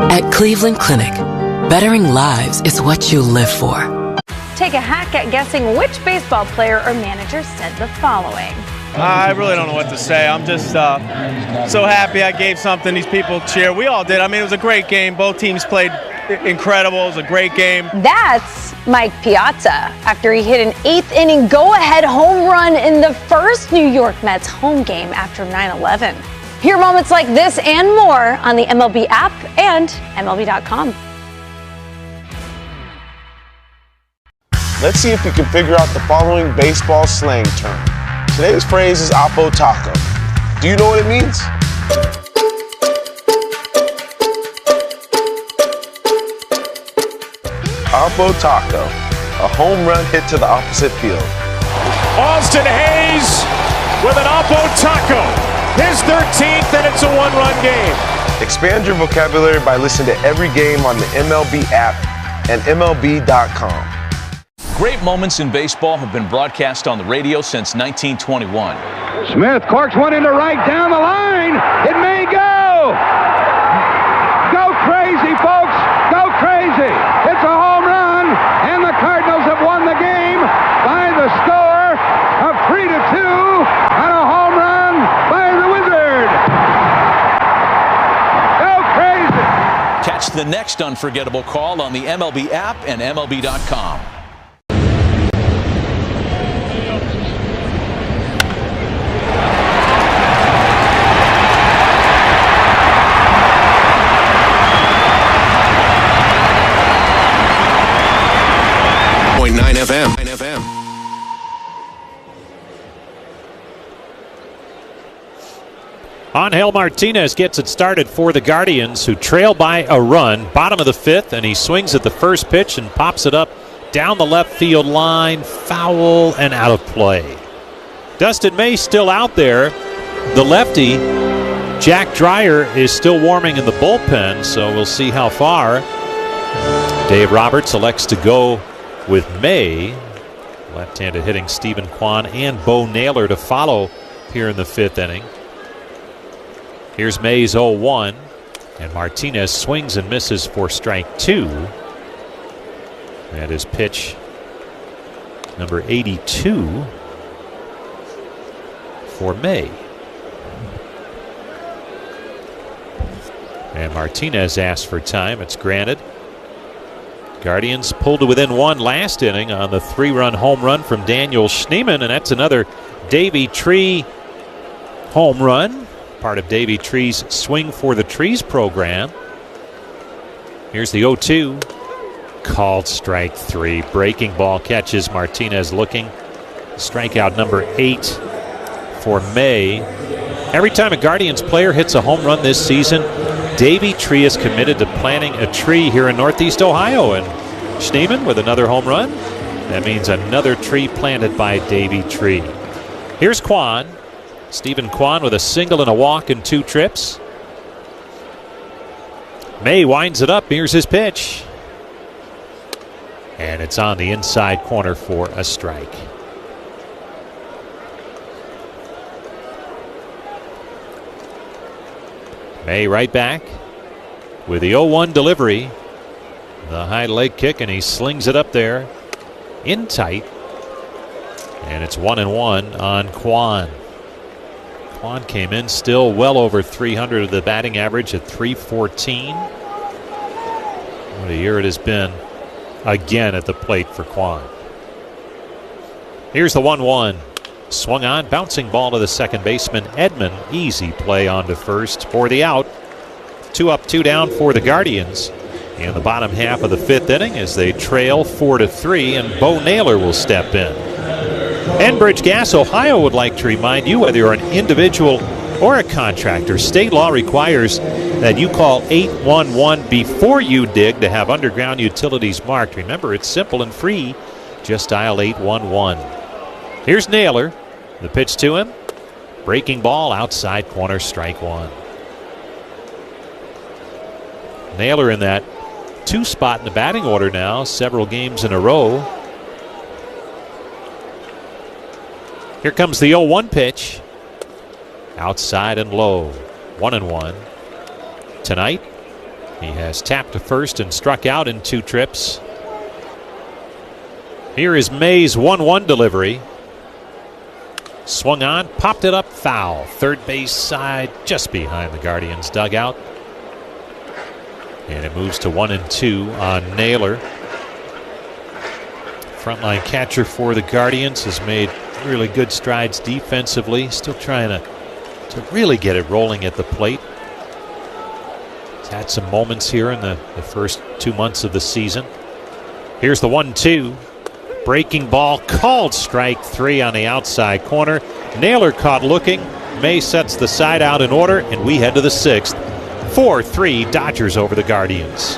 Speaker 13: At Cleveland Clinic, bettering lives is what you live for.
Speaker 7: Take a hack at guessing which baseball player or manager said the following.
Speaker 8: I really don't know what to say. I'm just so happy I gave something these people cheer. We all did. I mean, it was a great game. Both teams played incredible. It was a great game.
Speaker 7: That's Mike Piazza after he hit an 8th inning go-ahead home run in the first New York Mets home game after 9/11. Hear moments like this and more on the MLB app and MLB.com.
Speaker 1: Let's see if you can figure out the following baseball slang term. Today's phrase is Oppo Taco. Do you know what it means? Oppo Taco, a home run hit to the opposite field.
Speaker 17: Austin Hayes with an Oppo Taco. His 13th, and it's a 1-run game.
Speaker 1: Expand your vocabulary by listening to every game on the MLB app and MLB.com.
Speaker 21: Great moments in baseball have been broadcast on the radio since 1921.
Speaker 22: Smith corks one into right down the line. It may go. Go crazy, folks. Go crazy. It's a home run, and the Cardinals have won the game by the score of 3-2 on a home run by the Wizard. Go crazy.
Speaker 21: Catch the next unforgettable call on the MLB app and MLB.com.
Speaker 10: Angel Martinez gets it started for the Guardians, who trail by a run, bottom of the fifth, and he swings at the first pitch and pops it up down the left field line, foul and out of play. Dustin May still out there. The lefty, Jack Dreyer, is still warming in the bullpen, so we'll see how far. Dave Roberts elects to go with May. Left-handed hitting Stephen Kwan and Bo Naylor to follow here in the fifth inning. Here's May's 0-1, and Martinez swings and misses for strike 2. That is pitch number 82 for May. And Martinez asked for time. It's granted. Guardians pulled to within 1 last inning on the 3-run home run from Daniel Schneemann, and that's another Davey Tree home run. Part of Davey Tree's Swing for the Trees program. Here's the 0-2. Called strike 3. Breaking ball catches Martinez looking. Strikeout number 8 for May. Every time a Guardians player hits a home run this season, Davey Tree is committed to planting a tree here in Northeast Ohio. And Schneemann with another home run. That means another tree planted by Davey Tree. Here's Kwan. Stephen Kwan with a single and a walk and 2 trips. May winds it up. Here's his pitch. And it's on the inside corner for a strike. May right back with the 0-1 delivery. The high leg kick, and he slings it up there in tight. And it's 1-1 on Kwan. Kwan came in still well over 300 of the batting average at 314. What a year it has been again at the plate for Kwan. Here's the 1-1. Swung on, bouncing ball to the second baseman, Edman. Easy play on to first for the out. 2 up, 2 down for the Guardians in the bottom half of the fifth inning as they trail 4-3, and Bo Naylor will step in. Enbridge Gas Ohio would like to remind you, whether you're an individual or a contractor, state law requires that you call 811 before you dig to have underground utilities marked. Remember, it's simple and free. Just dial 811. Here's Naylor. The pitch to him. Breaking ball outside corner, strike 1. Naylor in that 2 spot in the batting order now, several games in a row. Here comes the 0-1 pitch. Outside and low. 1-1. Tonight, he has tapped to first and struck out in 2 trips. Here is May's 1-1 delivery. Swung on, popped it up, foul. Third base side, just behind the Guardians' dugout. And it moves to 1-2 on Naylor. Frontline catcher for the Guardians has made really good strides defensively. Still trying to really get it rolling at the plate. He's had some moments here in the first 2 months of the season. Here's the 1-2. Breaking ball, called strike 3 on the outside corner. Naylor caught looking. May sets the side out in order, and we head to the 6th. 4-3 Dodgers over the Guardians.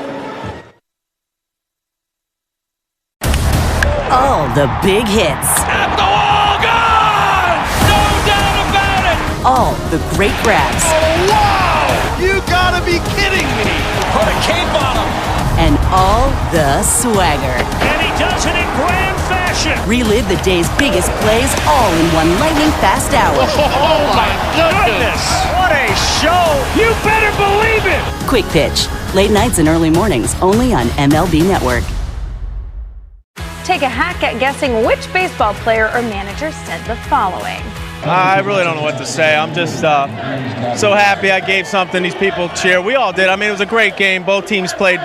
Speaker 18: All the big hits.
Speaker 17: At the wall, gone! No doubt about it!
Speaker 18: All the great grabs.
Speaker 17: Oh, wow! You gotta be kidding me! Put a cape on him!
Speaker 18: And all the swagger.
Speaker 17: And he does it in grand fashion!
Speaker 18: Relive the day's biggest plays all in one lightning-fast hour.
Speaker 17: Oh, my goodness! What a show! You better believe it!
Speaker 18: Quick Pitch. Late nights and early mornings, only on MLB Network.
Speaker 7: Take a hack at guessing which baseball player or manager said the following.
Speaker 8: I really don't know what to say. I'm just so happy I gave something these people cheer. We all did. I mean, it was a great game. Both teams played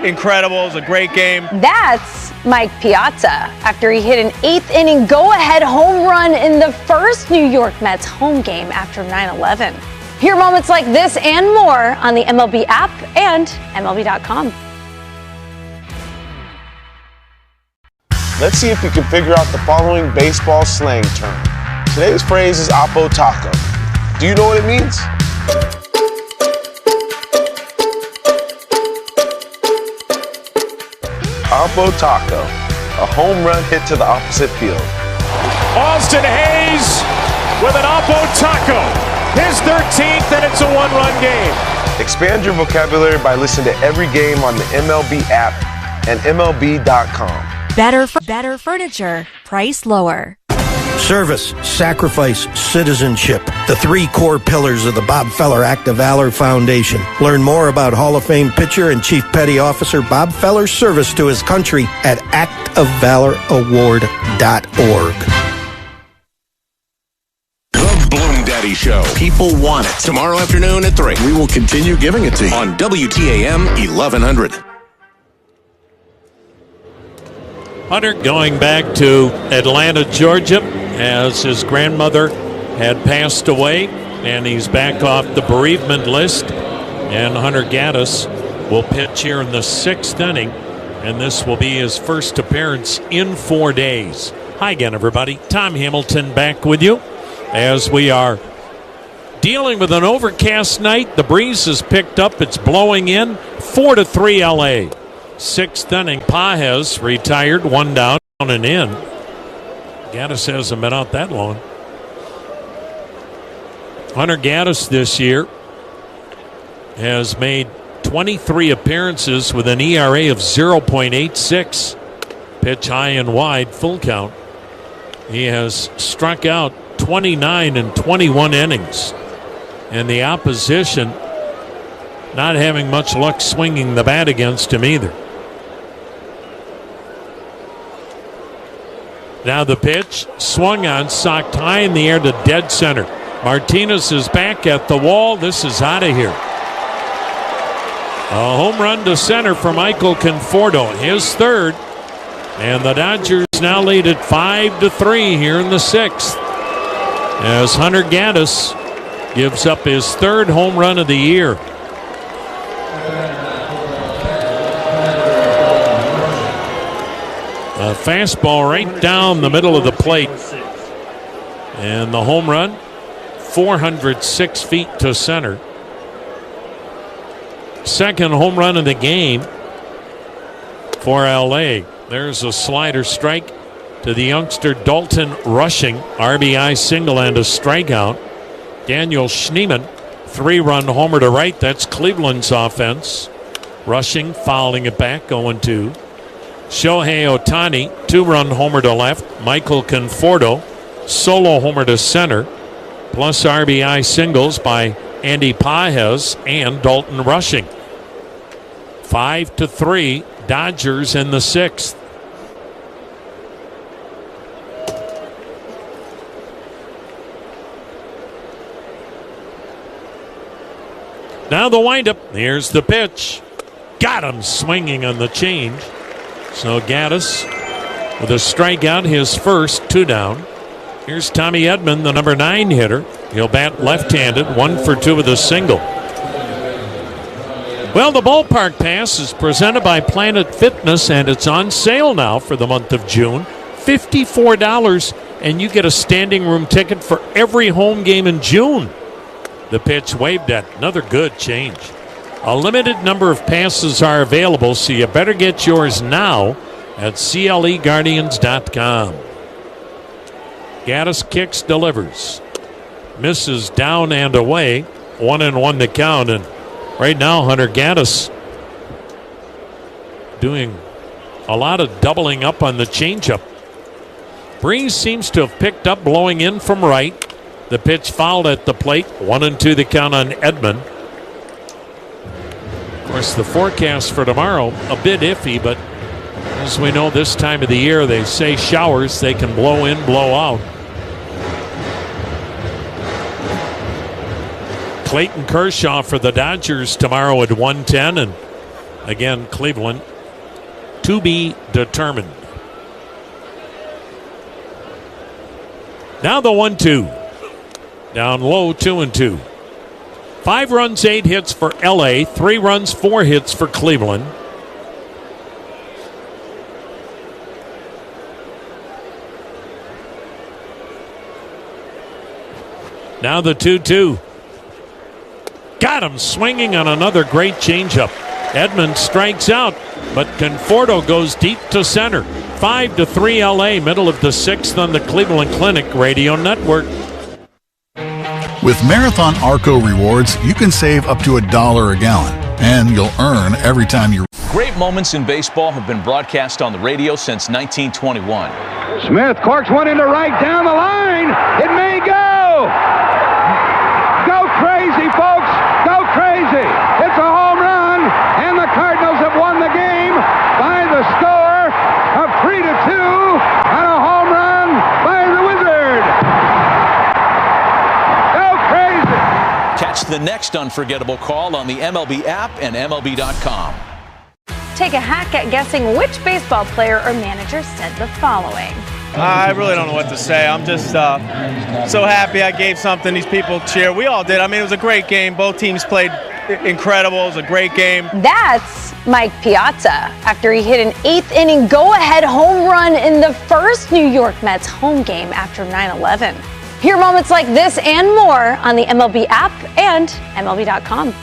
Speaker 8: incredible. It was a great game.
Speaker 7: That's Mike Piazza after he hit an 8th inning go-ahead home run in the first New York Mets home game after 9/11. Hear moments like this and more on the MLB app and MLB.com.
Speaker 1: Let's see if you can figure out the following baseball slang term. Today's phrase is Oppo Taco. Do you know what it means? Oppo Taco, a home run hit to the opposite field.
Speaker 17: Austin Hayes with an Oppo Taco. His 13th, and it's a one-run game.
Speaker 1: Expand your vocabulary by listening to every game on the MLB app and MLB.com.
Speaker 15: Better furniture, price lower.
Speaker 16: Service, sacrifice, citizenship. The 3 core pillars of the Bob Feller Act of Valor Foundation. Learn more about Hall of Fame pitcher and Chief Petty Officer Bob Feller's service to his country at actofvaloraward.org.
Speaker 2: The Bloom Daddy Show.
Speaker 4: People want it.
Speaker 2: Tomorrow afternoon at 3
Speaker 4: We will continue giving it to you.
Speaker 2: on WTAM 1100.
Speaker 5: Hunter going back to Atlanta, Georgia, as his grandmother had passed away, and he's back off the bereavement list. And Hunter Gaddis will pitch here in the 6th inning, and this will be his first appearance in 4 days. Hi again, everybody. Tom Hamilton back with you as we are dealing with an overcast night. The breeze has picked up. It's blowing in. 4-3 LA. 6th inning. Pages retired, 1 down and in. Gaddis hasn't been out that long. Hunter Gaddis this year has made 23 appearances with an ERA of 0.86. Pitch high and wide, full count. He has struck out 29 in 21 innings. And the opposition not having much luck swinging the bat against him either. Now the pitch, swung on, socked high in the air to dead center. Martinez is back at the wall. This is out of here. A home run to center for Michael Conforto, his 3rd. And the Dodgers now lead at 5-3 here in the 6th. As Hunter Gaddis gives up his 3rd home run of the year. A fastball right down the middle of the plate. And the home run, 406 feet to center. 2nd home run of the game for LA. There's a slider strike to the youngster Dalton Rushing. RBI single and a strikeout. Daniel Schneemann, 3-run homer to right. That's Cleveland's offense. Rushing fouling it back, 0-2. Shohei Ohtani, 2-run homer to left. Michael Conforto, solo homer to center. Plus RBI singles by Andy Pages and Dalton Rushing. 5-3, Dodgers in the 6th. Now the windup. Here's the pitch. Got him swinging on the change. So Gaddis with a strikeout, his first, 2 down. Here's Tommy Edman, the number 9 hitter. He'll bat left-handed, 1 for 2 with a single. Well, the ballpark pass is presented by Planet Fitness, and it's on sale now for the month of June. $54, and you get a standing room ticket for every home game in June. The pitch waved at. Another good change. A limited number of passes are available, so you better get yours now at CLEGuardians.com. Gaddis kicks, delivers. Misses down and away. 1-1 to count. And right now, Hunter Gaddis doing a lot of doubling up on the changeup. Breeze seems to have picked up, blowing in from right. The pitch fouled at the plate. 1-2 the count on Edman. Of course, the forecast for tomorrow, a bit iffy, but as we know this time of the year, they say showers, they can blow in, blow out. Clayton Kershaw for the Dodgers tomorrow at 1:10, and again, Cleveland to be determined. Now the 1-2. Down low, 2-2. 5 runs, 8 hits for LA, 3 runs, 4 hits for Cleveland. Now the 2-2. Got him swinging on another great changeup. Edmonds strikes out, but Conforto goes deep to center. 5-3 LA, middle of the sixth on the Cleveland Clinic Radio Network.
Speaker 11: With Marathon Arco Rewards, you can save up to $1 a gallon, and you'll earn every time you...
Speaker 21: Great moments in baseball have been broadcast on the radio since 1921.
Speaker 22: Smith corks one into right down the line. It may go. Go crazy, folks. Go crazy. It's a home run, and the Cardinals have won the game by the score of 3-2 on a home run by the Wizard. Go crazy.
Speaker 21: Catch the next unforgettable call on the MLB app and MLB.com.
Speaker 7: Take a hack at guessing which baseball player or manager said the following.
Speaker 8: I really don't know what to say. I'm just so happy I gave something these people cheer. We all did. I mean, it was a great game. Both teams played incredible. It was a great game.
Speaker 7: That's Mike Piazza after he hit an eighth-inning go-ahead home run in the first New York Mets home game after 9/11. Hear moments like this and more on the MLB app and MLB.com.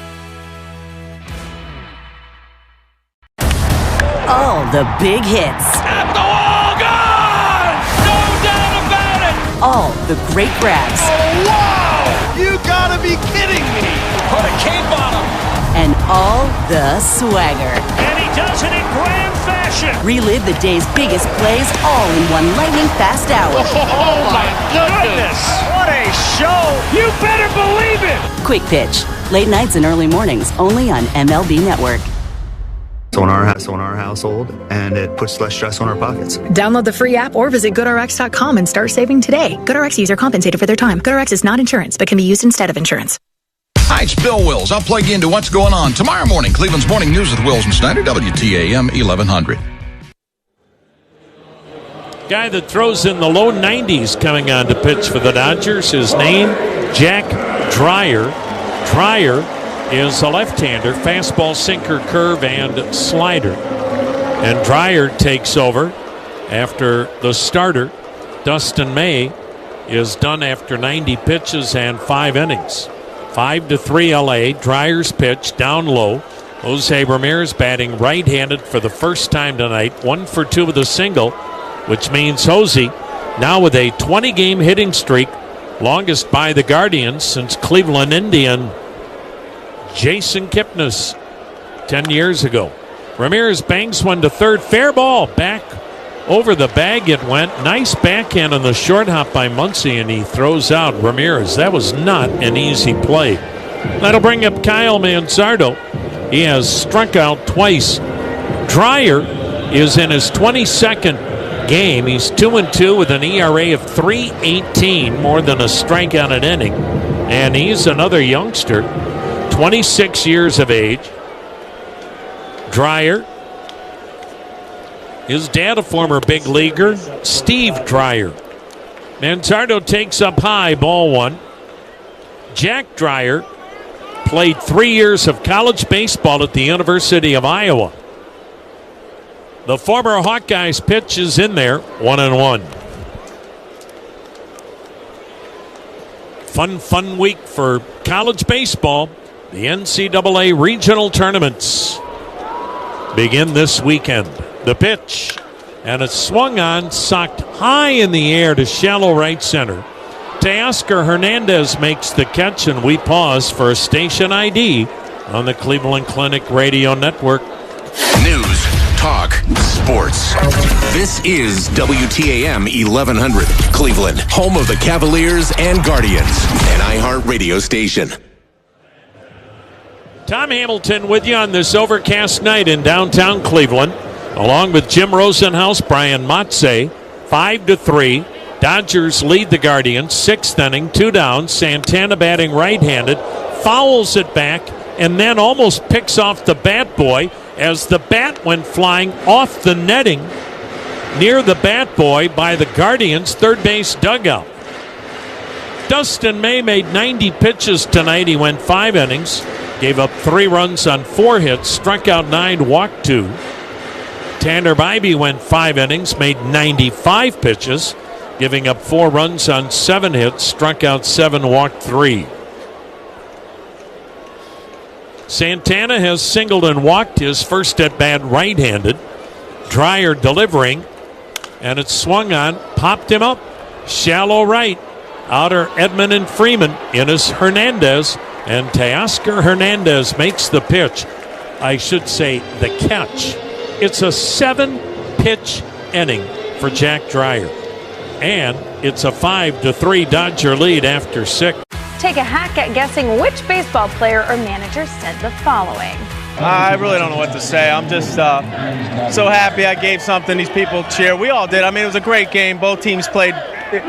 Speaker 18: All the big hits.
Speaker 17: At the wall, gone! No doubt about it!
Speaker 18: All the great grabs.
Speaker 17: Oh, wow! You gotta be kidding me! Put a cape on him!
Speaker 18: And all the swagger.
Speaker 17: And he does it in grand fashion!
Speaker 18: Relive the day's biggest plays all in one lightning-fast hour.
Speaker 17: Oh, my goodness! What a show! You better believe it!
Speaker 18: Quick Pitch. Late nights and early mornings only on MLB Network.
Speaker 3: On our household, and it puts less stress on our pockets.
Speaker 6: Download the free app or visit GoodRx.com and start saving today. GoodRx user compensated for their time. GoodRx is not insurance, but can be used instead of insurance.
Speaker 11: Hi, it's Bill Wills. I'll plug you into what's going on tomorrow morning. Cleveland's Morning News with Wills and Snyder, WTAM 1100.
Speaker 5: Guy that throws in the low 90s coming on to pitch for the Dodgers. His name, Jack Dreyer. Dreyer is a left-hander, fastball, sinker, curve, and slider. And Dreyer takes over after the starter, Dustin May, is done after 90 pitches and 5 innings. 5-3 LA. Dreyer's pitch down low. Jose Ramirez batting right-handed for the first time tonight. 1 for 2 with a single, which means Jose now with a 20-game hitting streak, longest by the Guardians since Cleveland Indian Jason Kipnis 10 years ago. Ramirez bangs one to third. Fair ball. Back over the bag it went. Nice backhand on the short hop by Muncy, and he throws out Ramirez. That was not an easy play. That'll bring up Kyle Manzardo. He has struck out twice. Dreyer is in his 22nd game. He's 2-2 with an ERA of 3.18, more than a strikeout an inning. And he's another youngster, 26 years of age. Dreyer. His dad, a former big leaguer, Steve Dreyer. Manzardo takes up high, ball 1. Jack Dreyer played 3 years of college baseball at the University of Iowa. The former Hawkeyes pitch is in there, 1-1. Fun week for college baseball. The NCAA regional tournaments begin this weekend. The pitch, and it's swung on, socked high in the air to shallow right center. Teoscar Hernandez makes the catch, and we pause for a station ID on the Cleveland Clinic Radio Network.
Speaker 2: News, talk, sports. This is WTAM 1100, Cleveland, home of the Cavaliers and Guardians, an iHeart radio station.
Speaker 5: Tom Hamilton with you on this overcast night in downtown Cleveland, along with Jim Rosenhaus, Brian Motze. 5-3. Dodgers lead the Guardians. 6th inning, 2 down. Santana batting right-handed, fouls it back, and then almost picks off the bat boy as the bat went flying off the netting near the bat boy by the Guardians' third base dugout. Dustin May made 90 pitches tonight. He went 5 innings, gave up 3 runs on 4 hits, struck out 9, walked 2. Tanner Bybee went 5 innings, made 95 pitches, giving up 4 runs on 7 hits, struck out 7, walked 3. Santana has singled and walked his first at bat right-handed. Dreyer delivering, and it's swung on, popped him up. Shallow right. Outer Edman and Freeman. In is Hernandez, and Teoscar Hernandez makes the pitch. I should say the catch. It's a 7-pitch inning for Jack Dreyer. And it's a 5-3 Dodger lead after 6.
Speaker 7: Take a hack at guessing which baseball player or manager said the following.
Speaker 8: I really don't know what to say. I'm just so happy I gave something these people cheer. We all did. I mean, it was a great game. Both teams played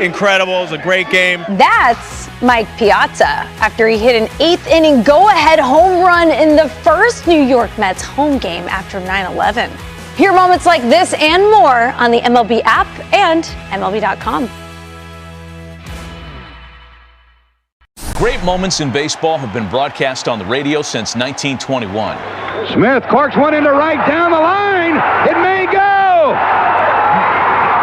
Speaker 8: incredible. It was a great game.
Speaker 7: That's Mike Piazza after he hit an 8th inning go-ahead home run in the first New York Mets home game after 9/11. Hear moments like this and more on the MLB app and MLB.com.
Speaker 21: Great moments in baseball have been broadcast on the radio since 1921.
Speaker 22: Smith corks one into right down the line. It may go.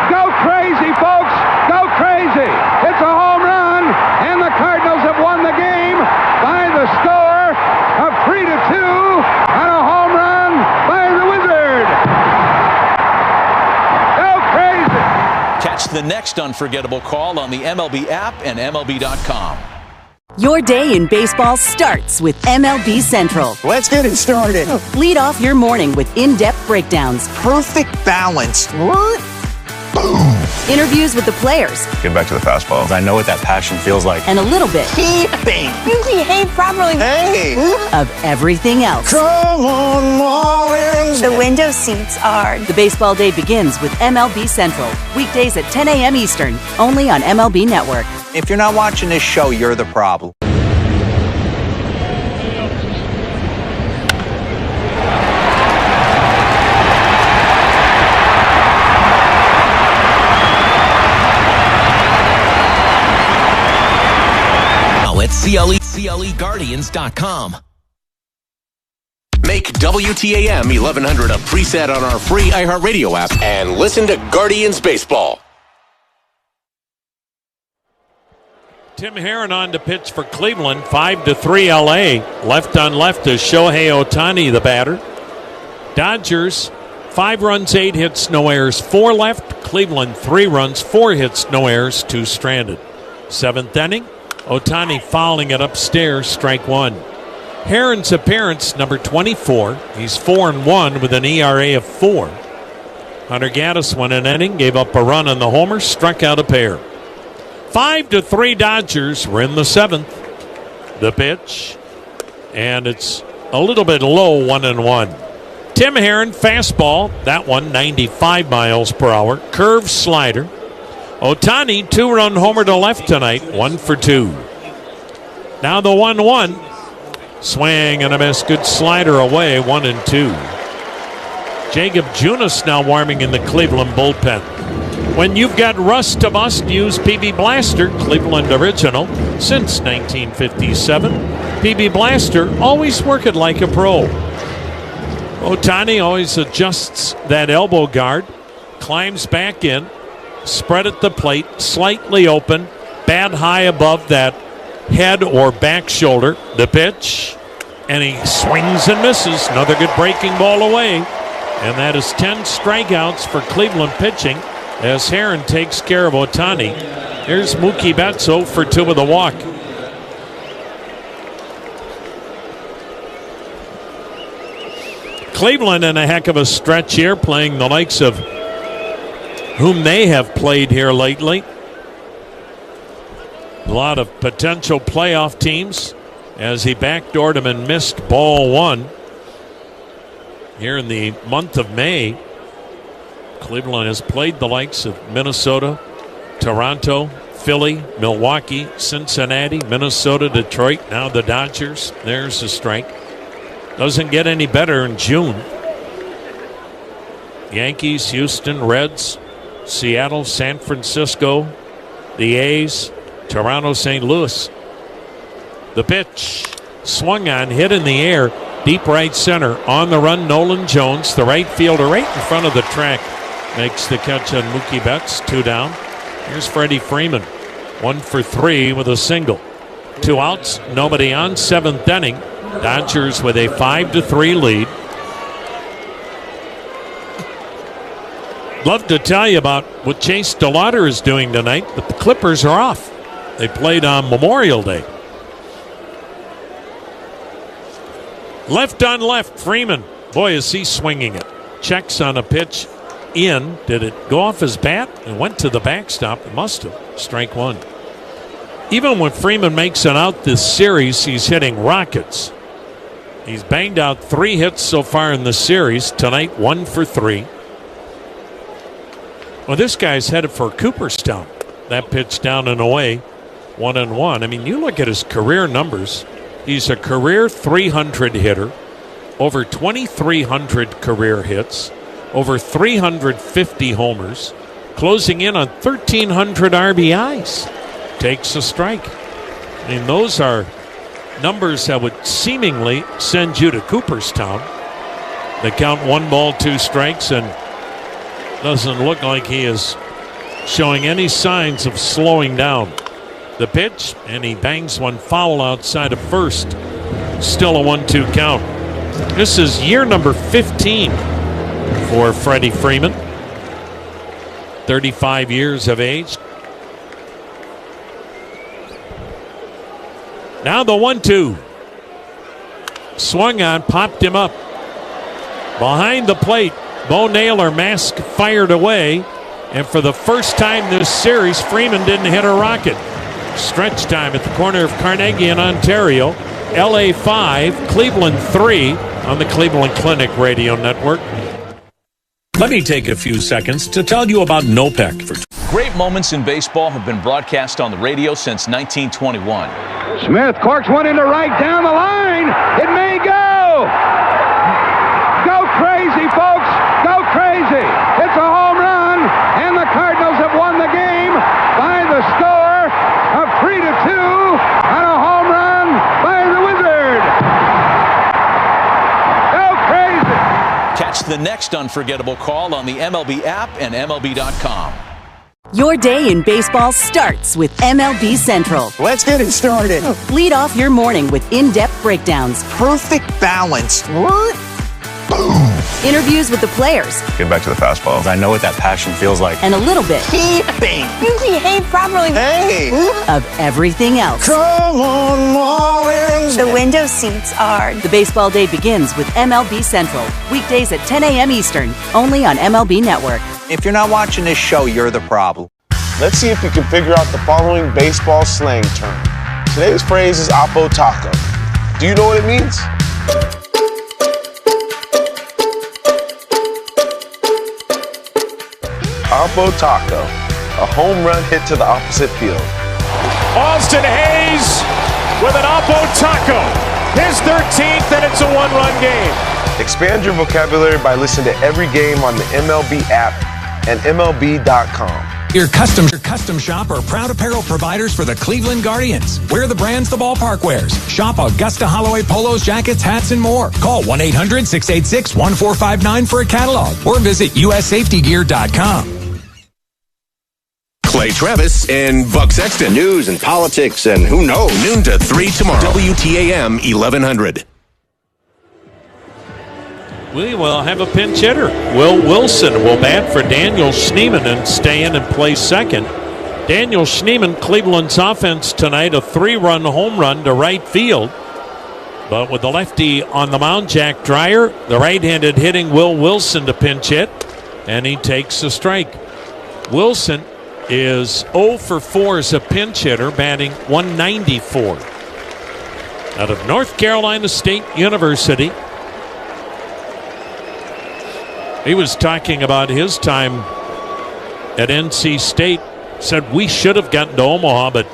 Speaker 22: Go crazy, folks. Go crazy. It's a home run, and the Cardinals have won the game by the score of 3-2 on a home run by the Wizard. Go crazy.
Speaker 21: Catch the next unforgettable call on the MLB app and MLB.com.
Speaker 18: Your day in baseball starts with MLB Central.
Speaker 19: Let's get it started.
Speaker 18: Lead off your morning with in-depth breakdowns,
Speaker 19: Perfect balance.
Speaker 18: boom, interviews with the players,
Speaker 20: Get back to the fastballs. I know what that passion feels like.
Speaker 18: and a little bit
Speaker 19: Keeping.
Speaker 7: You behave properly.
Speaker 19: Hey.
Speaker 18: of everything else.
Speaker 19: Come on, Marlins.
Speaker 7: The window seats are.
Speaker 18: The baseball day begins with MLB Central. Weekdays at 10 a.m. Eastern, only on MLB Network.
Speaker 19: If you're not watching this show, you're the problem.
Speaker 2: At CLEGuardians.com. Make WTAM 1100 a preset on our free iHeartRadio app and listen to Guardians Baseball.
Speaker 5: Tim Herron on to pitch for Cleveland, 5-3 LA. Left on left is Shohei Ohtani, the batter. Dodgers, 5 runs, 8 hits, no errors, 4 left. Cleveland, 3 runs, 4 hits, no errors, 2 stranded. 7th inning, Ohtani fouling it upstairs, strike 1. Herron's appearance, number 24. He's 4-1 with an ERA of 4. Hunter Gaddis won an inning, gave up a run on the homer, struck out a pair. 5-3 Dodgers. We're in the 7th. The pitch, and it's a little bit low, 1-1. Tim Herron, fastball. That one, 95 miles per hour. Curve slider. Ohtani, 2-run homer to left tonight, 1 for 2. Now the 1-1. Swing and a miss. Good slider away, 1-2. Jacob Junis now warming in the Cleveland bullpen. When you've got rust to bust, use PB Blaster, Cleveland original, since 1957. PB Blaster, always working like a pro. Ohtani always adjusts that elbow guard, climbs back in, spread at the plate, slightly open, bat high above that head or back shoulder. The pitch, and he swings and misses. Another good breaking ball away. And that is 10 strikeouts for Cleveland pitching as Herron takes care of Ohtani. Here's Mookie Betts 0 for 2 with a walk. Cleveland in a heck of a stretch here, playing the likes of whom they have played here lately. A lot of potential playoff teams as he backdoored him and missed ball 1. Here in the month of May, Cleveland has played the likes of Minnesota, Toronto, Philly, Milwaukee, Cincinnati, Minnesota, Detroit, now the Dodgers. There's a strike. Doesn't get any better in June. Yankees, Houston, Reds, Seattle, San Francisco, the A's, Toronto, St. Louis. The pitch, swung on, hit in the air, deep right center. On the run, Nolan Jones, the right fielder, right in front of the track, makes the catch on Mookie Betts. 2 down. Here's Freddie Freeman, 1 for 3 with a single. 2 outs, nobody on. 7th inning. Dodgers with a 5-3 lead. Love to tell you about what Chase DeLauder is doing tonight, but the Clippers are off. They played on Memorial Day. Left on left, Freeman. Boy, is he swinging it. Checks on a pitch in. Did it go off his bat? It went to the backstop. It must have. Strike one. Even when Freeman makes it out this series, he's hitting rockets. He's banged out 3 hits so far in the series. Tonight, 1 for 3. Well, this guy's headed for Cooperstown. That pitch down and away, 1-1. I mean, you look at his career numbers. He's a career 300 hitter, over 2,300 career hits, over 350 homers, closing in on 1,300 RBIs. Takes a strike. I mean, those are numbers that would seemingly send you to Cooperstown. They count 1 ball, 2 strikes, and doesn't look like he is showing any signs of slowing down. The pitch, and he bangs one foul outside of first. Still a 1-2 count. This is year number 15 for Freddie Freeman. 35 years of age. Now the 1-2. Swung on, popped him up. Behind the plate, Bo Naylor mask fired away. And for the first time this series, Freeman didn't hit a rocket. Stretch time at the corner of Carnegie and Ontario. LA 5, Cleveland 3 on the Cleveland Clinic Radio Network.
Speaker 9: Let me take a few seconds to tell you about NOPEC.
Speaker 21: Great moments in baseball have been broadcast on the radio since 1921.
Speaker 22: Smith corks one into right down the line. It may go. Go crazy, folks. Go crazy. It's a home run, and the Cardinals have won the game by the score of 3-2 on a home run by the Wizard. Go crazy.
Speaker 21: Catch the next unforgettable call on the MLB app and MLB.com.
Speaker 18: Your day in baseball starts with MLB Central.
Speaker 19: Let's get it started.
Speaker 18: Lead off your morning with in-depth breakdowns.
Speaker 19: Perfect balance. What?
Speaker 20: Boom.
Speaker 18: Interviews with the players.
Speaker 20: Get back to the fastball. I know what that passion feels like.
Speaker 18: And a little bit.
Speaker 19: Keeping.
Speaker 7: You behave properly.
Speaker 19: Hey.
Speaker 18: Of everything else.
Speaker 19: Come on, Marlins.
Speaker 7: The window seats are.
Speaker 18: The baseball day begins with MLB Central. Weekdays at 10 a.m. Eastern. Only on MLB Network.
Speaker 19: If you're not watching this show, you're the problem.
Speaker 1: Let's see if you can figure out the following baseball slang term. Today's phrase is Oppo Taco. Do you know what it means? Oppo Taco, a home run hit to the opposite field.
Speaker 17: Austin Hayes with an Oppo Taco. His 13th, and it's a 1-run game.
Speaker 1: Expand your vocabulary by listening to every game on the MLB app and MLB.com.
Speaker 12: Your custom shop are proud apparel providers for the Cleveland Guardians. Wear the brands the ballpark wears. Shop Augusta Holloway polos, jackets, hats, and more. Call 1-800-686-1459 for a catalog or visit ussafetygear.com.
Speaker 2: Clay Travis and Buck Sexton.
Speaker 23: News and politics and who knows.
Speaker 2: Noon to 3 tomorrow. WTAM 1100.
Speaker 5: We will have a pinch hitter. Will Wilson will bat for Daniel Schneemann and stay in and play second. Daniel Schneemann, Cleveland's offense tonight, a 3-run home run to right field. But with the lefty on the mound, Jack Dreyer, the right-handed hitting Will Wilson to pinch hit, and he takes a strike. Wilson is 0 for 4 as a pinch hitter, batting .194. Out of North Carolina State University. He was talking about his time at NC State. Said we should have gotten to Omaha, but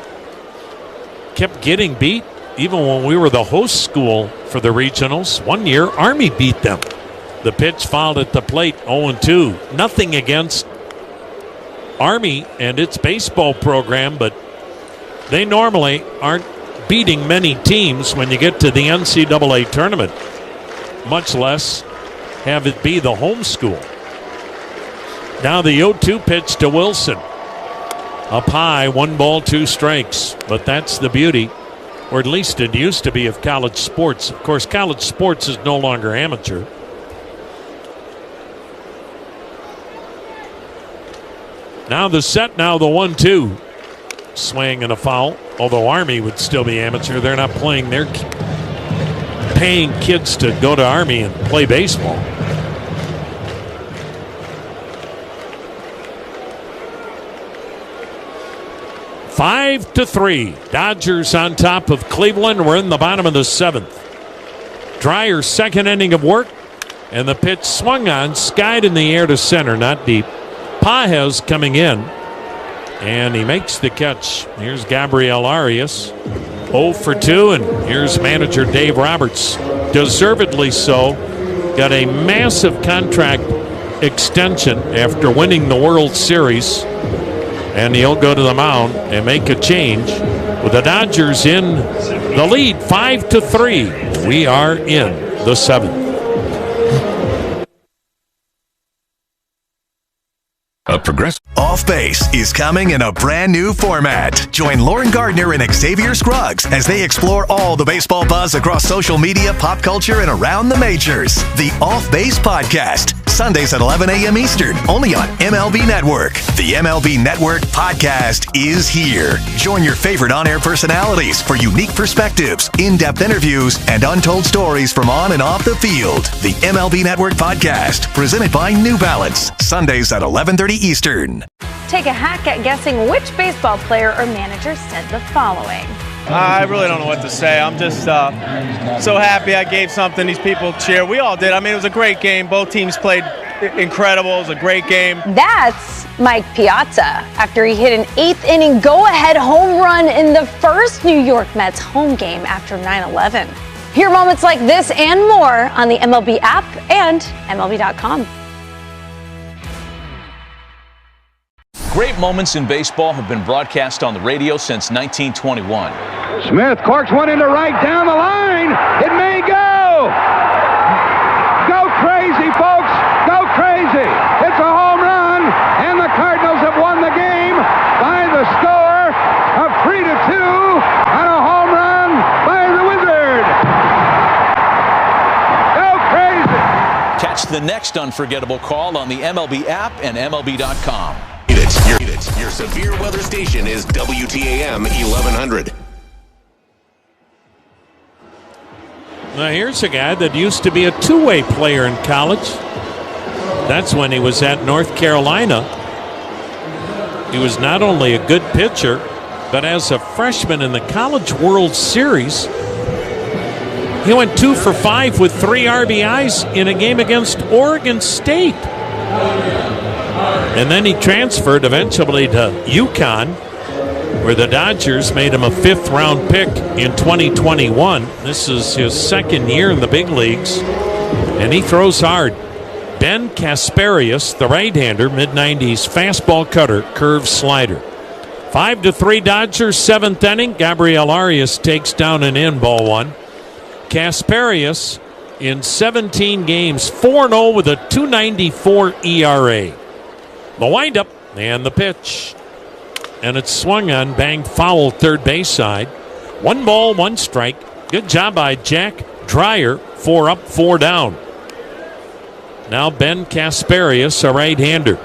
Speaker 5: kept getting beat even when we were the host school for the regionals. One year, Army beat them. The pitch fouled at the plate, 0-2. Nothing against Army and its baseball program, but they normally aren't beating many teams when you get to the NCAA tournament, much less have it be the home school. Now the 0-2 pitch to Wilson. Up high, 1 ball, 2 strikes. But that's the beauty. Or at least it used to be of college sports. Of course, college sports is no longer amateur. Now the set, now the 1-2. Swing and a foul. Although Army would still be amateur. They're not playing. They're paying kids to go to Army and play baseball. Five to 3. Dodgers on top of Cleveland. We're in the bottom of the 7th. Dreyer's second inning of work. And the pitch swung on, skied in the air to center, not deep. Pages coming in. And he makes the catch. Here's Gabriel Arias. 0 for 2. And here's manager Dave Roberts. Deservedly so. Got a massive contract extension after winning the World Series. And he'll go to the mound and make a change with the Dodgers in the lead 5 to 3. We are in the 7th.
Speaker 10: A progressive Off Base is coming in a brand new format. Join Lauren Gardner and Xavier Scruggs as they explore all the baseball buzz across social media, pop culture, and around the majors. The Off Base Podcast, Sundays at 11 a.m. Eastern, only on MLB Network. The MLB Network Podcast is here. Join your favorite on-air personalities for unique perspectives, in-depth interviews, and untold stories from on and off the field. The MLB Network Podcast, presented by New Balance, Sundays at 11:30 Eastern.
Speaker 7: Take a hack at guessing which baseball player or manager said the following.
Speaker 8: I really don't know what to say. I'm just so happy I gave something these people cheer. We all did. I mean, it was a great game. Both teams played incredible. It was a great game.
Speaker 7: That's Mike Piazza after he hit an 8th inning go-ahead home run in the first New York Mets home game after 9/11. Hear moments like this and more on the MLB app and MLB.com.
Speaker 21: Great moments in baseball have been broadcast on the radio since 1921.
Speaker 22: Smith corks one into right down the line. It may go. Go crazy, folks. Go crazy. It's a home run, and the Cardinals have won the game by the score of 3-2 on a home run by the Wizard. Go crazy.
Speaker 21: Catch the next unforgettable call on the MLB app and MLB.com.
Speaker 2: Your severe weather station is WTAM 1100.
Speaker 5: Now here's a guy that used to be a two-way player in college. That's when he was at North Carolina. He was not only a good pitcher, but as a freshman in the College World Series, he went 2 for 5 with 3 RBIs in a game against Oregon State. And then he transferred eventually to UConn, where the Dodgers made him a 5th-round pick in 2021. This is his 2nd year in the big leagues, and he throws hard. Ben Kasparius, the right-hander, mid-90s fastball cutter, curve slider. 5-3 Dodgers, 7th inning. Gabriel Arias takes down an in, ball 1. Kasparius in 17 games, 4-0 with a 2.94 ERA. The windup and the pitch. And it's swung on, banged foul third base side. 1 ball, 1 strike. Good job by Jack Dreyer. 4 up, 4 down. Now Ben Kasparius, a right-hander.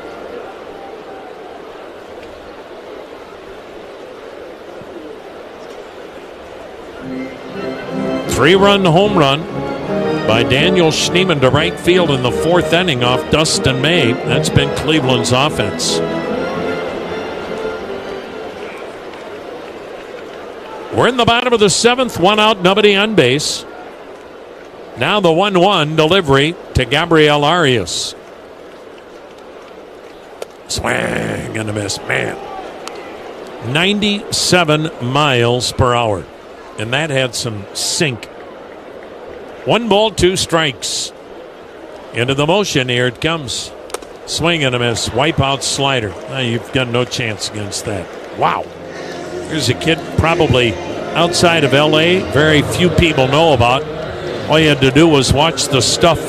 Speaker 5: Three-run home run by Daniel Schneemann to right field in the 4th inning off Dustin May. That's been Cleveland's offense. We're in the bottom of the 7th, 1 out, nobody on base. Now the 1-1 delivery to Gabriel Arias. Swing and a miss. Man. 97 miles per hour. And that had some sink. 1 ball, 2 strikes. Into the motion, here it comes. Swing and a miss. Wipeout slider. You've got no chance against that. Wow. Here's a kid probably outside of L.A. very few people know about. All you had to do was watch the stuff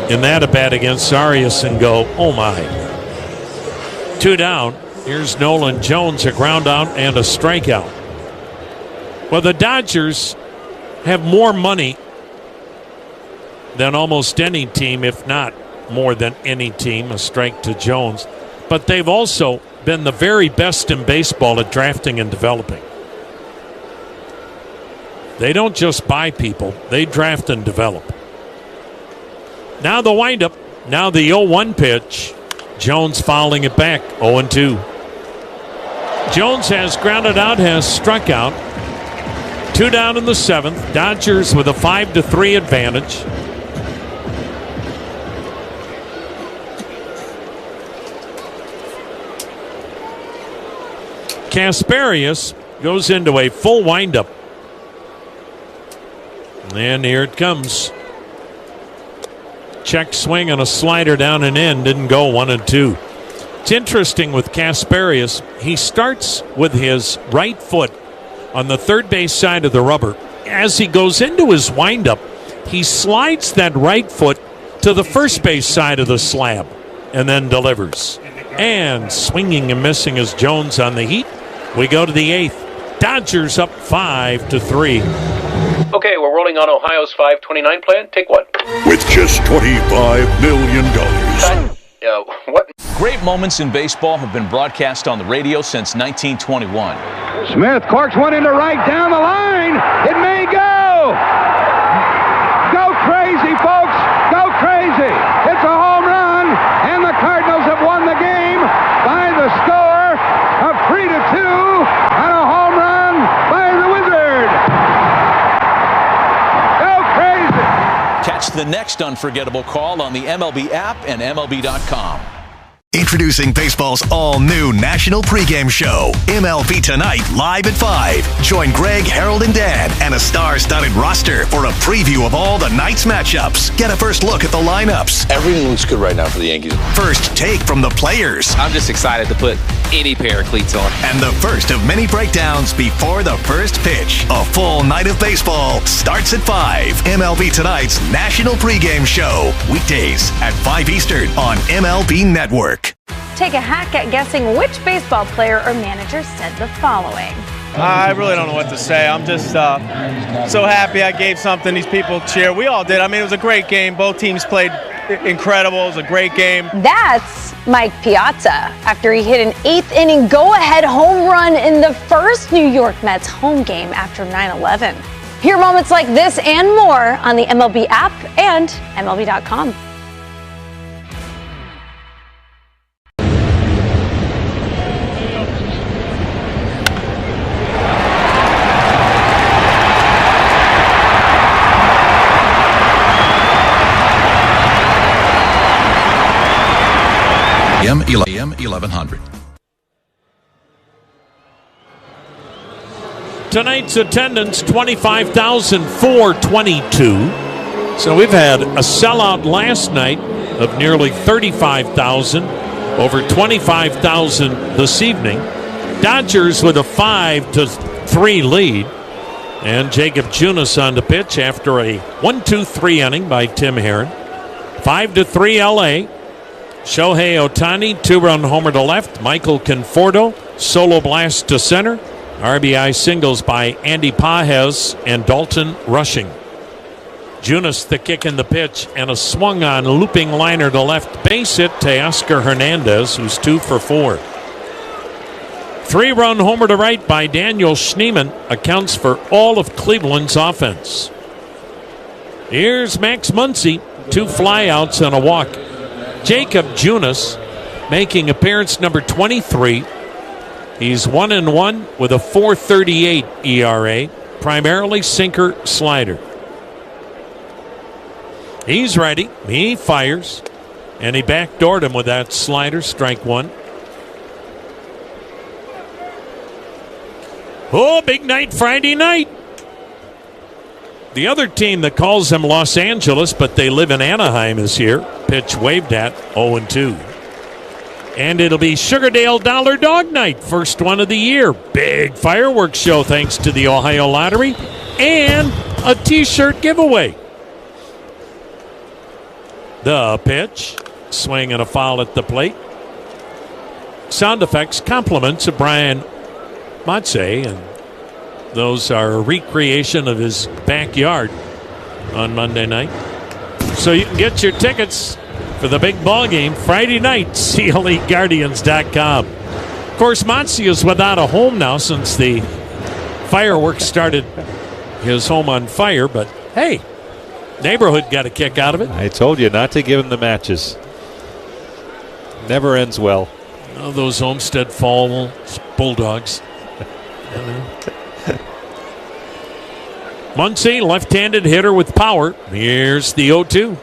Speaker 5: in that at-bat against Arias and go, oh my. 2 down. Here's Nolan Jones, a ground out and a strikeout. Well, the Dodgers have more money than almost any team, if not more than any team, a strike to Jones. But they've also been the very best in baseball at drafting and developing. They don't just buy people, they draft and develop. Now the windup, now the 0-1 pitch. Jones fouling it back, 0-2. Jones has grounded out, has struck out. 2 down in the 7th. Dodgers with a 5-3 advantage. Kasparius goes into a full windup. And here it comes. Check swing and a slider down and in. Didn't go, 1-2. It's interesting with Kasparius. He starts with his right foot on the third base side of the rubber. As he goes into his windup, he slides that right foot to the first base side of the slab and then delivers. And swinging and missing is Jones on the heat. We go to the 8th. Dodgers up 5-3.
Speaker 13: Okay, we're rolling on Ohio's 529 plan. Take one.
Speaker 4: With just $25 million.
Speaker 13: What?
Speaker 21: Great moments in baseball have been broadcast on the radio since 1921.
Speaker 22: Smith corks one into right down the line. It may go. Go crazy, folks. Go crazy. It's a home run, and the Cardinals have won the game by the score of 3-2 on a home run by the Wizard. Go crazy.
Speaker 21: Catch the next unforgettable call on the MLB app and MLB.com.
Speaker 10: Introducing baseball's all-new national pregame show, MLB Tonight, live at 5. Join Greg, Harold, and Dan and a star-studded roster for a preview of all the night's matchups. Get a first look at the lineups.
Speaker 23: Everything looks good right now for the Yankees.
Speaker 10: First take from the players.
Speaker 14: I'm just excited to put any pair of cleats on.
Speaker 10: And the first of many breakdowns before the first pitch. A full night of baseball starts at 5. MLB Tonight's national pregame show. Weekdays at 5 Eastern on MLB Network.
Speaker 7: Take a hack at guessing which baseball player or manager said the following.
Speaker 8: I really don't know what to say. I'm just so happy I gave something these people cheer. We all did. I mean, it was a great game. Both teams played incredible. It was a great game.
Speaker 7: That's Mike Piazza after he hit an 8th inning go-ahead home run in the first New York Mets home game after 9/11. Hear moments like this and more on the MLB app and MLB.com.
Speaker 15: AM 1100.
Speaker 5: Tonight's attendance, 25,422. So we've had a sellout last night of nearly 35,000, over 25,000 this evening. Dodgers with a 5-3 lead. And Jacob Junis on the pitch after a 1-2-3 inning by Tim Herron. 5-3 LA. Shohei Ohtani, 2-run homer to left. Michael Conforto, solo blast to center. RBI singles by Andy Pages and Dalton Rushing. Junis the kick in the pitch and a swung on looping liner to left. Base hit to Oscar Hernandez, who's 2 for 4. 3-run homer to right by Daniel Schneemann accounts for all of Cleveland's offense. Here's Max Muncy, 2 flyouts and a walk. Jacob Junis making appearance number 23. He's 1-1 with a 4.38 ERA, primarily sinker slider. He's ready. He fires, and he backdoored him with that slider. Strike one. Oh, big night Friday night. The other team that calls them Los Angeles, but they live in Anaheim, is here. Pitch waved at, 0-2. And it'll be Sugardale Dollar Dog Night, first one of the year. Big fireworks show thanks to the Ohio Lottery, and a T-shirt giveaway. The pitch, swing and a foul at the plate. Sound effects, compliments of Brian Matze, and Those are a recreation of his backyard on Monday night. So you can get your tickets for the big ball game Friday night, CLEGuardians.com. Of course, Monty is without a home now since the fireworks started his home on fire, but hey, neighborhood got a kick out of it.
Speaker 3: I told you not to give him the matches. Never ends well.
Speaker 5: Oh, those Olmsted Falls Bulldogs. Muncy, left-handed hitter with power. Here's the 0-2.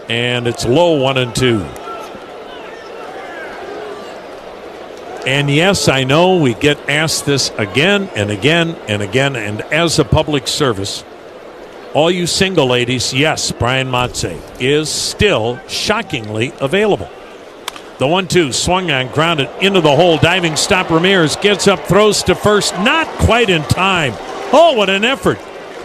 Speaker 5: And it's low, 1-2. And yes, I know we get asked this again and again and again, and as a public service, all you single ladies, yes, Brian Motze is still shockingly available. The 1-2 swung on, grounded into the hole. Diving stop. Ramirez gets up, throws to first. Not quite in time. Oh, what an effort.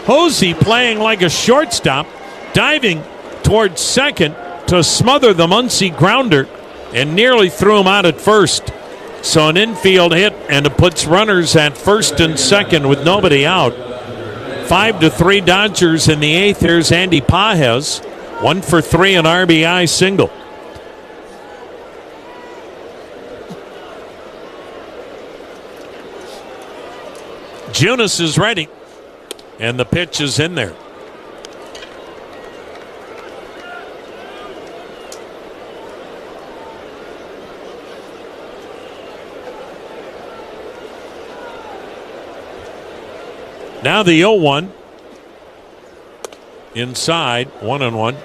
Speaker 5: Hosey playing like a shortstop, diving towards second to smother the Muncy grounder and nearly threw him out at first. So an infield hit, and it puts runners at first and second with nobody out. 5-3 Dodgers in the eighth. Here's Andy Pages. 1 for 3, an RBI single. Junis is ready, and the pitch is in there. Now the 0-1. Inside, 1-1.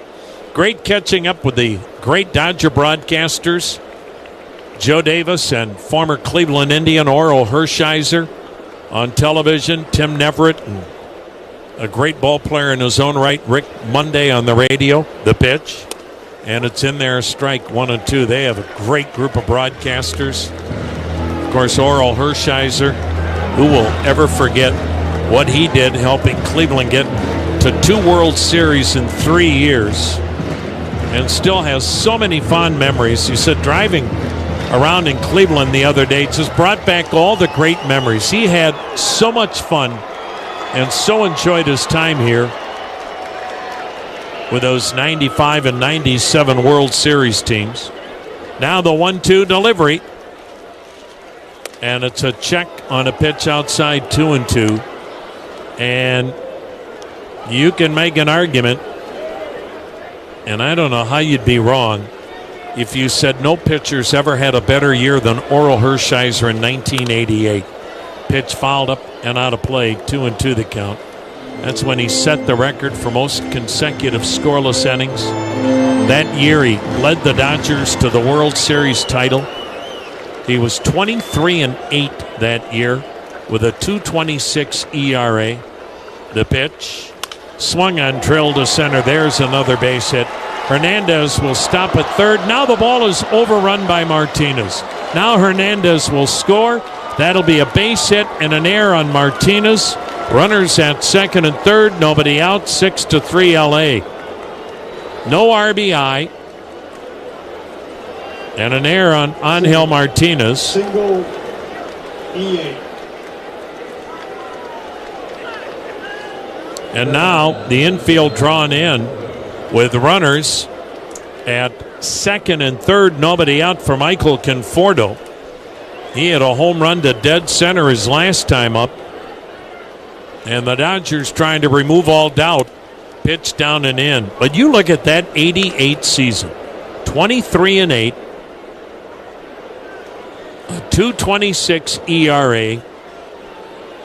Speaker 5: Great catching up with the great Dodger broadcasters, Joe Davis and former Cleveland Indian Oral Hershiser. On television, Tim Neverett, and a great ball player in his own right, Rick Monday on the radio. The pitch, and it's in there, strike 1-2. They have a great group of broadcasters. Of course, Oral Hershiser, who will ever forget what he did helping Cleveland get to 2 World Series in 3 years, and still has so many fond memories. He said driving around in Cleveland the other day just brought back all the great memories. He had so much fun and so enjoyed his time here with those 95 and 97 World Series teams. Now the 1-2 delivery, and it's a check on a pitch outside, 2-2. And you can make an argument, and I don't know how you'd be wrong, if you said no pitcher's ever had a better year than Oral Hershiser in 1988. Pitch fouled up and out of play, 2-2 the count. That's when he set the record for most consecutive scoreless innings. That year he led the Dodgers to the World Series title. He was 23-8 that year with a 2.26 ERA. The pitch swung on, drilled to center. There's another base hit. Hernandez will stop at third. Now the ball is overrun by Martinez. Now Hernandez will score. That'll be a base hit and an error on Martinez. Runners at second and third. Nobody out. 6-3 LA. No RBI. And an error on Angel Martinez.
Speaker 6: Single E8.
Speaker 5: And now the infield drawn in with runners at second and third. Nobody out for Michael Conforto. He had a home run to dead center his last time up. And the Dodgers trying to remove all doubt. Pitch down and in. But you look at that 88 season. 23-8. A 2.26 ERA.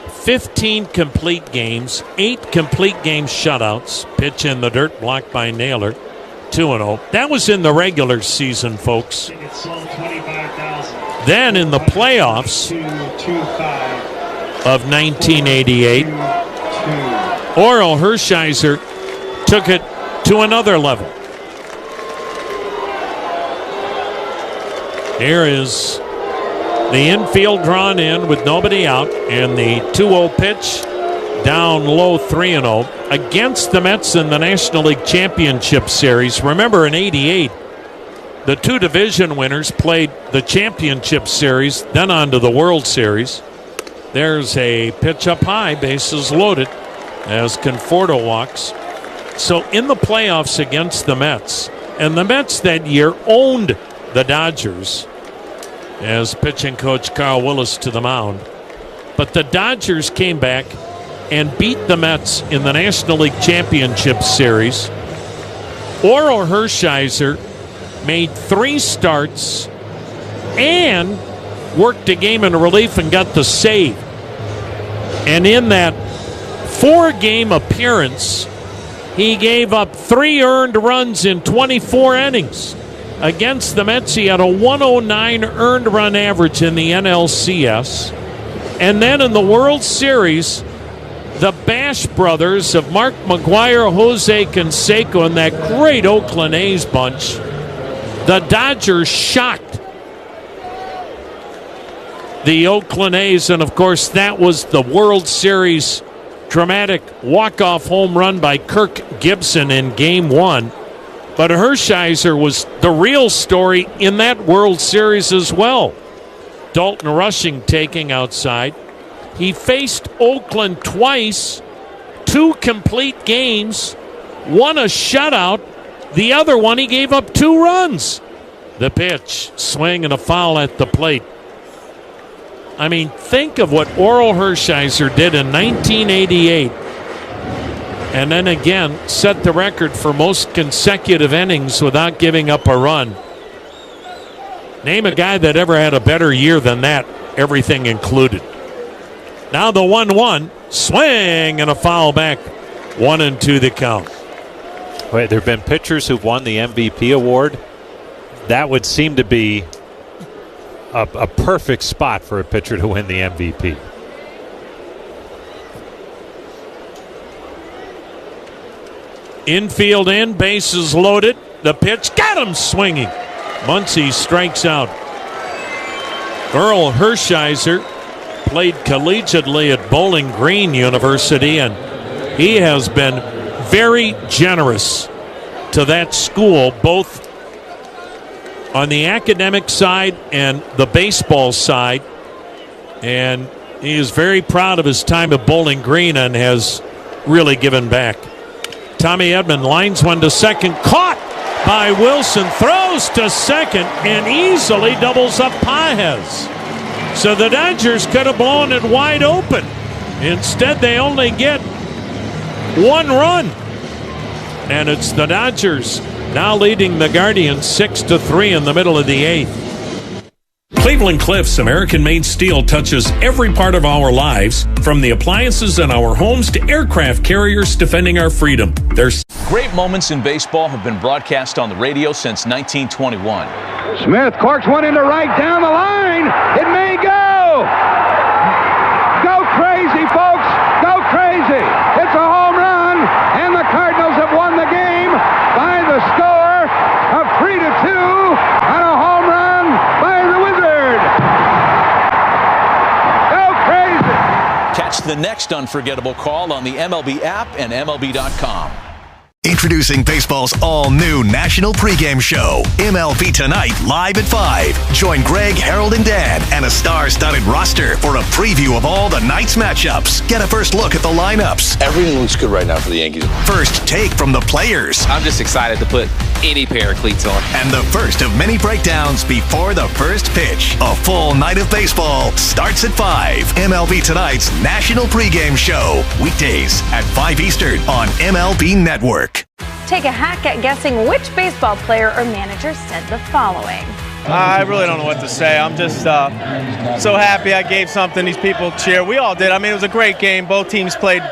Speaker 5: 15 complete games, 8 complete game shutouts. Pitch in the dirt, blocked by Naylor. 2-0. That was in the regular season, folks. Then in the playoffs of 1988, Oral Hershiser took it to another level. Here is the infield drawn in with nobody out, and the 2-0 pitch down low, 3-0 against the Mets in the National League Championship Series. Remember in 88, The two division winners played the championship series, then on to the World Series. There's a pitch up high, bases loaded, as Conforto walks. So in the playoffs against the Mets, and the Mets that year owned the Dodgers, as pitching coach Carl Willis to the mound. But the Dodgers came back and beat the Mets in the National League Championship Series. Oral Hershiser made 3 starts and worked a game in relief and got the save. And in that 4-game appearance, he gave up 3 earned runs in 24 innings. Against the Mets, he had a 109 earned run average in the NLCS. And then in the World Series, the Bash brothers of Mark McGwire, Jose Canseco, and that great Oakland A's bunch, the Dodgers shocked the Oakland A's. And, of course, that was the World Series dramatic walk-off home run by Kirk Gibson in Game 1. But Hershiser was the real story in that World Series as well. Dalton Rushing taking outside. He faced Oakland twice, 2 complete games, one a shutout. The other one, he gave up 2 runs. The pitch, swing and a foul at the plate. I mean, think of what Oral Hershiser did in 1988. And then again, set the record for most consecutive innings without giving up a run. Name a guy that ever had a better year than that, everything included. Now the 1-1, swing and a foul back. 1-2 the count.
Speaker 3: Wait, there have been pitchers who've won the MVP award. That would seem to be a perfect spot for a pitcher to win the MVP.
Speaker 5: Infield in, bases loaded. The pitch, got him swinging. Muncy strikes out. Earl Hershiser played collegiately at Bowling Green University, and he has been very generous to that school, both on the academic side and the baseball side. And he is very proud of his time at Bowling Green and has really given back. Tommy Edman lines one to second, caught by Wilson, throws to second, and easily doubles up Pages. So the Dodgers could have blown it wide open. Instead, they only get 1 run. And it's the Dodgers now leading the Guardians 6-3 in the middle of the 8th.
Speaker 9: Cleveland Cliffs American-made steel touches every part of our lives, from the appliances in our homes to aircraft carriers defending our freedom. There's
Speaker 21: great moments in baseball have been broadcast on the radio since 1921.
Speaker 22: Smith corks one into right down the line. It may go. Go crazy, folks. Go crazy. It's a home run, and the Cardinals have won the game by the score of 3-2 on a home run by the Wizard. Go crazy.
Speaker 21: Catch the next unforgettable call on the MLB app and MLB.com.
Speaker 10: Introducing baseball's all-new national pregame show, MLB Tonight, live at 5. Join Greg, Harold, and Dan and a star-studded roster for a preview of all the night's matchups. Get a first look at the lineups.
Speaker 23: Everything looks good right now for the Yankees.
Speaker 10: First take from the players.
Speaker 14: I'm just excited to put any pair of cleats on.
Speaker 10: And the first of many breakdowns before the first pitch. A full night of baseball starts at 5. MLB Tonight's national pregame show. Weekdays at 5 Eastern on MLB Network.
Speaker 7: Take a hack at guessing which baseball player or manager said the following.
Speaker 8: I really don't know what to say. I'm just so happy I gave something these people cheer. We all did. I mean, it was a great game. Both teams played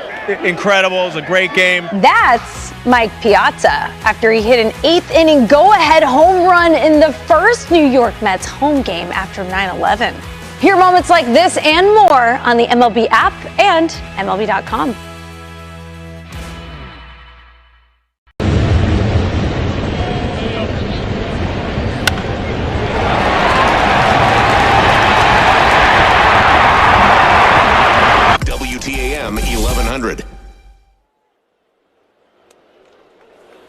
Speaker 8: incredible. It was a great game.
Speaker 7: That's Mike Piazza after he hit an 8th inning go-ahead home run in the first New York Mets home game after 9/11. Hear moments like this and more on the MLB app and MLB.com.
Speaker 2: WTAM 1100.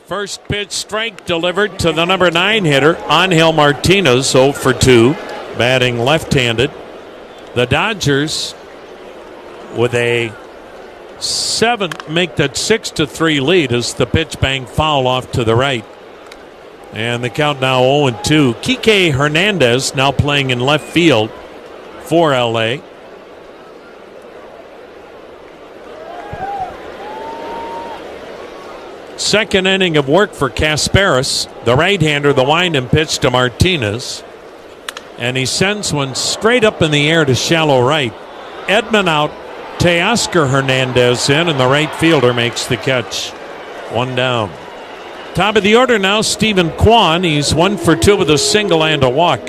Speaker 5: First pitch strike delivered to the number 9 hitter, Angel Martinez, 0 for 2, batting left-handed. The Dodgers with a 6-3 lead as the pitch bang foul off to the right. And the count now 0-2. Kike Hernandez now playing in left field for L.A. Second inning of work for Kasparis. The right-hander, the wind-and pitch to Martinez. And he sends one straight up in the air to shallow right. Edman out. Teoscar Hernandez in, and the right fielder makes the catch. 1 down. Top of the order now, Stephen Kwan. He's 1 for 2 with a single and a walk.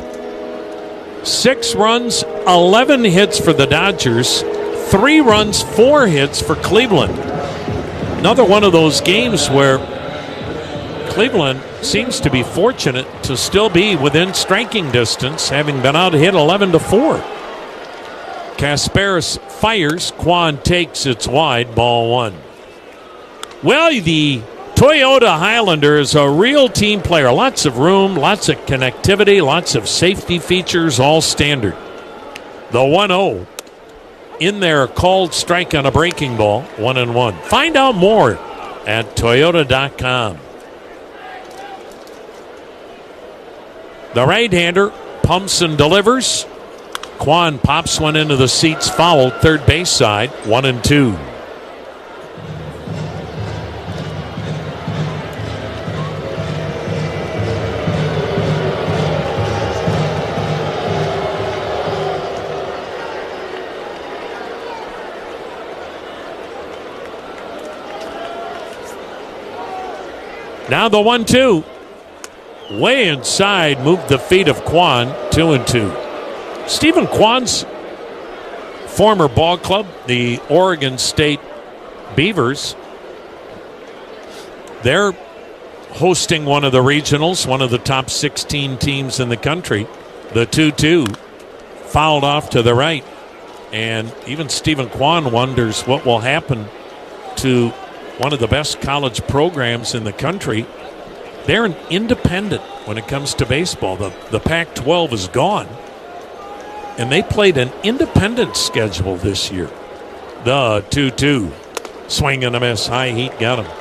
Speaker 5: 6 runs, 11 hits for the Dodgers. 3 runs, 4 hits for Cleveland. Another one of those games where Cleveland seems to be fortunate to still be within striking distance, having been out hit 11-4. Kasparis fires. Kwan takes. It's wide. Ball 1. Well, the Toyota Highlander is a real team player. Lots of room, lots of connectivity, lots of safety features, all standard. The 1-0 in there, called strike on a breaking ball. 1-1. Find out more at Toyota.com. The right-hander pumps and delivers. Kwan pops one into the seats, fouled, third base side, 1-2. Now the 1-2. Way inside, moved the feet of Kwan, 2-2. Stephen Kwan's former ball club, the Oregon State Beavers, they're hosting one of the regionals, one of the top 16 teams in the country. The 2-2 fouled off to the right. And even Stephen Kwan wonders what will happen to one of the best college programs in the country. They're an independent when it comes to baseball. The Pac-12 is gone. And they played an independent schedule this year. The 2-2. Swing and a miss. High heat got him.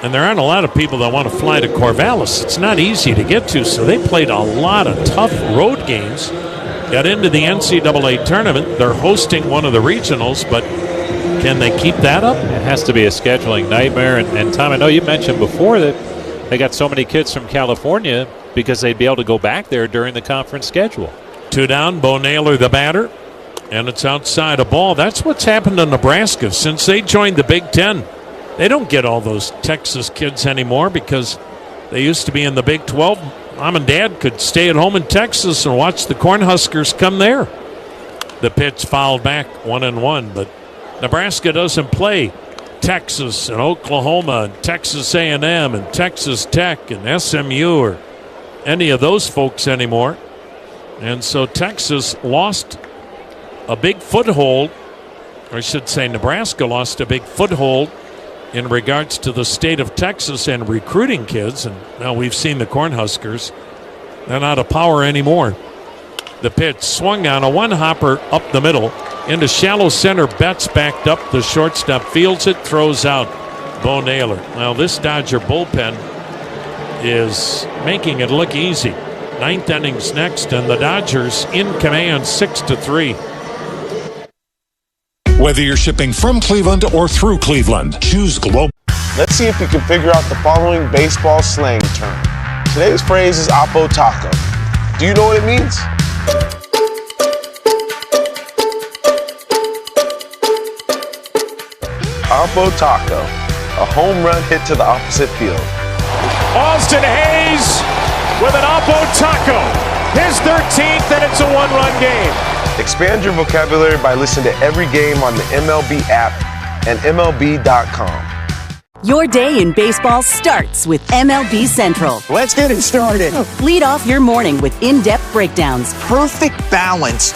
Speaker 5: And there aren't a lot of people that want to fly to Corvallis. It's not easy to get to, so they played a lot of tough road games. Got into the NCAA tournament. They're hosting one of the regionals, but can they keep that up?
Speaker 3: It has to be a scheduling nightmare. And Tom, I know you mentioned before that they got so many kids from California because they'd be able to go back there during the conference schedule.
Speaker 5: 2 down, Bo Naylor the batter, and it's outside a ball. That's what's happened to Nebraska since they joined the Big Ten. They don't get all those Texas kids anymore because they used to be in the Big 12. Mom and Dad could stay at home in Texas and watch the Cornhuskers come there. The pitch fouled back, 1-1, but Nebraska doesn't play Texas and Oklahoma and Texas A&M and Texas Tech and SMU or any of those folks anymore. And so Texas lost a big foothold, or I should say Nebraska lost a big foothold in regards to the state of Texas and recruiting kids. And now we've seen the Cornhuskers. They're not a power anymore. The pitch swung on a one-hopper up the middle into shallow center. Betts backed up. The shortstop fields it, throws out. Bo Naylor. Well, this Dodger bullpen is making it look easy. 9th inning's next, and the Dodgers in command 6-3.
Speaker 4: Whether you're shipping from Cleveland or through Cleveland, choose Global.
Speaker 1: Let's see if you can figure out the following baseball slang term. Today's phrase is Oppo Taco. Do you know what it means? Oppo Taco, a home run hit to the opposite field.
Speaker 17: Austin Hayes with an Oppo Taco, his 13th, and it's a 1-run game.
Speaker 1: Expand your vocabulary by listening to every game on the MLB app and MLB.com.
Speaker 18: Your day in baseball starts with MLB Central.
Speaker 19: Let's get it started.
Speaker 18: Lead off your morning with in-depth breakdowns,
Speaker 19: Perfect balance.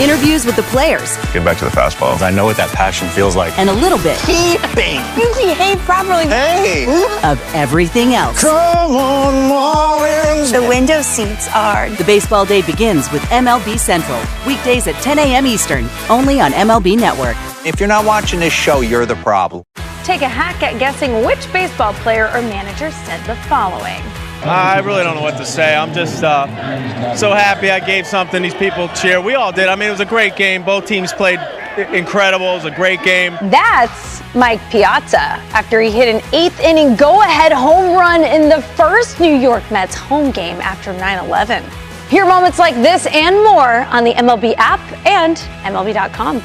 Speaker 18: Interviews with the players.
Speaker 11: Get back to the fastball.
Speaker 16: I know what that passion feels like.
Speaker 18: And a little bit.
Speaker 19: Keeping.
Speaker 7: You behave properly.
Speaker 19: Hey.
Speaker 18: Of everything else.
Speaker 19: Come on, Marlins.
Speaker 7: The window seats are.
Speaker 18: The baseball day begins with MLB Central. Weekdays at 10 a.m. Eastern. Only on MLB Network.
Speaker 19: If you're not watching this show, you're the problem.
Speaker 7: Take a hack at guessing which baseball player or manager said the following.
Speaker 8: I really don't know what to say. I'm just so happy I gave something these people cheer. We all did. I mean, it was a great game. Both teams played incredible. It was a great game.
Speaker 7: That's Mike Piazza after he hit an 8th inning go-ahead home run in the first New York Mets home game after 9/11. Hear moments like this and more on the MLB app and MLB.com.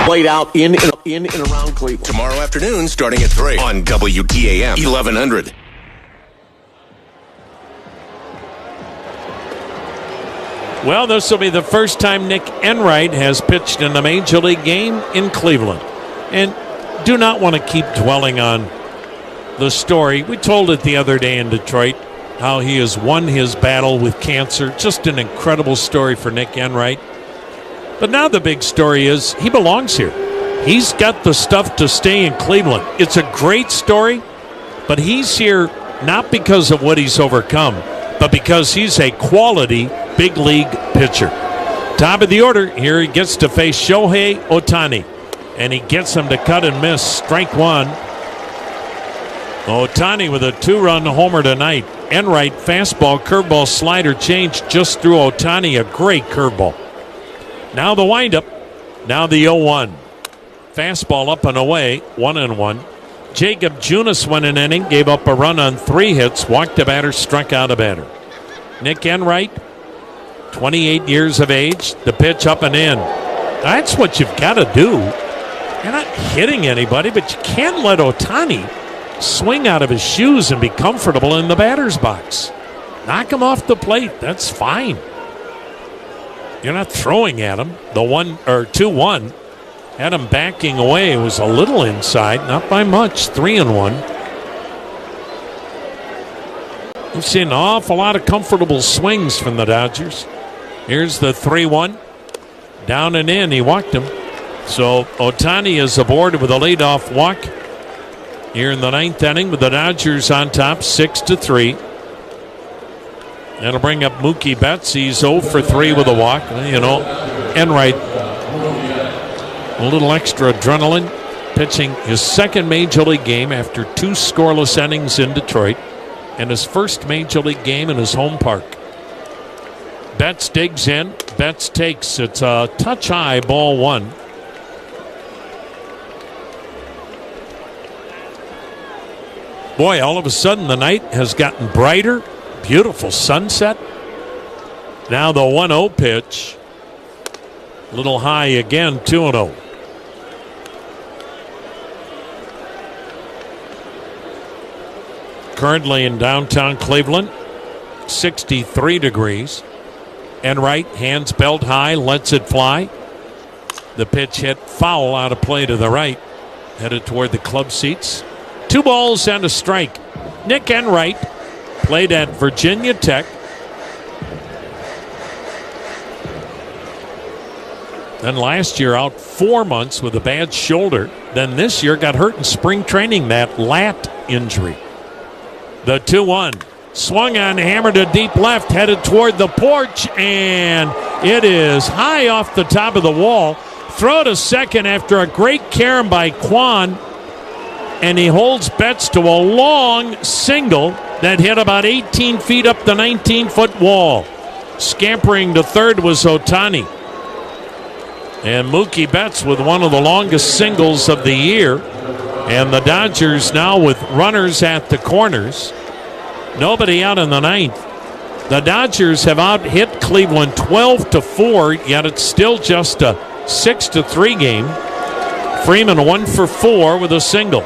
Speaker 2: Played out in and around Cleveland. Tomorrow afternoon, starting at 3 on WTAM 1100.
Speaker 5: Well, this will be the first time Nick Enright has pitched in a Major League game in Cleveland. And do not want to keep dwelling on the story. We told it the other day in Detroit, how he has won his battle with cancer. Just an incredible story for Nick Enright. But now the big story is he belongs here. He's got the stuff to stay in Cleveland. It's a great story, but he's here not because of what he's overcome, but because he's a quality big league pitcher. Top of the order, here he gets to face Shohei Ohtani, and he gets him to cut and miss. Strike one. Ohtani with a 2-run homer tonight. Enright fastball, curveball, slider change just threw Ohtani a great curveball. Now the windup. Now the 0-1. Fastball up and away. 1-1. Jacob Junis went an inning, gave up a run on 3 hits, walked a batter, struck out a batter. Nick Enright, 28 years of age. The pitch up and in. That's what you've got to do. You're not hitting anybody, but you can't let Ohtani swing out of his shoes and be comfortable in the batter's box. Knock him off the plate. That's fine. You're not throwing at him. The 2-1 had him backing away. It was a little inside, not by much. 3-1. We've seen an awful lot of comfortable swings from the Dodgers. Here's the 3-1. Down and in. He walked him. So Ohtani is aboard with a leadoff walk here in the 9th inning with the Dodgers on top 6-3. That'll bring up Mookie Betts. He's 0 for 3 with a walk. You know, Enright, a little extra adrenaline, pitching his second Major League game after 2 scoreless innings in Detroit and his first Major League game in his home park. Betts digs in. Betts takes. It's a touch high, ball 1. Boy, all of a sudden the night has gotten brighter. Beautiful sunset. Now the 1-0 pitch. A little high again, 2-0. Currently in downtown Cleveland, 63 degrees. Enright, hands belt high, lets it fly. The pitch hit foul out of play to the right. Headed toward the club seats. 2 balls and a strike. Nick Enright played at Virginia Tech. Then last year out 4 months with a bad shoulder. Then this year got hurt in spring training, that lat injury. The 2-1. Swung on, hammered to deep left, headed toward the porch, and it is high off the top of the wall. Throw to second after a great carom by Kwan, and he holds Betts to a long single that hit about 18 feet up the 19-foot wall. Scampering to third was Ohtani. And Mookie Betts with one of the longest singles of the year. And the Dodgers now with runners at the corners. Nobody out in the 9th. The Dodgers have out-hit Cleveland 12-4, yet it's still just a 6-3 game. Freeman 1 for 4 with a single.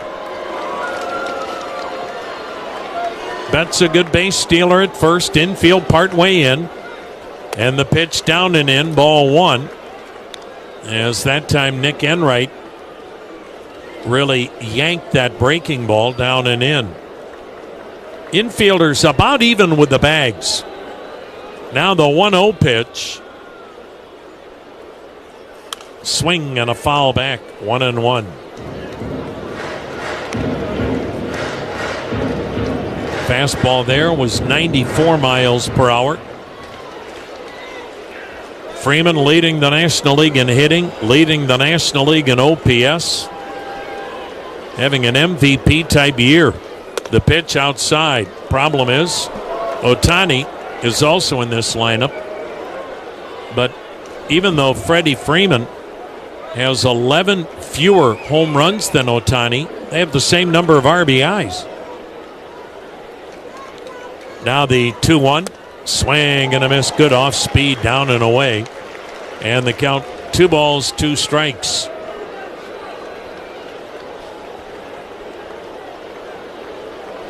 Speaker 5: Betts a good base stealer at first. Infield partway in. And the pitch down and in, ball one. As that time Nick Enright really yanked that breaking ball down and in. Infielders about even with the bags. Now the 1-0 pitch. Swing and a foul back, 1-1. Fastball there was 94 miles per hour. Freeman leading the National League in hitting, leading the National League in OPS. Having an MVP type year. The pitch outside. Problem is, Ohtani is also in this lineup. But even though Freddie Freeman has 11 fewer home runs than Ohtani, they have the same number of RBIs. Now the 2-1. Swing and a miss. Good off speed down and away. And the count 2 balls, 2 strikes.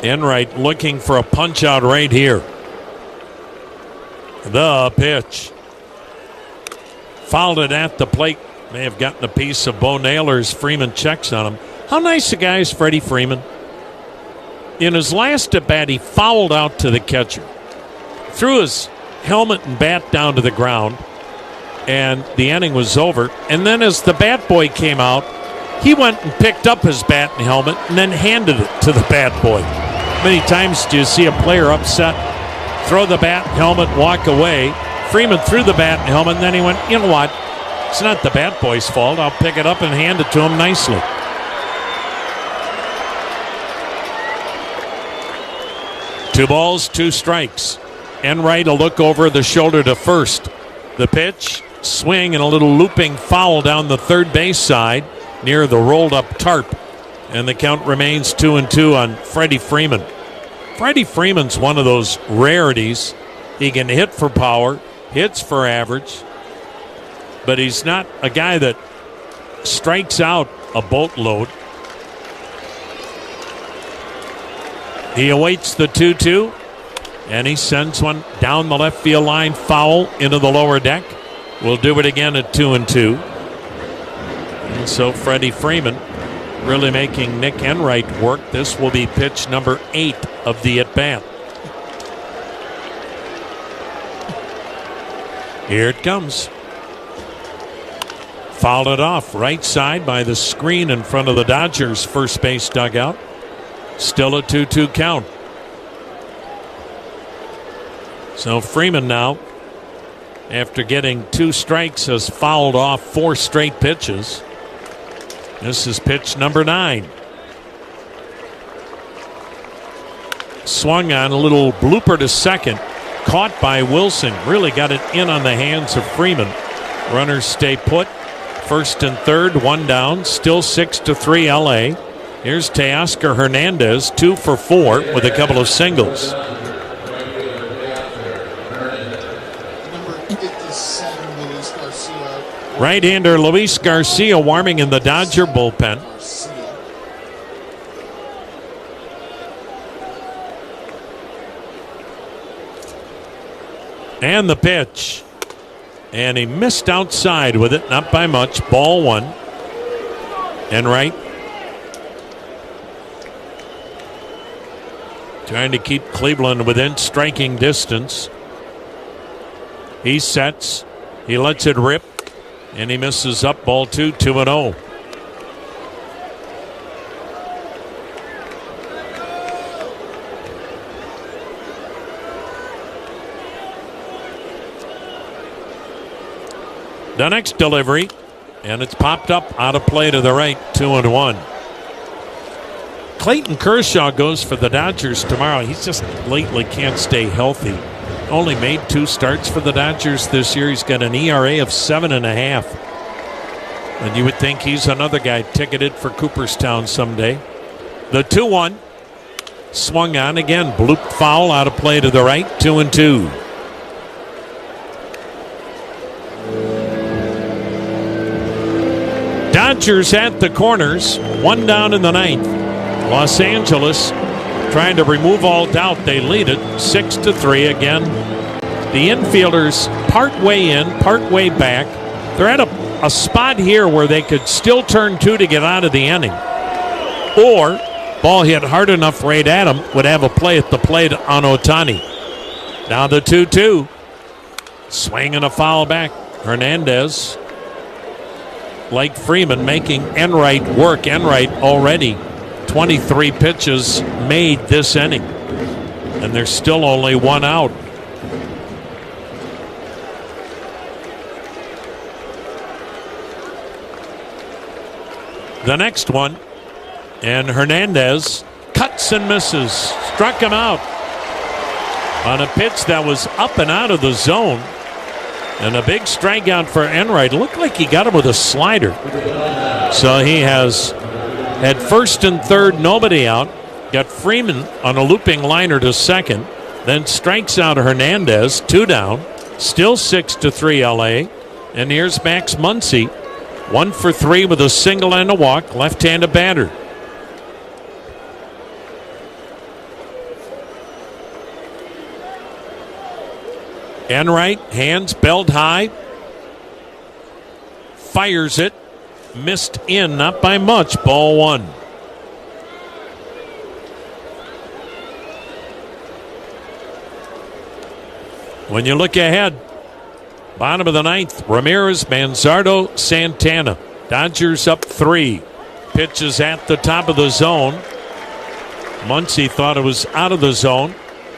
Speaker 5: Enright looking for a punch out right here. The pitch. Fouled it at the plate. May have gotten a piece of Bo Naylor's. Freeman checks on him. How nice a guy is Freddie Freeman? In his last at bat, he fouled out to the catcher. Threw his helmet and bat down to the ground, and the inning was over. And then as the bat boy came out, he went and picked up his bat and helmet and then handed it to the bat boy. Many times do you see a player upset, throw the bat, helmet, walk away? Freeman threw the bat and helmet, and then he went, you know what? It's not the bat boy's fault. I'll pick it up and hand it to him nicely. Two balls, 2 strikes. Enright a look over the shoulder to first. The pitch, swing, and a little looping foul down the third base side near the rolled up tarp. And the count remains 2-2 on Freddie Freeman. Freddie Freeman's one of those rarities. He can hit for power, hits for average, but he's not a guy that strikes out a boatload. He awaits the 2-2, and he sends one down the left field line, foul into the lower deck. We'll do it again at 2-2. And so Freddie Freeman really making Nick Enright work. This will be pitch number 8 of the at-bat. Here it comes. Fouled it off right side by the screen in front of the Dodgers first base dugout. Still a 2-2 count. So Freeman now, after getting 2 strikes, has fouled off 4 straight pitches. This is pitch number 9. Swung on, a little blooper to second. Caught by Wilson. Really got it in on the hands of Freeman. Runners stay put. First and third, 1 down. Still 6-3 LA. Here's Teoscar Hernandez, 2 for 4 with a couple of singles. Right-hander Luis Garcia warming in the Dodger bullpen. And the pitch. And he missed outside with it, not by much. Ball 1. Enright trying to keep Cleveland within striking distance. He sets. He lets it rip. And he misses up. Ball 2, 2-0. The next delivery, and it's popped up out of play to the right, 2-1. Clayton Kershaw goes for the Dodgers tomorrow. He just lately can't stay healthy. Only made 2 starts for the Dodgers this year. He's got an ERA of 7.5. And you would think he's another guy ticketed for Cooperstown someday. The 2-1 swung on again. Blooped foul out of play to the right, 2-2. Dodgers at the corners, 1 down in the 9th. Los Angeles trying to remove all doubt. They lead it 6-3 again. The infielders part way in, part way back. They're at a spot here where they could still turn 2 to get out of the inning. Or, ball hit hard enough right at him, would have a play at the plate on Ohtani. Now the 2-2. Swing and a foul back. Hernandez, like Freeman, making Enright work. Enright already 23 pitches made this inning. And there's still only 1 out. The next one, and Hernandez cuts and misses. Struck him out on a pitch that was up and out of the zone. And a big strikeout for Enright. Looked like he got him with a slider. So he has had first and third, nobody out. Got Freeman on a looping liner to second. Then strikes out Hernandez, 2 down. Still 6-3 LA. And here's Max Muncy, 1 for 3 with a single and a walk, left-handed batter. Enright, hands belt high, fires it, missed in, not by much, ball 1. When you look ahead, bottom of the 9th, Ramirez, Manzardo, Santana. Dodgers up 3. Pitches at the top of the zone. Muncy thought it was out of the zone.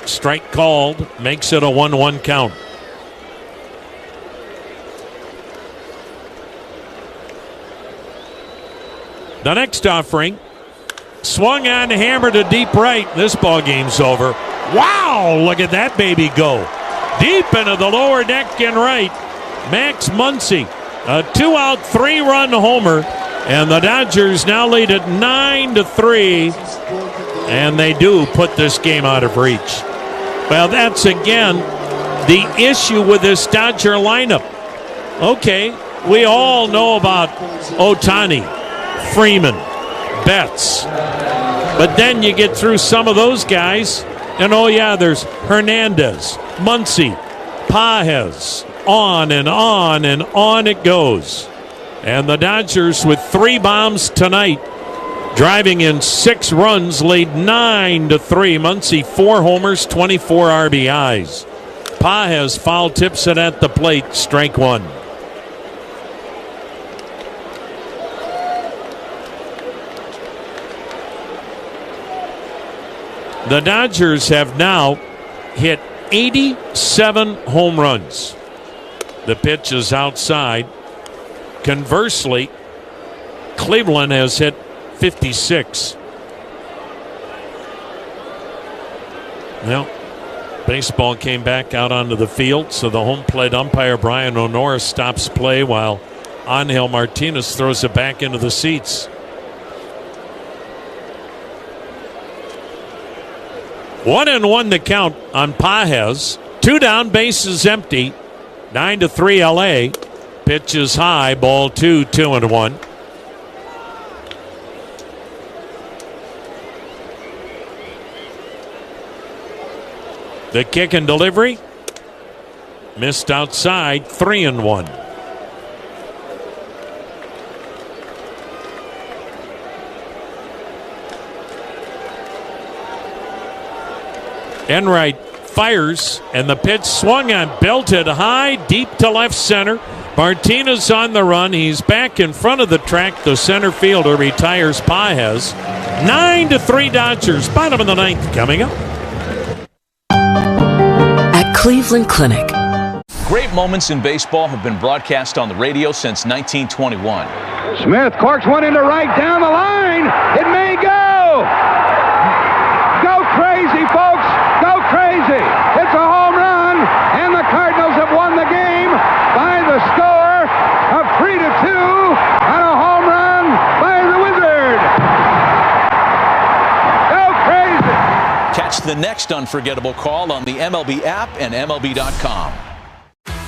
Speaker 5: Strike called, makes it a 1-1 count. The next offering, swung on, hammer to deep right. This ball game's over. Wow, look at that baby go. Deep into the lower deck and right. Max Muncy, a 2-out, 3-run homer. And the Dodgers now lead at 9-3. And they do put this game out of reach. Well, that's again the issue with this Dodger lineup. Okay, we all know about Ohtani, Freeman, Betts. But then you get through some of those guys, and oh yeah, there's Hernandez, Muncy, Pages. On and on and on it goes. And the Dodgers with 3 bombs tonight, driving in 6 runs, lead 9-3. Muncy 4 homers, 24 RBIs. Pages foul tips it at the plate, strike 1. The Dodgers have now hit 87 home runs. The pitch is outside. Conversely, Cleveland has hit 56. Well, baseball came back out onto the field, so the home plate umpire Brian O'Nora stops play while Angel Martinez throws it back into the seats. 1-1 the count on Pages. 2 down, bases empty. 9-3 LA. Pitch is high, ball 2, 2-1. The kick and delivery missed outside, 3-1. Enright fires, and the pitch swung on, belted high, deep to left center. Martinez on the run. He's back in front of the track. The center fielder retires Pages. 9-3 Dodgers. Bottom of the 9th coming up.
Speaker 11: At Cleveland Clinic.
Speaker 21: Great moments in baseball have been broadcast on the radio since 1921.
Speaker 22: Smith corks one into right down the line. It may go. Go crazy, folks. Go crazy. It's a home run, and the Cardinals have won the game by the score of 3-2 on a home run by the Wizard. Go crazy.
Speaker 21: Catch the next unforgettable call on the MLB app and MLB.com.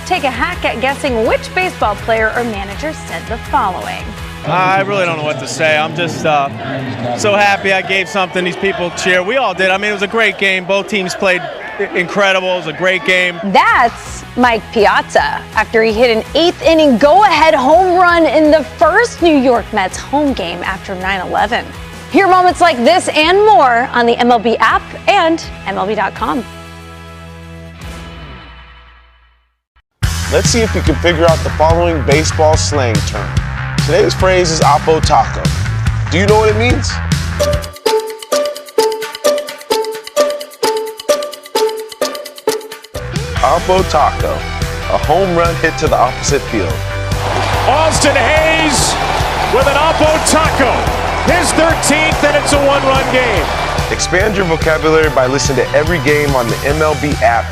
Speaker 7: Take a hack at guessing which baseball player or manager said the following.
Speaker 8: I really don't know what to say. I'm just so happy I gave something these people cheer. We all did. I mean, it was a great game. Both teams played incredible. It was a great game.
Speaker 7: That's Mike Piazza after he hit an 8th inning go-ahead home run in the first New York Mets home game after 9/11. Hear moments like this and more on the MLB app and MLB.com.
Speaker 1: Let's see if you can figure out the following baseball slang term. Today's phrase is Oppo Taco. Do you know what it means? Oppo Taco, a home run hit to the opposite field.
Speaker 17: Austin Hayes with an Oppo Taco. His 13th, and it's a one-run game.
Speaker 1: Expand your vocabulary by listening to every game on the MLB app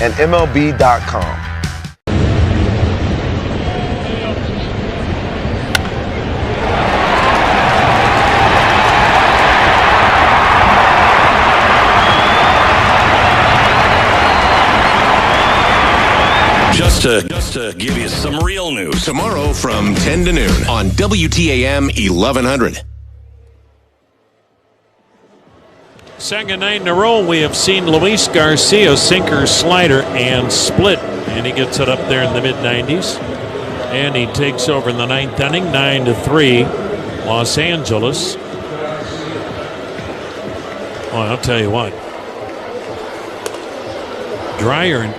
Speaker 1: and MLB.com.
Speaker 2: Just to give you some real news. Tomorrow from 10 to noon on WTAM 1100.
Speaker 5: Second night in a row, we have seen Luis Garcia sinker, slider, and split. And he gets it up there in the mid-90s. And he takes over in the 9th inning, 9-3, Los Angeles. Well, I'll tell you what. Dreyer and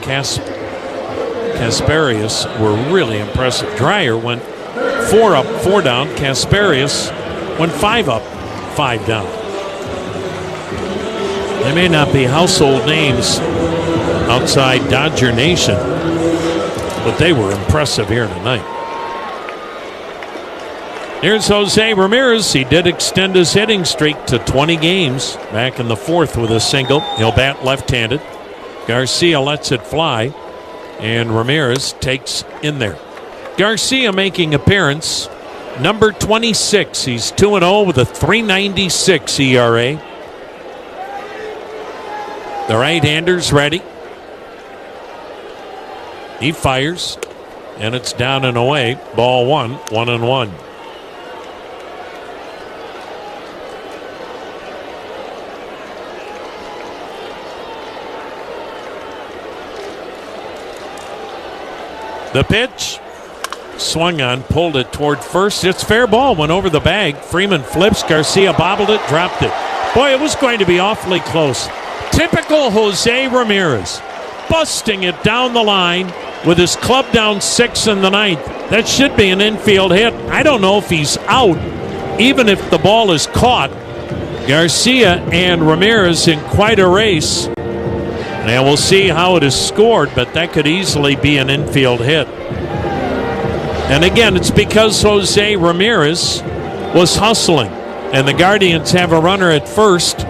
Speaker 5: Kasparius were really impressive. Dreyer went 4 up, 4 down. Kasparius went 5 up, 5 down. They may not be household names outside Dodger Nation, but they were impressive here tonight. Here's Jose Ramirez. He did extend his hitting streak to 20 games back in the 4th with a single. He'll bat left-handed. Garcia lets it fly, and Ramirez takes in there. Garcia making appearance number 26. He's 2-0 with a 3.96 ERA. The right-hander's ready. He fires, and it's down and away. Ball 1, 1-1. The pitch, swung on, pulled it toward first. It's fair ball, went over the bag. Freeman flips, Garcia bobbled it, dropped it. Boy, it was going to be awfully close. Typical Jose Ramirez, busting it down the line with his club down 6 in the 9th. That should be an infield hit. I don't know if he's out, even if the ball is caught. Garcia and Ramirez in quite a race. And we'll see how it is scored, but that could easily be an infield hit. And again, it's because Jose Ramirez was hustling. And the Guardians have a runner at first.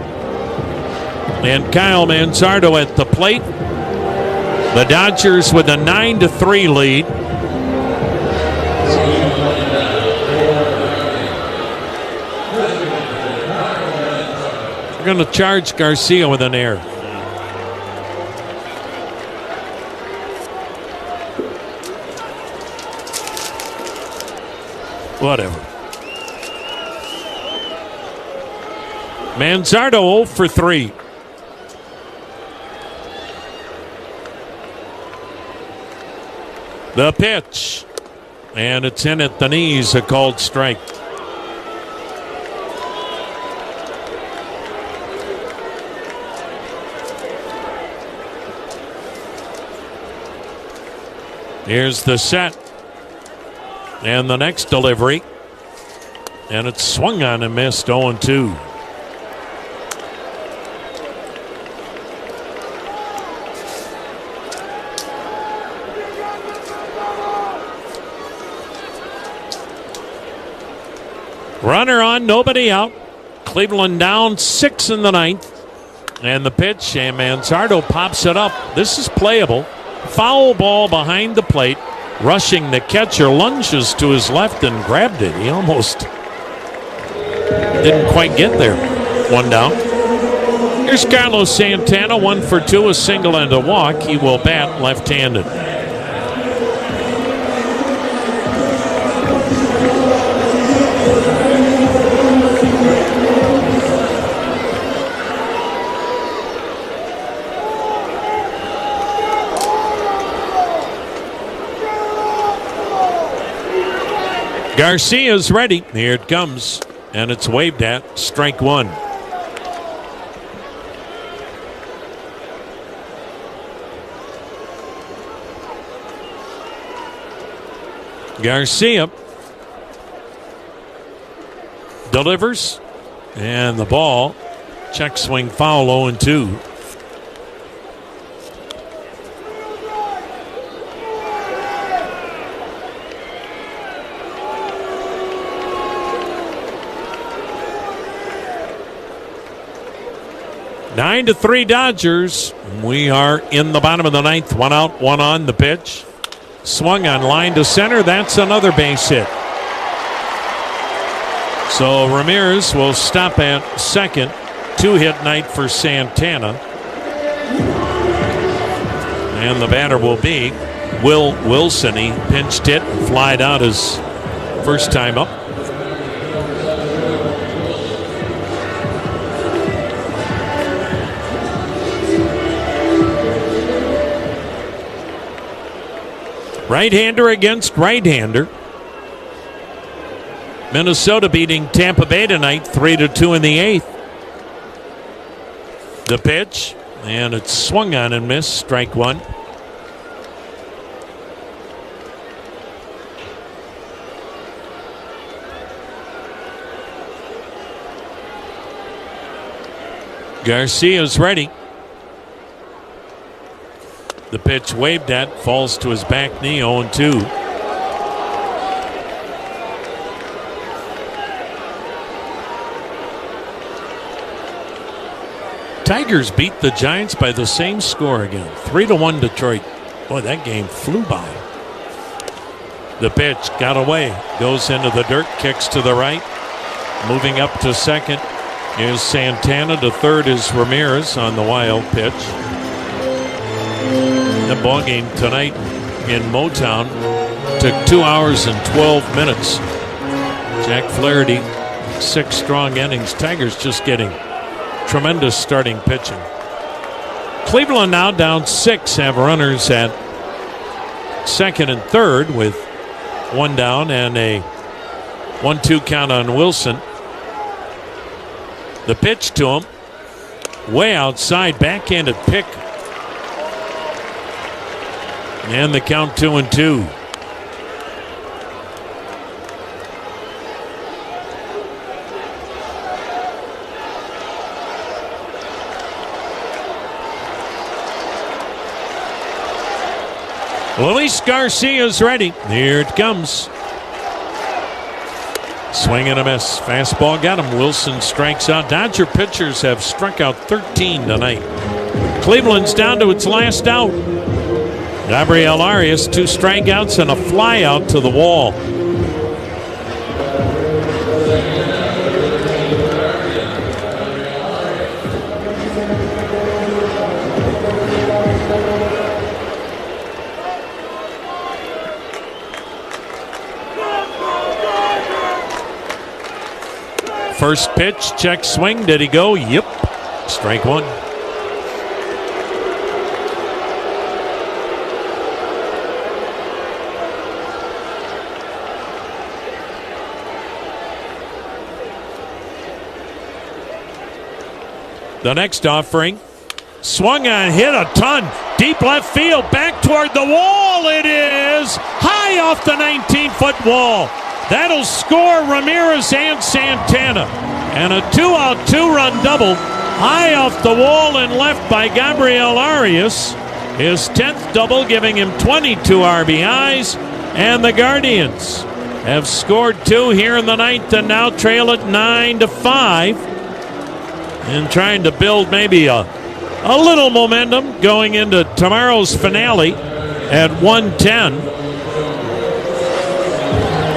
Speaker 5: And Kyle Manzardo at the plate. The Dodgers with a 9-3 lead. They're going to charge Garcia with an error. Whatever. Manzardo 0 for 3. The pitch. And it's in at the knees, a called strike. Here's the set. And the next delivery. And it's swung on and missed, 0-2. Runner on, nobody out. Cleveland down 6 in the 9th. And the pitch, and Manzardo pops it up. This is playable. Foul ball behind the plate. Rushing the catcher, lunges to his left and grabbed it. He almost didn't quite get there. 1 down. Here's Carlos Santana, 1 for 2, a single and a walk. He will bat left-handed. Garcia's ready. Here it comes. And it's waved at. Strike one. Garcia delivers. And the ball. Check swing foul 0-2. Nine to 3 Dodgers. We are in the bottom of the ninth. One out, one on. The pitch. Swung on line to center. That's another base hit. So Ramirez will stop at second. 2-hit night for Santana. And the batter will be Will Wilson. He pinched hit and flied out his first time up. Right-hander against right-hander. Minnesota beating Tampa Bay tonight 3-2 in the eighth. The pitch, and it's swung on and missed. Strike one. Garcia's ready. The pitch waved at, falls to his back knee, 0-2. Tigers beat the Giants by the same score again, 3-1 Detroit. Boy, that game flew by. The pitch got away, goes into the dirt, kicks to the right. Moving up to second is Santana. To third is Ramirez on the wild pitch. The ball game tonight in Motown took 2 hours and 12 minutes. Jack Flaherty, 6 strong innings. Tigers just getting tremendous starting pitching. Cleveland now down 6, have runners at second and third with 1 down and a 1-2 count on Wilson. The pitch to him, way outside, backhanded pick. And the count 2-2. Luis Garcia's ready. Here it comes. Swing and a miss. Fastball got him. Wilson strikes out. Dodger pitchers have struck out 13 tonight. Cleveland's down to its last out. Gabriel Arias, 2 strikeouts and a fly out to the wall. First pitch, check swing. Did he go? Yep. Strike one. The next offering, swung on, hit a ton, deep left field, back toward the wall. It is high off the 19-foot wall. That'll score Ramirez and Santana. And a 2-out, 2-run double high off the wall and left by Gabriel Arias. His 10th double, giving him 22 RBIs. And the Guardians have scored 2 here in the ninth and now trail it 9-5. And trying to build maybe a little momentum going into tomorrow's finale at 1:10.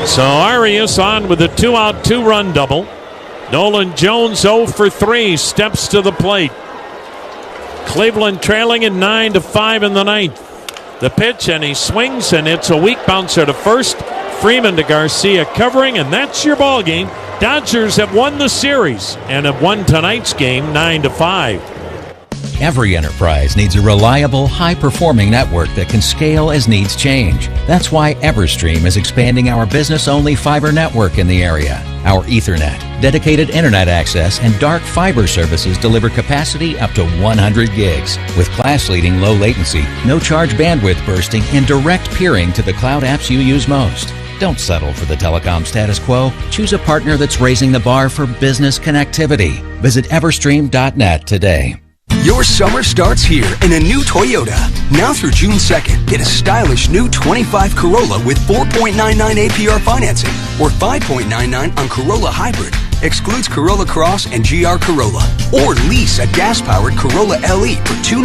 Speaker 5: So Arias on with a 2-out, 2-run double. Nolan Jones 0 for 3, steps to the plate. Cleveland trailing at 9-5 in the ninth. The pitch, and he swings, and it's a weak bouncer to first. Freeman to Garcia covering, and that's your ball game. Dodgers have won the series and have won tonight's game 9-5.
Speaker 12: Every enterprise needs a reliable, high-performing network that can scale as needs change. That's why Everstream is expanding our business-only fiber network in the area. Our Ethernet, dedicated internet access, and dark fiber services deliver capacity up to 100 gigs. With class-leading low latency, no-charge bandwidth bursting, and direct peering to the cloud apps you use most. Don't settle for the telecom status quo. Choose a partner that's raising the bar for business connectivity. Visit everstream.net today.
Speaker 16: Your summer starts here in a new Toyota. Now through June 2nd, get a stylish new 25 Corolla with 4.99 APR financing or 5.99 on Corolla Hybrid. Excludes Corolla Cross and GR Corolla. Or lease a gas-powered Corolla LE for